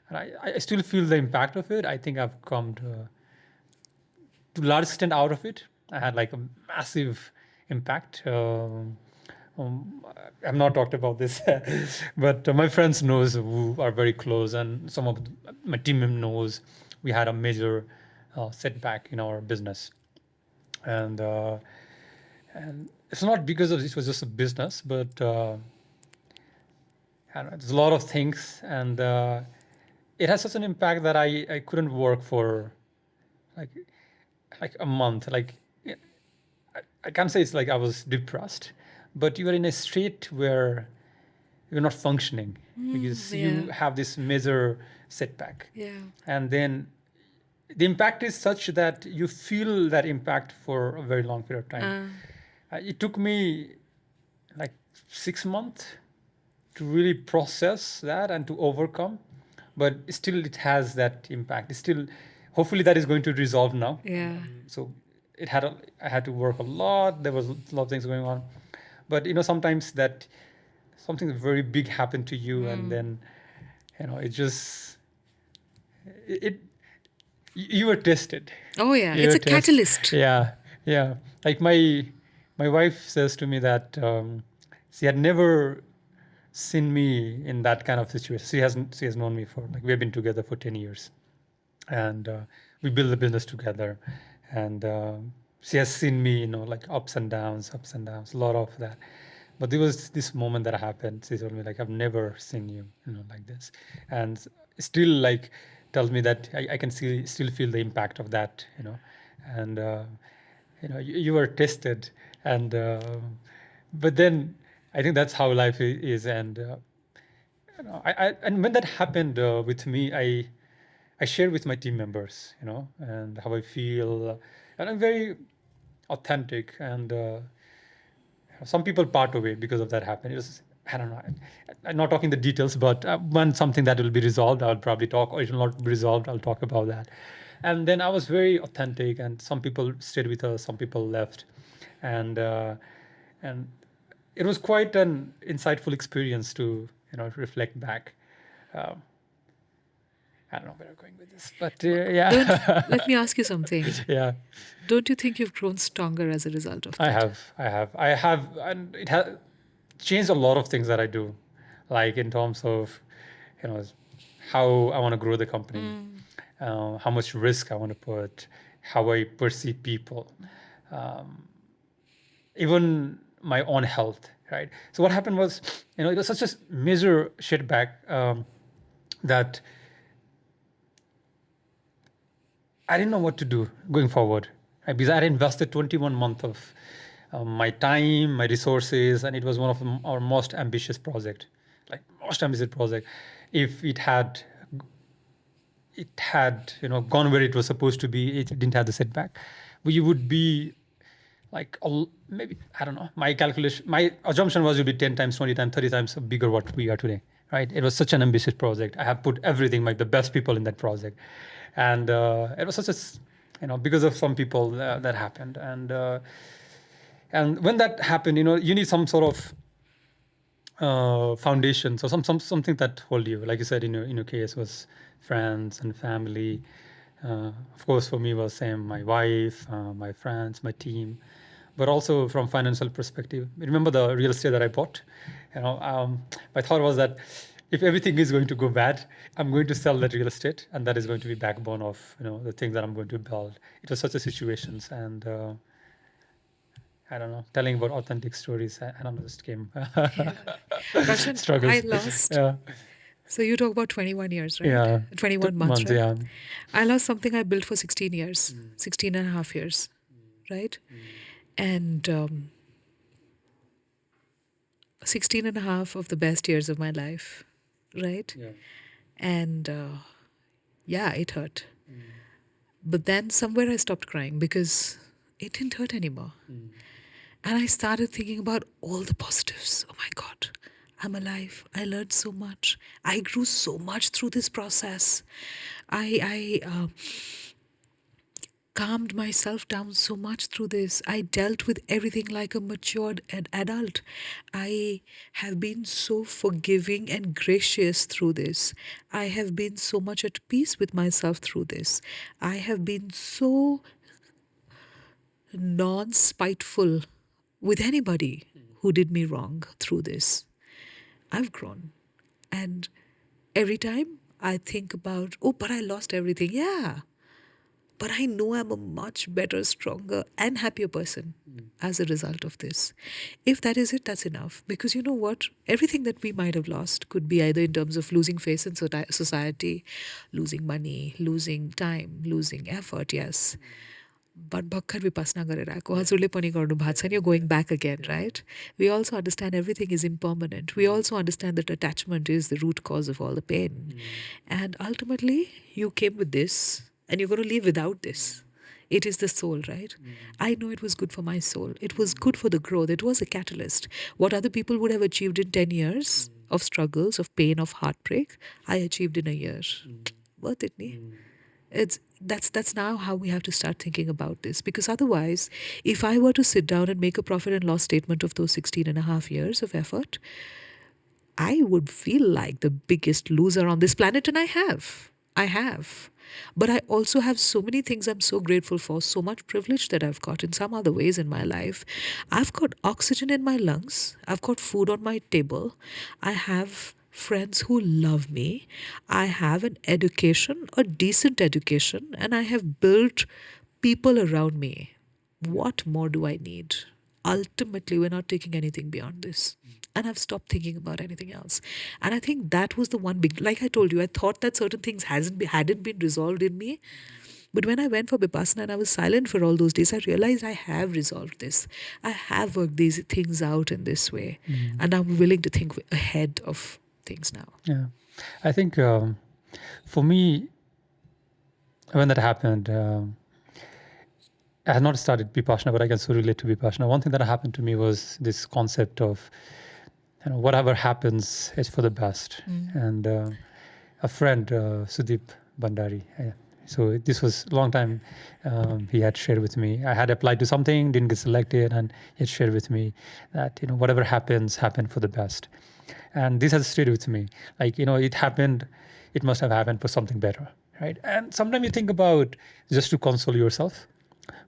And I still feel the impact of it. I think I've come to a large extent out of it. I had like a massive impact. I've not talked about this, but my friends knows who are very close, and some of my team knows we had a major setback in our business, and it's not because of it was just a business, but I don't know, there's a lot of things, and it has such an impact that I couldn't work for like a month. Like I can't say it's like I was depressed, but you are in a state where you're not functioning because you Yeah. have this major setback, Yeah. and then the impact is such that you feel that impact for a very long period of time. It took me like 6 months to really process that and to overcome, but still it has that impact. It's still, hopefully that is going to resolve now. Yeah. So I had to work a lot. There was a lot of things going on, but sometimes that something very big happened to you, and then it just it you were tested. Oh, yeah. You It's were a tested. catalyst. Yeah, yeah. Like my wife says to me that she had never seen me in that kind of situation. She has known me for like we've been together for 10 years, and we built the business together, and she has seen me, like ups and downs, a lot of that. But there was this moment that happened. She told me like I've never seen you, like this, and still like tells me that I can still feel the impact of that, and you were tested, and but then I think that's how life is, and and when that happened with me, I share with my team members, and how I feel, and I'm very authentic, and some people part away because of that happened. It was, I don't know. I'm not talking the details, but when something that will be resolved, I'll probably talk, or it will not be resolved, I'll talk about that. And then I was very authentic, and some people stayed with us, some people left, and and it was quite an insightful experience to reflect back. Um, I don't know where I'm going with this, but Don't yeah, Let me ask you something. yeah. Don't you think you've grown stronger as a result of that? I have, and it has changed a lot of things that I do, like in terms of, you know, how I want to grow the company, how much risk I want to put, how I perceive people, um, even my own health, right? So what happened was, it was such a major setback that I didn't know what to do going forward, right? Because I had invested 21 months of my time, my resources, and it was one of our most ambitious project, like most ambitious project. If it had gone where it was supposed to be, it didn't have the setback, we would be like maybe, I don't know. My assumption was it would be 10 times, 20 times, 30 times bigger what we are today, right? It was such an ambitious project. I have put everything, like the best people in that project, and it was such because of some people that happened, and when that happened, you need some sort of foundation, so something that hold you. Like you said, in your case was friends and family. Of course, for me was same, my wife, my friends, my team, but also from financial perspective. Remember the real estate that I bought? My thought was that if everything is going to go bad, I'm going to sell that real estate, and that is going to be backbone of the things that I'm going to build. It was such a situations, and I don't know, telling about authentic stories. I don't know, just came Raushan, I struggles. lost. Yeah, So you talk about 21 years, right? yeah, 21 months, months. right? Yeah, I lost something I built for 16 years, 16 and a half years, right? And 16 and a half of the best years of my life, right? yeah, And yeah, it hurt. But then somewhere I stopped crying because it didn't hurt anymore. And I started thinking about all the positives. Oh my God, I'm alive. I learned so much. I grew so much through this process. I calmed myself down so much through this. I dealt with everything like a matured adult. I have been so forgiving and gracious through this. I have been so much at peace with myself through this. I have been so non spiteful with anybody who did me wrong through this. I've grown. And every time I think about, oh, but I lost everything. Yeah. But I know I'm a much better, stronger, and happier person as a result of this. If that is it, that's enough. Because you know what? Everything that we might have lost could be either in terms of losing face in society, losing money, losing time, losing effort, yes. But bhakkar vipassana गरेर आएको हजुरले पनि गर्नु भएको छ नि, you're going back again, right? We also understand everything is impermanent. We also understand that attachment is the root cause of all the pain. And ultimately, you came with this and you're going to leave without this. It is the soul, right? I know it was good for my soul. It was good for the growth. It was a catalyst. What other people would have achieved in 10 years of struggles, of pain, of heartbreak, I achieved in a year. Worth it, ne? It's that's now how we have to start thinking about this, because otherwise, if I were to sit down and make a profit and loss statement of those 16 and a half years of effort, I would feel like the biggest loser on this planet, and I have. But I also have so many things I'm so grateful for, so much privilege that I've got in some other ways in my life. I've got oxygen in my lungs, I've got food on my table, I have friends who love me, I have an education, a decent education, and I have built people around me. What more do I need? Ultimately, we're not taking anything beyond this. And I've stopped thinking about anything else. And I think that was the one big, like I told you, I thought that certain things hadn't been resolved in me. But when I went for Vipassana and I was silent for all those days, I realized I have resolved this. I have worked these things out in this way. And I'm willing to think ahead of things now. Yeah. I think for me, when that happened, I had not started Vipassana, but I can so relate to Vipassana. One thing that happened to me was this concept of, whatever happens is for the best. And a friend, Sudeep Bandari, so this was a long time, he had shared with me. I had applied to something, didn't get selected, and he had shared with me that, whatever happens, happen for the best. And this has stayed with me. Like, it happened, it must have happened for something better, right? And sometimes you think about just to console yourself.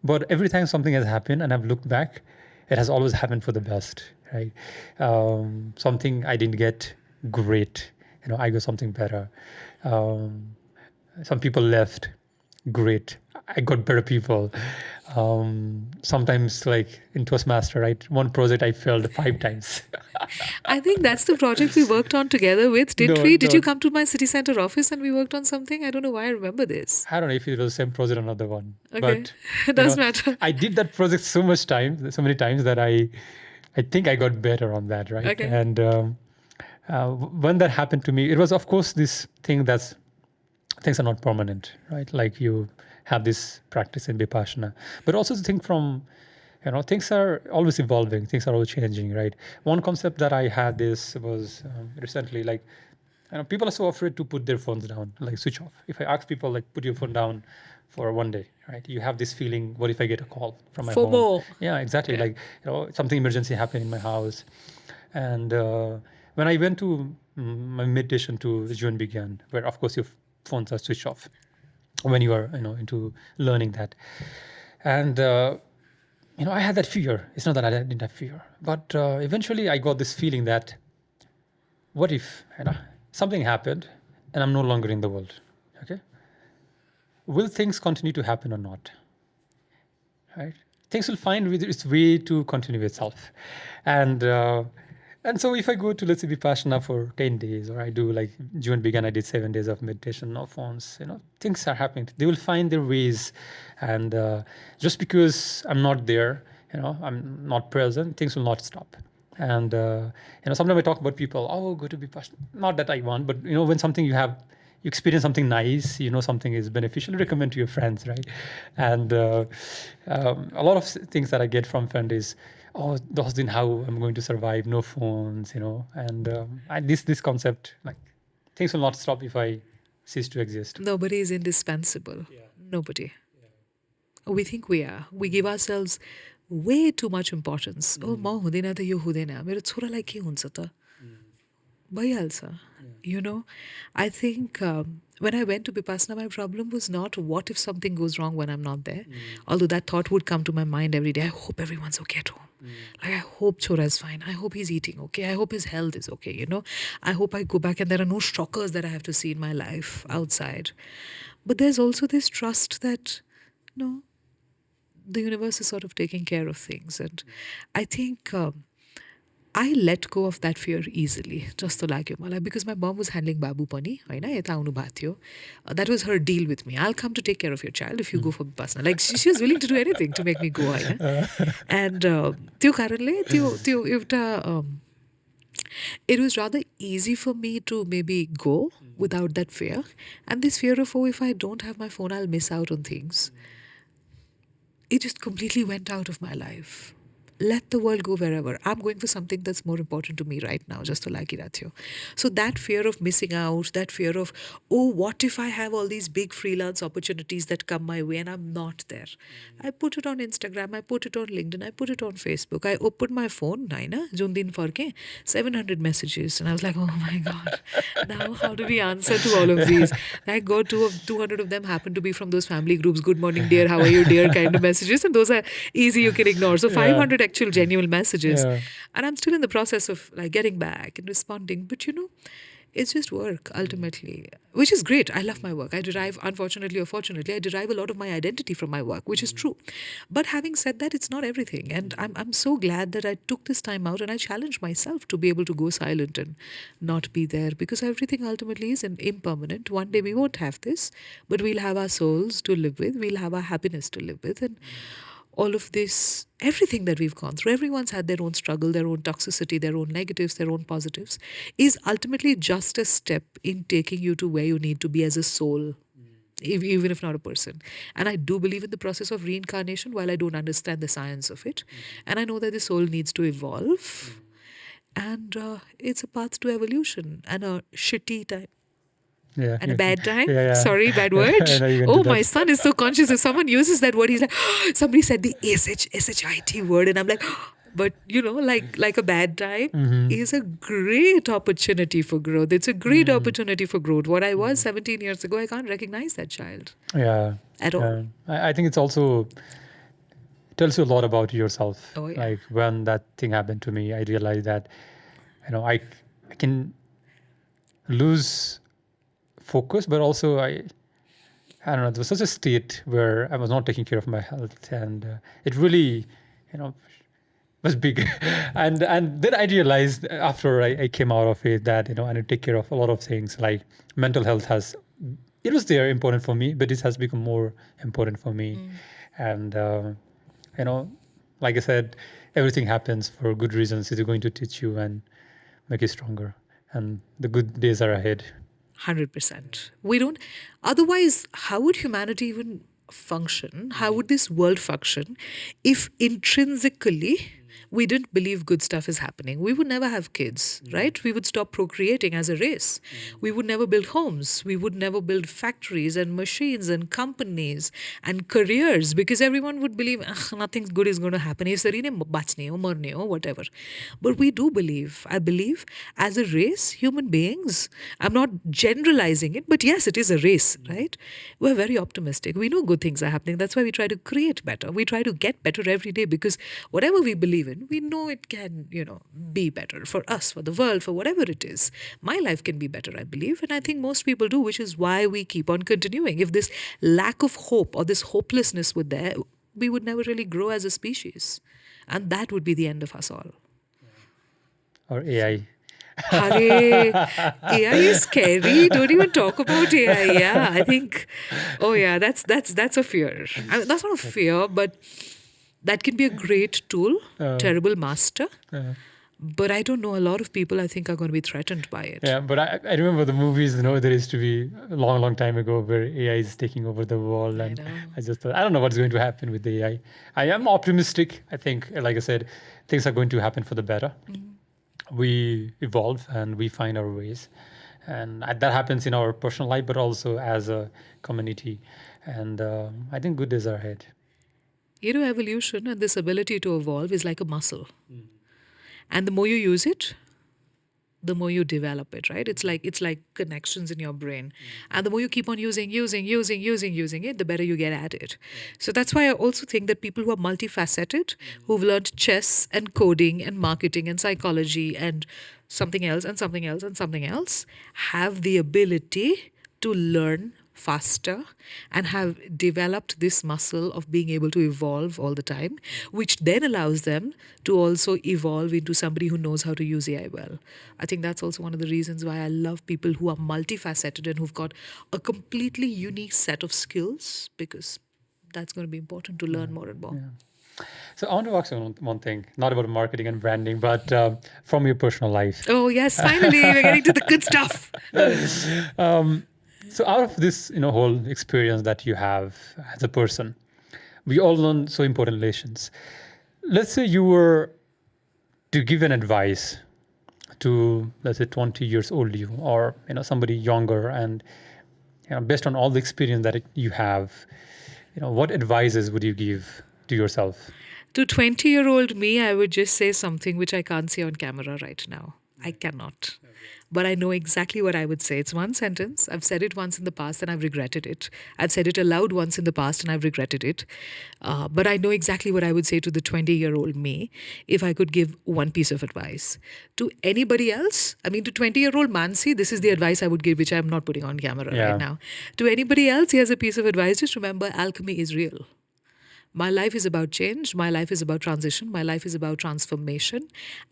But every time something has happened and I've looked back, it has always happened for the best, right? Something I didn't get, great. I got something better. Some people left, great. I got better people. Sometimes, like in Toastmaster, right? One project I failed 5 times. I think that's the project we worked on together with, didn't No, we? Did no. you come to my city center office and we worked on something? I don't know why I remember this. I don't know if it was the same project or another one. Okay. But It doesn't matter. I did that project so many times that I think I got better on that, right? Okay. And when that happened to me, it was, of course, this thing that's things are not permanent, right? Like you have this practice in Vipassana, but also to think from, things are always evolving, things are always changing, right? One concept that I had this was recently, like, people are so afraid to put their phones down, like switch off. If I ask people, like, put your phone down for one day, right? You have this feeling, what if I get a call from my home? FOMO. Yeah, exactly. Yeah. Like, something emergency happened in my house. And when I went to my meditation to June began, where of course your phones are switched off when you are, into learning that. And, I had that fear. It's not that I didn't have fear, but eventually I got this feeling that what if, something happened and I'm no longer in the world, okay? Will things continue to happen or not, right? Things will find its way to continue itself. And so if I go to, let's say, Vipassana for 10 days, or I do, like June began, I did 7 days of meditation, no phones, things are happening. They will find their ways. And just because I'm not there, I'm not present, things will not stop. And, sometimes I talk about people, oh, go to Vipassana. Not that I want, but, when something you experience something nice, something is beneficial, recommend to your friends, right? And a lot of things that I get from friends is, oh, Dustin, how I'm going to survive, no phones, and this concept, like, things will not stop if I cease to exist. Nobody is indispensable. Nobody. We think we are. We give ourselves way too much importance. Oh, म हुँदैन त यो हुँदैन मेरो छोरालाई के हुन्छ त भइहाल्छ. You know, I think when I went to Vipassana, my problem was not what if something goes wrong when I'm not there. Although that thought would come to my mind every day. I hope everyone's okay at home. Like, I hope Chora is fine. I hope he's eating okay. I hope his health is okay. You know, I hope I go back and there are no shockers that I have to see in my life outside. But there's also this trust that, no, the universe is sort of taking care of things. And I think I let go of that fear easily, just to like you, because my mom was handling Babu Pani, that was her deal with me. I'll come to take care of your child if you go for Vipassana. Like, she was willing to do anything to make me go. And त्यो कारणले त्यो एउटा it was rather easy for me to maybe go without that fear. And this fear of, oh, if I don't have my phone, I'll miss out on things. It just completely went out of my life. Let the world go wherever. I'm going for something that's more important to me right now, just to like it. So that fear of missing out, that fear of, oh, what if I have all these big freelance opportunities that come my way and I'm not there? I put it on Instagram, I put it on LinkedIn, I put it on Facebook. I opened my phone, Jun din farke, 700 messages. And I was like, oh my God, now how do we answer to all of these? Thank God 200 of them happen to be from those family groups, good morning dear, how are you dear kind of messages. And those are easy, you can ignore. So 500 actual genuine messages. And I'm still in the process of like getting back and responding. But it's just work ultimately, which is great. I love my work. I derive, unfortunately or fortunately, I derive a lot of my identity from my work, which is true. But having said that, it's not everything. And I'm so glad that I took this time out and I challenged myself to be able to go silent and not be there, because everything ultimately is impermanent. One day we won't have this, but we'll have our souls to live with. We'll have our happiness to live with. And all of this, everything that we've gone through, everyone's had their own struggle, their own toxicity, their own negatives, their own positives, is ultimately just a step in taking you to where you need to be as a soul, even if not a person. And I do believe in the process of reincarnation, while I don't understand the science of it. And I know that the soul needs to evolve. And it's a path to evolution and a shitty time. Yeah, And a bad time. yeah. Sorry, bad word. I know you're gonna Oh, do my that. son is so conscious. If someone uses that word, he's like, somebody said the SHIT word. And I'm like, but like a bad time is a great opportunity for growth. It's a great opportunity for growth. What I was 17 years ago, I can't recognize that child Yeah. at all. I think it's also tells you a lot about yourself. Oh, yeah. Like when that thing happened to me, I realized that, I can lose focus, but also I don't know, there was such a state where I was not taking care of my health, and it really, was big. and then I realized after I came out of it that I need to take care of a lot of things. Like mental health it was there important for me, but it has become more important for me. And like I said, everything happens for good reasons. It's going to teach you and make you stronger, and the good days are ahead. 100%. We don't, otherwise, how would humanity even function? How would this world function if intrinsically we didn't believe good stuff is happening? We would never have kids, right? We would stop procreating as a race. We would never build homes. We would never build factories and machines and companies and careers, because everyone would believe nothing good is going to happen. Whatever. But we do believe. I believe as a race, human beings, I'm not generalizing it, but yes, it is a race, right? We're very optimistic. We know good things are happening. That's why we try to create better. We try to get better every day, because whatever we believe in, we know it can, be better for us, for the world, for whatever it is. My life can be better, I believe. And I think most people do, which is why we keep on continuing. If this lack of hope or this hopelessness were there, we would never really grow as a species. And that would be the end of us all. Or AI. Hare, AI is scary. Don't even talk about AI. Yeah, I think, oh yeah, that's a fear. I mean, that's not a fear, but that can be a great tool, terrible master. But I don't know, a lot of people I think are going to be threatened by it. Yeah, but I remember the movies, there used to be a long time ago where AI is taking over the world. And know. I just thought, I don't know what's going to happen with the AI. I am optimistic. I think, like I said, things are going to happen for the better. We evolve and we find our ways. And that happens in our personal life, but also as a community. And I think good days are ahead. Evolution and this ability to evolve is like a muscle. And the more you use it, the more you develop it, right? It's like connections in your brain. And the more you keep on using it, the better you get at it. So that's why I also think that people who are multifaceted, who've learned chess and coding and marketing and psychology and something else and something else and something else, have the ability to learn faster and have developed this muscle of being able to evolve all the time, which then allows them to also evolve into somebody who knows how to use AI well. I think that's also one of the reasons why I love people who are multifaceted and who've got a completely unique set of skills, because that's going to be important to learn more and more. So I want to ask you one thing, not about marketing and branding, but from your personal life. Oh, yes, finally, we're getting to the good stuff. So out of this, whole experience that you have as a person, we all learn so important lessons. Let's say you were to give an advice to, let's say, 20 years old you, or somebody younger, and based on all the experience that you have, what advices would you give to yourself? To 20-year-old me, I would just say something which I can't say on camera right now. I cannot. But I know exactly what I would say. It's one sentence. I've said it once in the past and I've regretted it. I've said it aloud once in the past and I've regretted it. But I know exactly what I would say to the 20-year-old me if I could give one piece of advice. To anybody else, I mean, to 20-year-old Mannsi, this is the advice I would give, which I'm not putting on camera right now. To anybody else, here's a piece of advice. Just remember, alchemy is real. My life is about change. My life is about transition. My life is about transformation.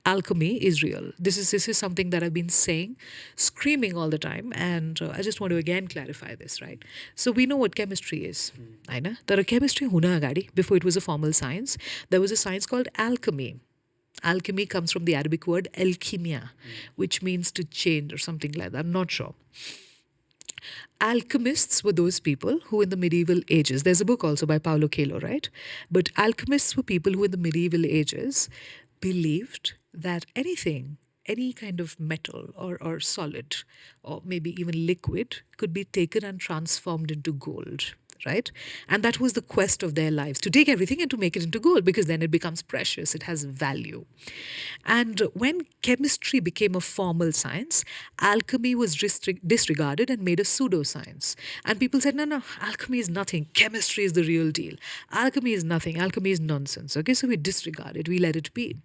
Alchemy is real. This is something that I've been saying, screaming all the time. And I just want to again clarify this, right? So we know what chemistry is. I know. There chemistry huna agadi, before it was a formal science, there was a science called alchemy. Alchemy comes from the Arabic word alchimia, which means to change or something like that. I'm not sure. Alchemists were those people who in the medieval ages, there's a book also by Paulo Coelho, right? But alchemists were people who in the medieval ages believed that anything, any kind of metal or solid or maybe even liquid could be taken and transformed into gold, right? And that was the quest of their lives, to take everything and to make it into gold, because then it becomes precious, it has value. And when chemistry became a formal science, alchemy was disregarded and made a pseudoscience. And people said, no, alchemy is nothing, chemistry is the real deal. Alchemy is nothing, alchemy is nonsense. Okay, so we disregard it, we let it be.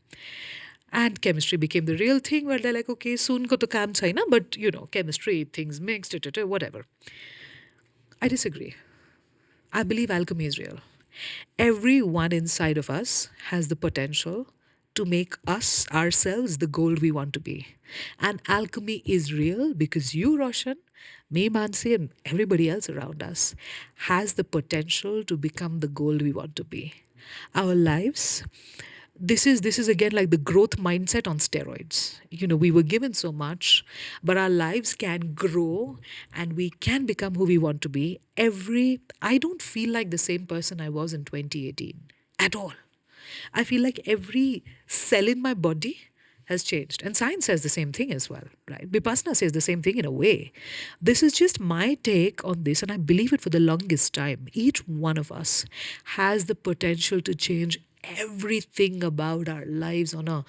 And chemistry became the real thing, where they're like, okay, soon ko to kaam chaina, but chemistry, things mixed, whatever. I disagree. I believe alchemy is real. Everyone inside of us has the potential to make us, ourselves, the gold we want to be. And alchemy is real because you, Raushan, me, Mannsi, and everybody else around us has the potential to become the gold we want to be. Our lives, this is again like the growth mindset on steroids. We were given so much, but our lives can grow and we can become who we want to be. I don't feel like the same person I was in 2018 at all. I feel like every cell in my body has changed. And science says the same thing as well, right? Vipassana says the same thing in a way. This is just my take on this, and I believe it for the longest time. Each one of us has the potential to change everything about our lives on a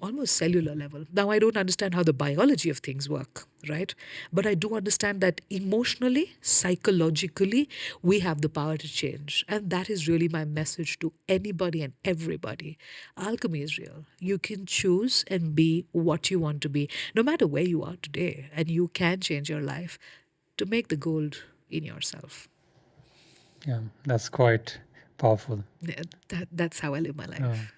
almost cellular level. Now, I don't understand how the biology of things work, right? But I do understand that emotionally, psychologically, we have the power to change. And that is really my message to anybody and everybody. Alchemy is real. You can choose and be what you want to be, no matter where you are today. And you can change your life to make the gold in yourself. Yeah, that's quite powerful. That's how I live my life.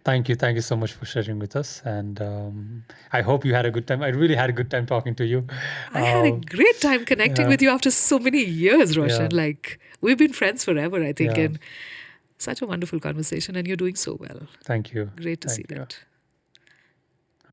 Thank you so much for sharing with us, and I hope you had a good time. I really had a good time talking to you. I had a great time connecting with you after so many years, Raushan. Yeah. Like, we've been friends forever, I think, Yeah. and such a wonderful conversation, and you're doing so well. Thank you. Great to Thank see you. that.